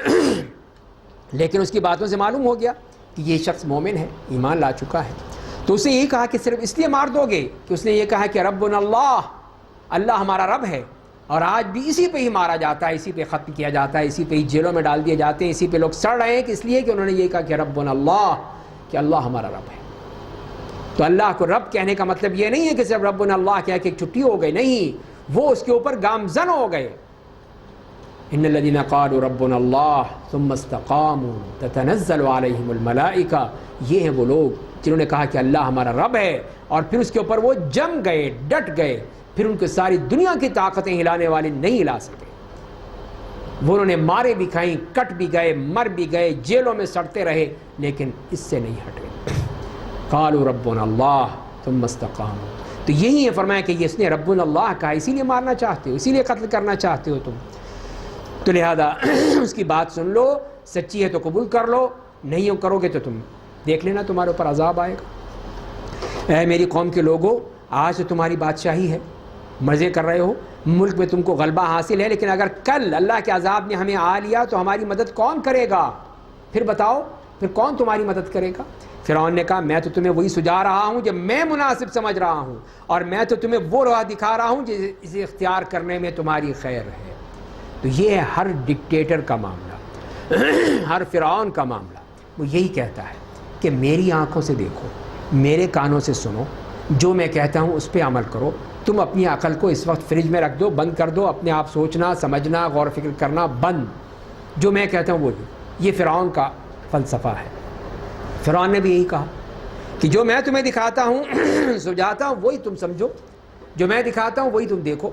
لیکن اس کی باتوں سے معلوم ہو گیا کہ یہ شخص مومن ہے، ایمان لا چکا ہے۔ تو اسے یہ کہا کہ صرف اس لیے مار دو گے کہ اس نے یہ کہا کہ ربنا اللہ، اللہ ہمارا رب ہے، اور آج بھی اسی پہ ہی مارا جاتا ہے، اسی پہ ختم کیا جاتا ہے، اسی پہ ہی جیلوں میں ڈال دیے جاتے ہیں، اسی پہ لوگ سڑ رہے ہیں کہ اس لیے کہ انہوں نے یہ کہا کہ ربنا اللہ، کہ اللہ ہمارا رب ہے۔ تو اللہ کو رب کہنے کا مطلب یہ نہیں ہے کہ صرف ربنا اللہ کہہ کے ایک چھٹی ہو گئی، نہیں، وہ اس کے اوپر گامزن ہو گئے۔ ان الذين قالوا ربنا اللہ ثم استقاموا تتنزل علیہم الملائکہ، یہ ہیں وہ لوگ جنہوں نے کہا کہ اللہ ہمارا رب ہے، اور پھر اس کے اوپر وہ جم گئے، ڈٹ گئے، پھر ان کو ساری دنیا کی طاقتیں ہلانے والے نہیں ہلا سکے۔ وہ انہوں نے مارے بھی کھائیں، کٹ بھی گئے، مر بھی گئے، جیلوں میں سڑتے رہے، لیکن اس سے نہیں ہٹے۔ قالوا ربنا اللہ ثم استقاموا، تو یہی ہے فرمایا کہ اس نے ربنا اللہ کہا، اسی لیے مارنا چاہتے ہو، اسی لیے قتل کرنا چاہتے ہو تم، تو لہذا اس کی بات سن لو، سچی ہے تو قبول کر لو، نہیں کرو گے تو تم دیکھ لینا تمہارے اوپر عذاب آئے گا۔ اے میری قوم کے لوگوں، آج تو تمہاری بادشاہی ہے، مزے کر رہے ہو، ملک میں تم کو غلبہ حاصل ہے، لیکن اگر کل اللہ کے عذاب نے ہمیں آ لیا تو ہماری مدد کون کرے گا؟ پھر بتاؤ، پھر کون تمہاری مدد کرے گا؟ فرعون نے کہا میں تو تمہیں وہی سجا رہا ہوں جو میں مناسب سمجھ رہا ہوں، اور میں تو تمہیں وہ راہ دکھا رہا ہوں جسے اختیار کرنے میں تمہاری خیر ہے۔ تو یہ ہے ہر ڈکٹیٹر کا معاملہ، ہر فرعون کا معاملہ، وہ یہی کہتا ہے کہ میری آنکھوں سے دیکھو، میرے کانوں سے سنو، جو میں کہتا ہوں اس پہ عمل کرو۔ تم اپنی عقل کو اس وقت فریج میں رکھ دو، بند کر دو، اپنے آپ سوچنا سمجھنا غور و فکر کرنا بند، جو میں کہتا ہوں وہی۔ یہ فرعون کا فلسفہ ہے۔ فرعون نے بھی یہی کہا کہ جو میں تمہیں دکھاتا ہوں سجاتا ہوں وہی تم سمجھو، جو میں دکھاتا ہوں وہی تم دیکھو،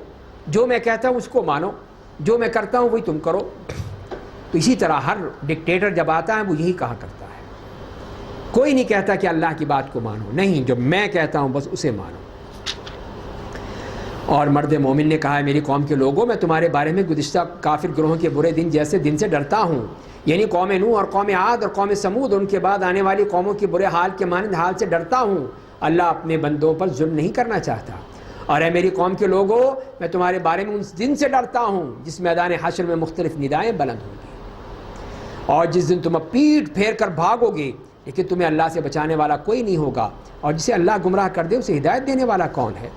جو میں کہتا ہوں اس کو مانو، جو میں کرتا ہوں وہی تم کرو۔ تو اسی طرح ہر ڈکٹیٹر جب آتا ہے وہ یہی کہا کرتا ہے، کوئی نہیں کہتا کہ اللہ کی بات کو مانو، نہیں، جو میں کہتا ہوں بس اسے مانو۔ اور مرد مومن نے کہا ہے میری قوم کے لوگوں، میں تمہارے بارے میں گزشتہ کافر گروہوں کے برے دن جیسے دن سے ڈرتا ہوں، یعنی قوم نوح اور قوم عاد اور قوم سمود، ان کے بعد آنے والی قوموں کے برے حال کے مانند حال سے ڈرتا ہوں۔ اللہ اپنے بندوں پر ظلم نہیں کرنا چاہتا۔ اور اے میری قوم کے لوگوں، میں تمہارے بارے میں اس دن سے ڈرتا ہوں جس میدان حشر میں مختلف ندائیں بلند ہوں گی، اور جس دن تم پیٹ پھیر کر بھاگو گے لیکن تمہیں اللہ سے بچانے والا کوئی نہیں ہوگا، اور جسے اللہ گمراہ کر دے اسے ہدایت دینے والا کون ہے؟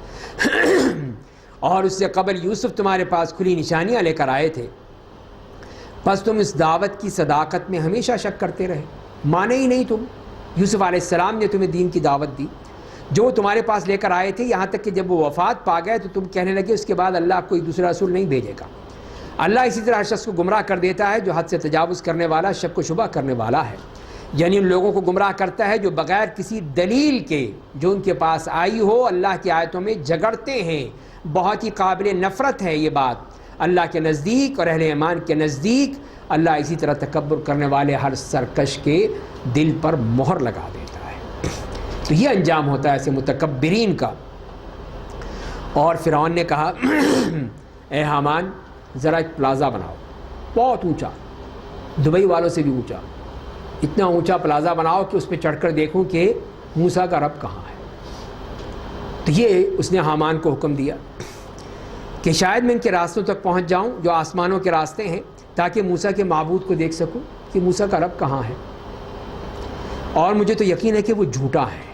اور اس سے قبل یوسف تمہارے پاس کھلی نشانیاں لے کر آئے تھے، بس تم اس دعوت کی صداقت میں ہمیشہ شک کرتے رہے، مانے ہی نہیں تم۔ یوسف علیہ السلام نے تمہیں دین کی دعوت دی، جو وہ تمہارے پاس لے کر آئے تھے، یہاں تک کہ جب وہ وفات پا گئے تو تم کہنے لگے اس کے بعد اللہ کوئی دوسرا رسول نہیں بھیجے گا۔ اللہ اسی طرح ہر شخص کو گمراہ کر دیتا ہے جو حد سے تجاوز کرنے والا، شک و شبہ کرنے والا ہے، یعنی ان لوگوں کو گمراہ کرتا ہے جو بغیر کسی دلیل کے جو ان کے پاس آئی ہو اللہ کی آیتوں میں جھگڑتے ہیں۔ بہت ہی قابل نفرت ہے یہ بات اللہ کے نزدیک اور اہل ایمان کے نزدیک۔ اللہ اسی طرح تکبر کرنے والے ہر سرکش کے دل پر مہر لگا دیتا ہے۔ تو یہ انجام ہوتا ہے ایسے متکبرین کا۔ اور فرعون نے کہا اے حامان ذرا ایک پلازا بناؤ، بہت اونچا، دبئی والوں سے بھی اونچا، اتنا اونچا پلازا بناؤ کہ اس پہ چڑھ کر دیکھوں کہ موسیٰ کا رب کہاں ہے۔ تو یہ اس نے حامان کو حکم دیا کہ شاید میں ان کے راستوں تک پہنچ جاؤں جو آسمانوں کے راستے ہیں، تاکہ موسیٰ کے معبود کو دیکھ سکوں کہ موسیٰ کا رب کہاں ہے، اور مجھے تو یقین ہے کہ وہ جھوٹا ہے۔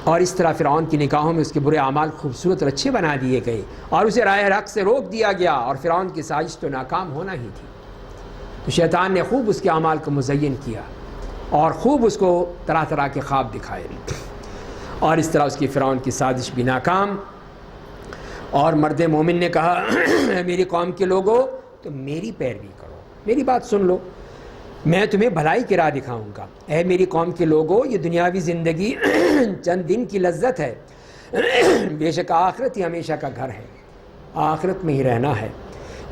اور اس طرح فرعون کی نگاہوں میں اس کے برے اعمال خوبصورت اور اچھے بنا دیے گئے اور اسے راہ حق سے روک دیا گیا، اور فرعون کی سازش تو ناکام ہونا ہی تھی۔ تو شیطان نے خوب اس کے اعمال کو مزین کیا اور خوب اس کو طرح طرح کے خواب دکھائے، اور اس طرح اس کی فرعون کی سازش بھی ناکام۔ اور مرد مومن نے کہا میری قوم کے لوگوں تم میری پیروی کرو، میری بات سن لو، میں تمہیں بھلائی کی راہ دکھاؤں گا۔ اے میری قوم کے لوگوں، یہ دنیاوی زندگی چند دن کی لذت ہے، بے شک آخرت ہی ہمیشہ کا گھر ہے، آخرت میں ہی رہنا ہے۔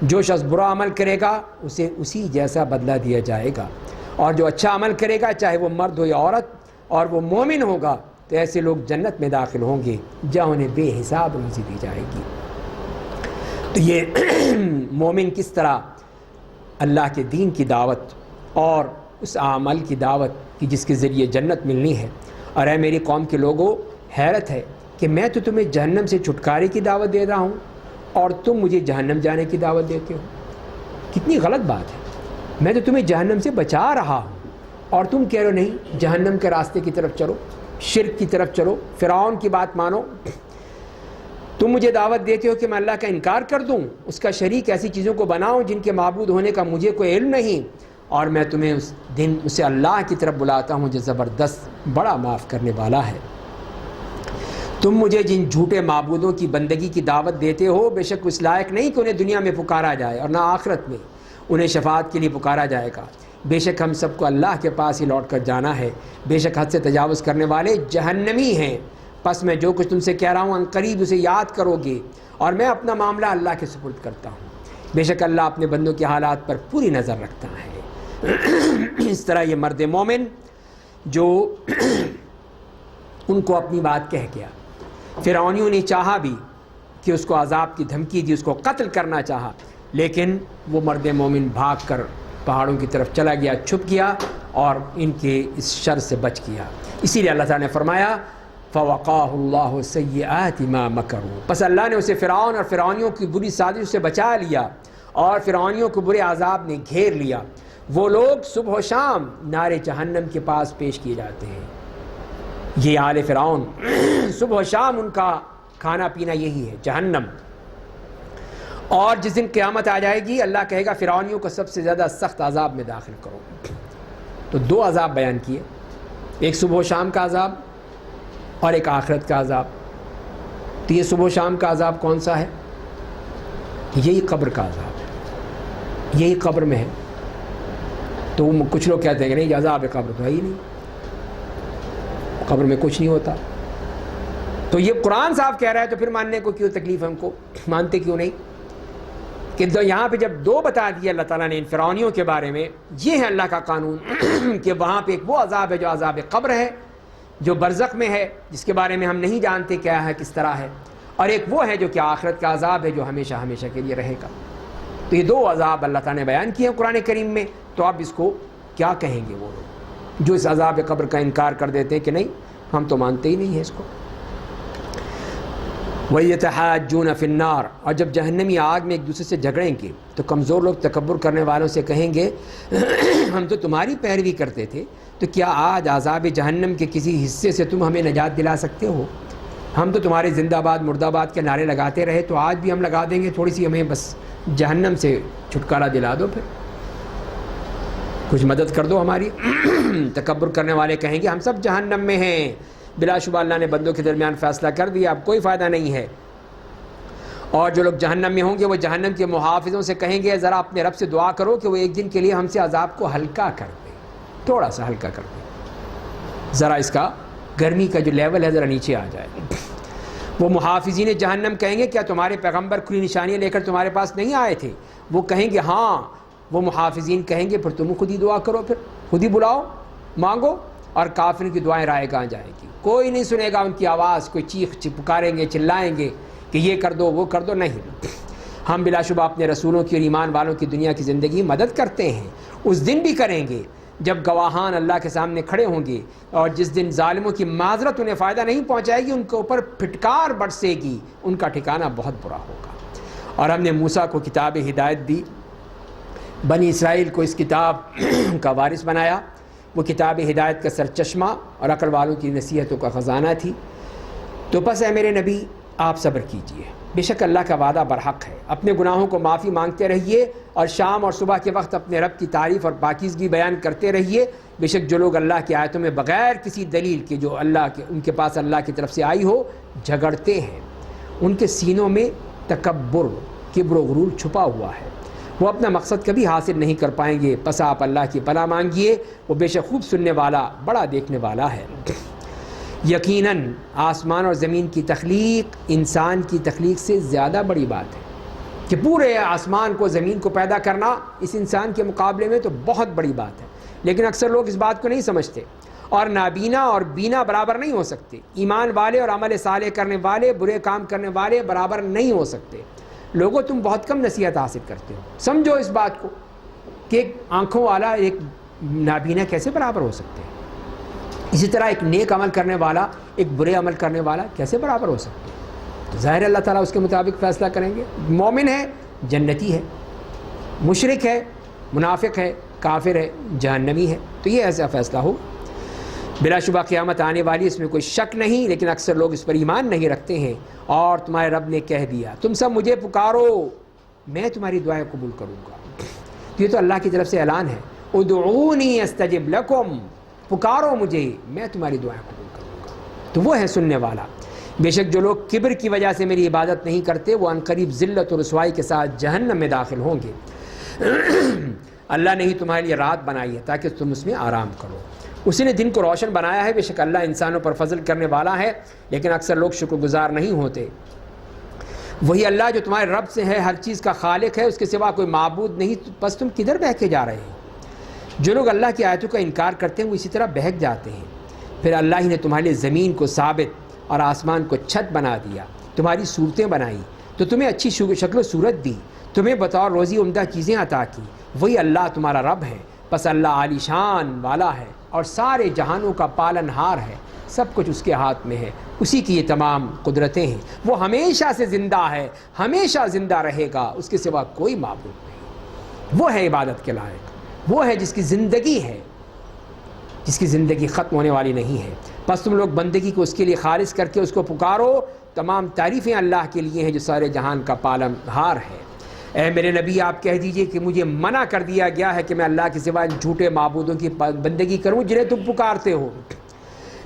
جو شخص برا عمل کرے گا اسے اسی جیسا بدلہ دیا جائے گا، اور جو اچھا عمل کرے گا چاہے وہ مرد ہو یا عورت اور وہ مومن ہوگا تو ایسے لوگ جنت میں داخل ہوں گے جہاں انہیں بے حساب روزی دی جائے گی۔ تو یہ مومن کس طرح اللہ کے دین کی دعوت اور اس عمل کی دعوت کی جس کے ذریعے جنت ملنی ہے۔ اور اے میری قوم کے لوگوں، حیرت ہے کہ میں تو تمہیں جہنم سے چھٹکارے کی دعوت دے رہا ہوں اور تم مجھے جہنم جانے کی دعوت دیتے ہو۔ کتنی غلط بات ہے، میں تو تمہیں جہنم سے بچا رہا ہوں اور تم کہہ رہے ہو نہیں جہنم کے راستے کی طرف چلو، شرک کی طرف چلو، فرعون کی بات مانو۔ تم مجھے دعوت دیتے ہو کہ میں اللہ کا انکار کر دوں، اس کا شریک ایسی چیزوں کو بناؤں جن کے معبود ہونے کا مجھے کوئی علم نہیں، اور میں تمہیں اس دن اسے اللہ کی طرف بلاتا ہوں جو زبردست بڑا معاف کرنے والا ہے۔ تم مجھے جن جھوٹے معبودوں کی بندگی کی دعوت دیتے ہو بے شک اس لائق نہیں کہ انہیں دنیا میں پکارا جائے اور نہ آخرت میں انہیں شفاعت کے لیے پکارا جائے گا۔ بے شک ہم سب کو اللہ کے پاس ہی لوٹ کر جانا ہے، بے شک حد سے تجاوز کرنے والے جہنمی ہیں۔ پس میں جو کچھ تم سے کہہ رہا ہوں عنقریب اسے یاد کرو گے، اور میں اپنا معاملہ اللہ کے سپرد کرتا ہوں۔ بے شک اللہ اپنے بندوں کے حالات پر پوری نظر رکھتا ہے۔ اس طرح یہ مرد مومن جو ان کو اپنی بات کہہ گیا، فرعونیوں نے چاہا بھی کہ اس کو عذاب کی دھمکی دی، اس کو قتل کرنا چاہا، لیکن وہ مرد مومن بھاگ کر پہاڑوں کی طرف چلا گیا، چھپ گیا اور ان کے اس شر سے بچ گیا۔ اسی لیے اللہ تعالیٰ نے فرمایا فَوَقَاهُ اللَّهُ سَيِّئَاتِ مَا مَكَرُوا، بس اللہ نے اسے فرعون اور فرعونیوں کی بری سازش سے بچا لیا اور فرعونیوں کو برے عذاب نے گھیر لیا۔ وہ لوگ صبح و شام نار جہنم کے پاس پیش کیے جاتے ہیں، یہ آل فرعون صبح و شام ان کا کھانا پینا یہی ہے جہنم۔ اور جس دن قیامت آ جائے گی اللہ کہے گا فرعونیوں کو سب سے زیادہ سخت عذاب میں داخل کرو۔ تو دو عذاب بیان کیے، ایک صبح و شام کا عذاب اور ایک آخرت کا عذاب۔ تو یہ صبح و شام کا عذاب کون سا ہے؟ یہی قبر کا عذاب ہے، یہی قبر میں ہے۔ تو کچھ لوگ کہتے ہیں کہ نہیں عذاب قبر تو ہے ہی نہیں، قبر میں کچھ نہیں ہوتا۔ تو یہ قرآن صاحب کہہ رہا ہے تو پھر ماننے کو کیوں تکلیف ہے؟ ہم کو مانتے کیوں نہیں؟ کہ یہاں پہ جب دو بتا دیا اللہ تعالیٰ نے ان فرعونیوں کے بارے میں، یہ ہے اللہ کا قانون کہ وہاں پہ ایک وہ عذاب ہے جو عذاب قبر ہے، جو برزخ میں ہے، جس کے بارے میں ہم نہیں جانتے کیا ہے، کس طرح ہے، اور ایک وہ ہے جو کہ آخرت کا عذاب ہے جو ہمیشہ ہمیشہ کے لیے رہے گا۔ تو یہ دو عذاب اللہ تعالیٰ نے بیان کیے ہیں قرآن کریم میں۔ تو آپ اس کو کیا کہیں گے وہ لوگ جو اس عذاب قبر کا انکار کر دیتے ہیں کہ نہیں ہم تو مانتے ہی نہیں ہیں اس کو۔ وَيَتَحَاجُّونَ فِي النَّارِ، اور جب جہنمی آگ میں ایک دوسرے سے جھگڑیں گے تو کمزور لوگ تکبر کرنے والوں سے کہیں گے ہم تو تمہاری پیروی کرتے تھے، تو کیا آج عذاب جہنم کے کسی حصے سے تم ہمیں نجات دلا سکتے ہو؟ ہم تو تمہارے زندہ باد مردہ باد کے نعرے لگاتے رہے، تو آج بھی ہم لگا دیں گے، تھوڑی سی ہمیں بس جہنم سے چھٹکارا دلا دو۔ پھر کچھ مدد کر دو ہماری۔ تکبر کرنے والے کہیں گے ہم سب جہنم میں ہیں۔ بلا شبہ اللہ نے بندوں کے درمیان فیصلہ کر دیا، اب کوئی فائدہ نہیں ہے۔ اور جو لوگ جہنم میں ہوں گے وہ جہنم کے محافظوں سے کہیں گے ذرا اپنے رب سے دعا کرو کہ وہ ایک دن کے لیے ہم سے عذاب کو ہلکا کر دے، تھوڑا سا ہلکا کر دے، ذرا اس کا گرمی کا جو لیول ہے ذرا نیچے آ جائے۔ وہ محافظین جہنم کہیں گے کیا تمہارے پیغمبر کھلی نشانیاں لے کر تمہارے پاس نہیں آئے تھے؟ وہ کہیں گے ہاں۔ وہ محافظین کہیں گے پھر تم خود ہی دعا کرو، پھر خود ہی بلاؤ، مانگو۔ اور کافر کی دعائیں رائے کہاں جائیں گی؟ کوئی نہیں سنے گا ان کی آواز، کوئی چیخ پکاریں گے، چلائیں گے کہ یہ کر دو وہ کر دو، نہیں۔ ہم بلا شبہ اپنے رسولوں کی اور ایمان والوں کی دنیا کی زندگی مدد کرتے ہیں، اس دن بھی کریں گے جب گواہان اللہ کے سامنے کھڑے ہوں گے، اور جس دن ظالموں کی معذرت انہیں فائدہ نہیں پہنچائے گی، ان کے اوپر پھٹکار برسے گی، ان کا ٹھکانہ بہت برا ہوگا۔ اور ہم نے موسیٰ کو کتاب ہدایت دی، بنی اسرائیل کو اس کتاب کا وارث بنایا، وہ کتاب ہدایت کا سرچشمہ اور عقل والوں کی نصیحتوں کا خزانہ تھی۔ تو بس اے میرے نبی آپ صبر کیجئے، بے شک اللہ کا وعدہ برحق ہے، اپنے گناہوں کو معافی مانگتے رہیے اور شام اور صبح کے وقت اپنے رب کی تعریف اور پاکیزگی بیان کرتے رہیے۔ بے شک جو لوگ اللہ کی آیتوں میں بغیر کسی دلیل کے جو ان کے پاس اللہ کی طرف سے آئی ہو جھگڑتے ہیں، ان کے سینوں میں تکبر، کبر و غرور چھپا ہوا ہے، وہ اپنا مقصد کبھی حاصل نہیں کر پائیں گے۔ پس آپ اللہ کی پناہ مانگیے، وہ بے شک خوب سننے والا بڑا دیکھنے والا ہے۔ یقیناً آسمان اور زمین کی تخلیق انسان کی تخلیق سے زیادہ بڑی بات ہے، کہ پورے آسمان کو زمین کو پیدا کرنا اس انسان کے مقابلے میں تو بہت بڑی بات ہے، لیکن اکثر لوگ اس بات کو نہیں سمجھتے، اور نابینا اور بینا برابر نہیں ہو سکتے۔ ایمان والے اور عمل صالح کرنے والے، برے کام کرنے والے برابر نہیں ہو سکتے۔ لوگوں تم بہت کم نصیحت حاصل کرتے ہو، سمجھو اس بات کو کہ ایک آنکھوں والا ایک نابینا کیسے برابر ہو سکتے ہیں، اسی طرح ایک نیک عمل کرنے والا ایک برے عمل کرنے والا کیسے برابر ہو سکتے ہیں؟ تو ظاہر اللہ تعالیٰ اس کے مطابق فیصلہ کریں گے۔ مومن ہے جنتی ہے، مشرک ہے منافق ہے، کافر ہے جہنمی ہے، تو یہ ایسا فیصلہ ہو۔ بلا شبہ قیامت آنے والی، اس میں کوئی شک نہیں، لیکن اکثر لوگ اس پر ایمان نہیں رکھتے ہیں۔ اور تمہارے رب نے کہہ دیا تم سب مجھے پکارو، میں تمہاری دعائیں قبول کروں گا۔ یہ تو اللہ کی طرف سے اعلان ہے، ادعونی استجب لکم، پکارو مجھے میں تمہاری دعائیں قبول کروں گا۔ تو وہ ہے سننے والا۔ بے شک جو لوگ کبر کی وجہ سے میری عبادت نہیں کرتے وہ عنقریب ذلت و رسوائی کے ساتھ جہنم میں داخل ہوں گے۔ اللہ نے ہی تمہارے لیے رات بنائی ہے تاکہ تم اس میں آرام کرو، اسی نے دن کو روشن بنایا ہے۔ بے شک اللہ انسانوں پر فضل کرنے والا ہے، لیکن اکثر لوگ شکر گزار نہیں ہوتے۔ وہی اللہ جو تمہارے رب سے ہے، ہر چیز کا خالق ہے، اس کے سوا کوئی معبود نہیں، بس تم کدھر بہہ کے جا رہے ہو؟ جو لوگ اللہ کی آیتوں کا انکار کرتے ہیں وہ اسی طرح بہک جاتے ہیں۔ پھر اللہ ہی نے تمہارے لیے زمین کو ثابت اور آسمان کو چھت بنا دیا، تمہاری صورتیں بنائی، تو تمہیں اچھی شکل و صورت دی، تمہیں بطور روزی عمدہ چیزیں عطا کی۔ وہی اللہ تمہارا رب ہے، بس اللہ عالی شان والا ہے اور سارے جہانوں کا پالن ہار ہے، سب کچھ اس کے ہاتھ میں ہے، اسی کی یہ تمام قدرتیں ہیں۔ وہ ہمیشہ سے زندہ ہے، ہمیشہ زندہ رہے گا، اس کے سوا کوئی معبود نہیں۔ وہ ہے عبادت کے لائق، وہ ہے جس کی زندگی ہے، جس کی زندگی ختم ہونے والی نہیں ہے۔ بس تم لوگ بندگی کو اس کے لیے خالص کر کے اس کو پکارو۔ تمام تعریفیں اللہ کے لیے ہیں جو سارے جہان کا پالن ہار ہے۔ اے میرے نبی آپ کہہ دیجئے کہ مجھے منع کر دیا گیا ہے کہ میں اللہ کے سوا ان جھوٹے معبودوں کی بندگی کروں جنہیں تم پکارتے ہو،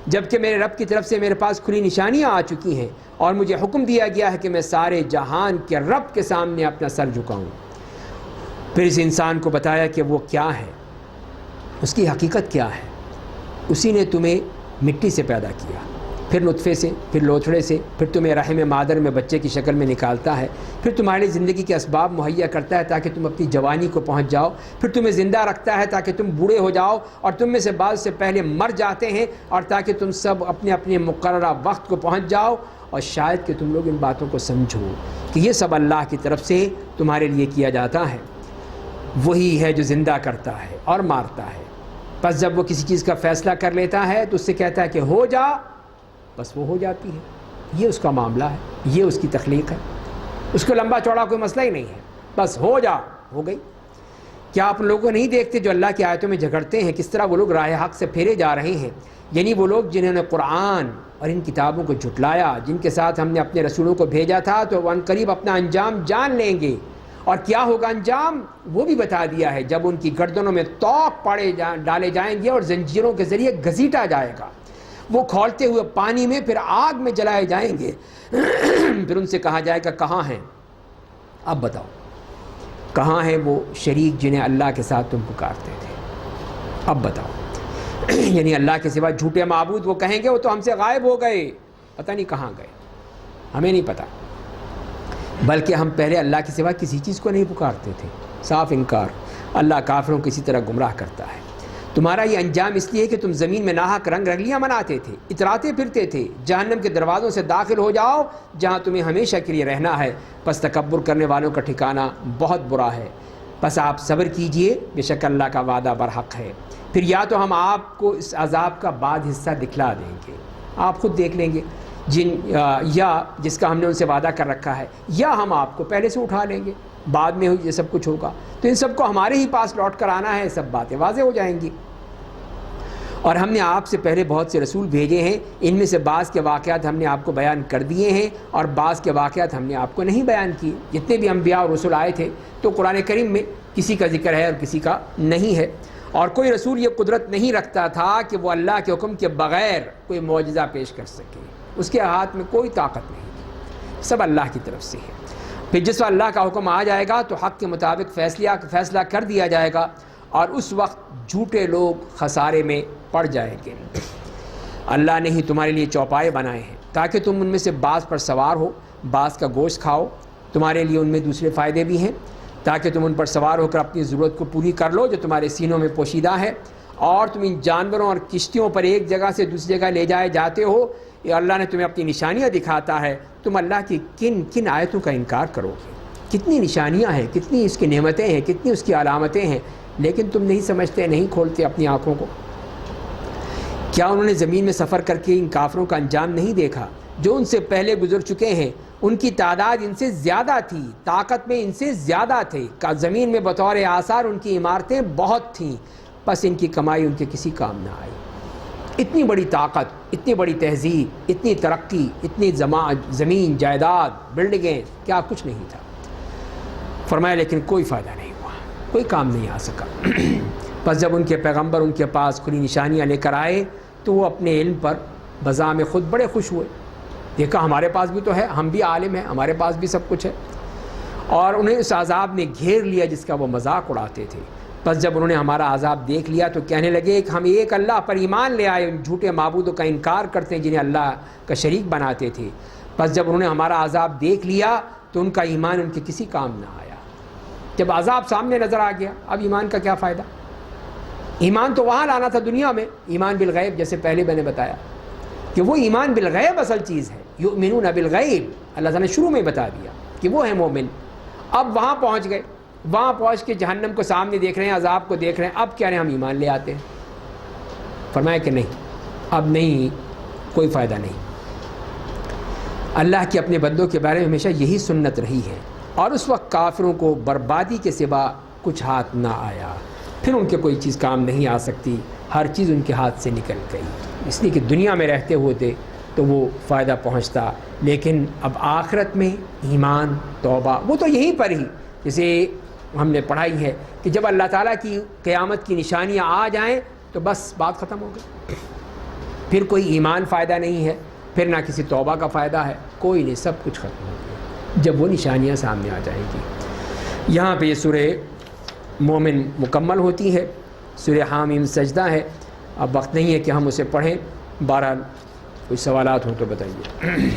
جبکہ میرے رب کی طرف سے میرے پاس کھلی نشانیاں آ چکی ہیں، اور مجھے حکم دیا گیا ہے کہ میں سارے جہان کے رب کے سامنے اپنا سر جھکاؤں۔ پھر اس انسان کو بتایا کہ وہ کیا ہے، اس کی حقیقت کیا ہے۔ اسی نے تمہیں مٹی سے پیدا کیا، پھر نطفے سے، پھر لوتھڑے سے، پھر تمہیں رحم مادر میں بچے کی شکل میں نکالتا ہے، پھر تمہاری زندگی کے اسباب مہیا کرتا ہے تاکہ تم اپنی جوانی کو پہنچ جاؤ، پھر تمہیں زندہ رکھتا ہے تاکہ تم بوڑھے ہو جاؤ، اور تم میں سے بعض سے پہلے مر جاتے ہیں، اور تاکہ تم سب اپنے اپنے مقررہ وقت کو پہنچ جاؤ، اور شاید کہ تم لوگ ان باتوں کو سمجھو کہ یہ سب اللہ کی طرف سے تمہارے لیے کیا جاتا ہے۔ وہی ہے جو زندہ کرتا ہے اور مارتا ہے، بس جب وہ کسی چیز کا فیصلہ کر لیتا ہے تو اس سے کہتا ہے کہ ہو جا، بس وہ ہو جاتی ہے۔ یہ اس کا معاملہ ہے، یہ اس کی تخلیق ہے، اس کو لمبا چوڑا کوئی مسئلہ ہی نہیں ہے، بس ہو جا، ہو گئی۔ کیا آپ لوگوں نہیں دیکھتے جو اللہ کی آیتوں میں جھگڑتے ہیں کس طرح وہ لوگ راہ حق سے پھیرے جا رہے ہیں؟ یعنی وہ لوگ جنہوں نے قرآن اور ان کتابوں کو جھٹلایا، جن کے ساتھ ہم نے اپنے رسولوں کو بھیجا تھا، تو وہ عنقریب اپنا انجام جان لیں گے، اور کیا ہوگا انجام وہ بھی بتا دیا ہے، جب ان کی گردنوں میں طوق ڈالے جائیں گے اور زنجیروں کے ذریعے گھسیٹا جائے گا، وہ کھولتے ہوئے پانی میں پھر آگ میں جلائے جائیں گے، پھر ان سے کہا جائے گا کہاں ہیں؟ اب بتاؤ کہاں ہیں وہ شریک جنہیں اللہ کے ساتھ تم پکارتے تھے؟ اب بتاؤ یعنی اللہ کے سوا جھوٹے معبود وہ کہیں گے وہ تو ہم سے غائب ہو گئے، پتہ نہیں کہاں گئے، ہمیں نہیں پتہ، بلکہ ہم پہلے اللہ کے سوا کسی چیز کو نہیں پکارتے تھے۔ صاف انکار۔ اللہ کافروں کو اسی طرح گمراہ کرتا ہے۔ تمہارا یہ انجام اس لیے کہ تم زمین میں ناحق رنگ رنگلیاں مناتے تھے، اتراتے پھرتے تھے۔ جہنم کے دروازوں سے داخل ہو جاؤ جہاں تمہیں ہمیشہ کے لیے رہنا ہے، پس تکبر کرنے والوں کا ٹھکانہ بہت برا ہے۔ پس آپ صبر کیجئے، بے شک اللہ کا وعدہ برحق ہے۔ پھر یا تو ہم آپ کو اس عذاب کا بعد حصہ دکھلا دیں گے، آپ خود دیکھ لیں گے یا جس کا ہم نے ان سے وعدہ کر رکھا ہے، یا ہم آپ کو پہلے سے اٹھا لیں گے، بعد میں یہ سب کچھ ہوگا۔ تو ان سب کو ہمارے ہی پاس لوٹ کر آنا ہے، سب باتیں واضح ہو جائیں گی۔ اور ہم نے آپ سے پہلے بہت سے رسول بھیجے ہیں، ان میں سے بعض کے واقعات ہم نے آپ کو بیان کر دیے ہیں اور بعض کے واقعات ہم نے آپ کو نہیں بیان کیے۔ جتنے بھی انبیاء اور رسول آئے تھے تو قرآن کریم میں کسی کا ذکر ہے اور کسی کا نہیں ہے، اور کوئی رسول یہ قدرت نہیں رکھتا تھا کہ وہ اللہ کے حکم کے بغیر کوئی معجزہ پیش کر سکے، اس کے ہاتھ میں کوئی طاقت نہیں تھی، سب اللہ کی طرف سے ہے۔ پھر جس وقت اللہ کا حکم آ جائے گا تو حق کے مطابق فیصلہ کر دیا جائے گا، اور اس وقت جھوٹے لوگ خسارے میں پڑ جائیں گے۔ اللہ نے ہی تمہارے لیے چوپائے بنائے ہیں تاکہ تم ان میں سے بعض پر سوار ہو، بعض کا گوشت کھاؤ، تمہارے لیے ان میں دوسرے فائدے بھی ہیں تاکہ تم ان پر سوار ہو کر اپنی ضرورت کو پوری کر لو جو تمہارے سینوں میں پوشیدہ ہے، اور تم ان جانوروں اور کشتیوں پر ایک جگہ سے دوسری جگہ لے جائے جاتے ہو، یہ اللہ نے تمہیں اپنی نشانیاں دکھاتا ہے، تم اللہ کی کن کن آیتوں کا انکار کرو گے؟ کتنی نشانیاں ہیں، کتنی اس کی نعمتیں ہیں، کتنی اس کی علامتیں ہیں، لیکن تم نہیں سمجھتے، نہیں کھولتے اپنی آنکھوں کو۔ کیا انہوں نے زمین میں سفر کر کے ان کافروں کا انجام نہیں دیکھا جو ان سے پہلے گزر چکے ہیں؟ ان کی تعداد ان سے زیادہ تھی، طاقت میں ان سے زیادہ تھے، زمین میں بطور آثار ان کی عمارتیں بہت تھیں، بس ان کی کمائی ان کے کسی کام نہ آئی۔ اتنی بڑی طاقت، اتنی بڑی تہذیب، اتنی ترقی، اتنی زمین جائیداد، بلڈنگیں، کیا کچھ نہیں تھا۔ فرمایا لیکن کوئی فائدہ نہیں ہوا، کوئی کام نہیں آ سکا۔ پس جب ان کے پیغمبر ان کے پاس کھلی نشانیاں لے کر آئے تو وہ اپنے علم پر بذام خود بڑے خوش ہوئے، دیکھا ہمارے پاس بھی تو ہے، ہم بھی عالم ہیں، ہمارے پاس بھی سب کچھ ہے، اور انہیں اس عذاب نے گھیر لیا جس کا وہ مذاق اڑاتے تھے۔ پس جب انہوں نے ہمارا عذاب دیکھ لیا تو کہنے لگے کہ ہم ایک اللہ پر ایمان لے آئے، ان جھوٹے معبودوں کا انکار کرتے ہیں جنہیں اللہ کا شریک بناتے تھے۔ پس جب انہوں نے ہمارا عذاب دیکھ لیا تو ان کا ایمان ان کے کسی کام نہ آیا۔ جب عذاب سامنے نظر آ گیا اب ایمان کا کیا فائدہ؟ ایمان تو وہاں لانا تھا دنیا میں، ایمان بالغیب، جیسے پہلے میں نے بتایا کہ وہ ایمان بالغیب اصل چیز ہے، یؤمنون بالغیب، اللہ تعالیٰ نے شروع میں بتا دیا کہ وہ ہے مومن۔ اب وہاں پہنچ گئے، وہاں پہنچ کے جہنم کو سامنے دیکھ رہے ہیں، عذاب کو دیکھ رہے ہیں، اب کیا رہے ہم ایمان لے آتے ہیں؟ فرمایا کہ نہیں، اب نہیں، کوئی فائدہ نہیں۔ اللہ کے اپنے بندوں کے بارے میں ہمیشہ یہی سنت رہی ہے، اور اس وقت کافروں کو بربادی کے سوا کچھ ہاتھ نہ آیا، پھر ان کے کوئی چیز کام نہیں آ سکتی، ہر چیز ان کے ہاتھ سے نکل گئی، اس لیے کہ دنیا میں رہتے ہوتے تو وہ فائدہ پہنچتا، لیکن اب آخرت میں ایمان، توبہ، وہ تو یہیں پر ہی، جیسے ہم نے پڑھائی ہے کہ جب اللہ تعالیٰ کی قیامت کی نشانیاں آ جائیں تو بس بات ختم ہو گئی، پھر کوئی ایمان فائدہ نہیں ہے، پھر نہ کسی توبہ کا فائدہ ہے، کوئی نہیں، سب کچھ ختم ہو گیا جب وہ نشانیاں سامنے آ جائیں گی۔ یہاں پہ یہ سورہ مومن مکمل ہوتی ہے، سورہ حامیم سجدہ ہے، اب وقت نہیں ہے کہ ہم اسے پڑھیں، بہرحال کوئی سوالات ہوں تو بتائیے۔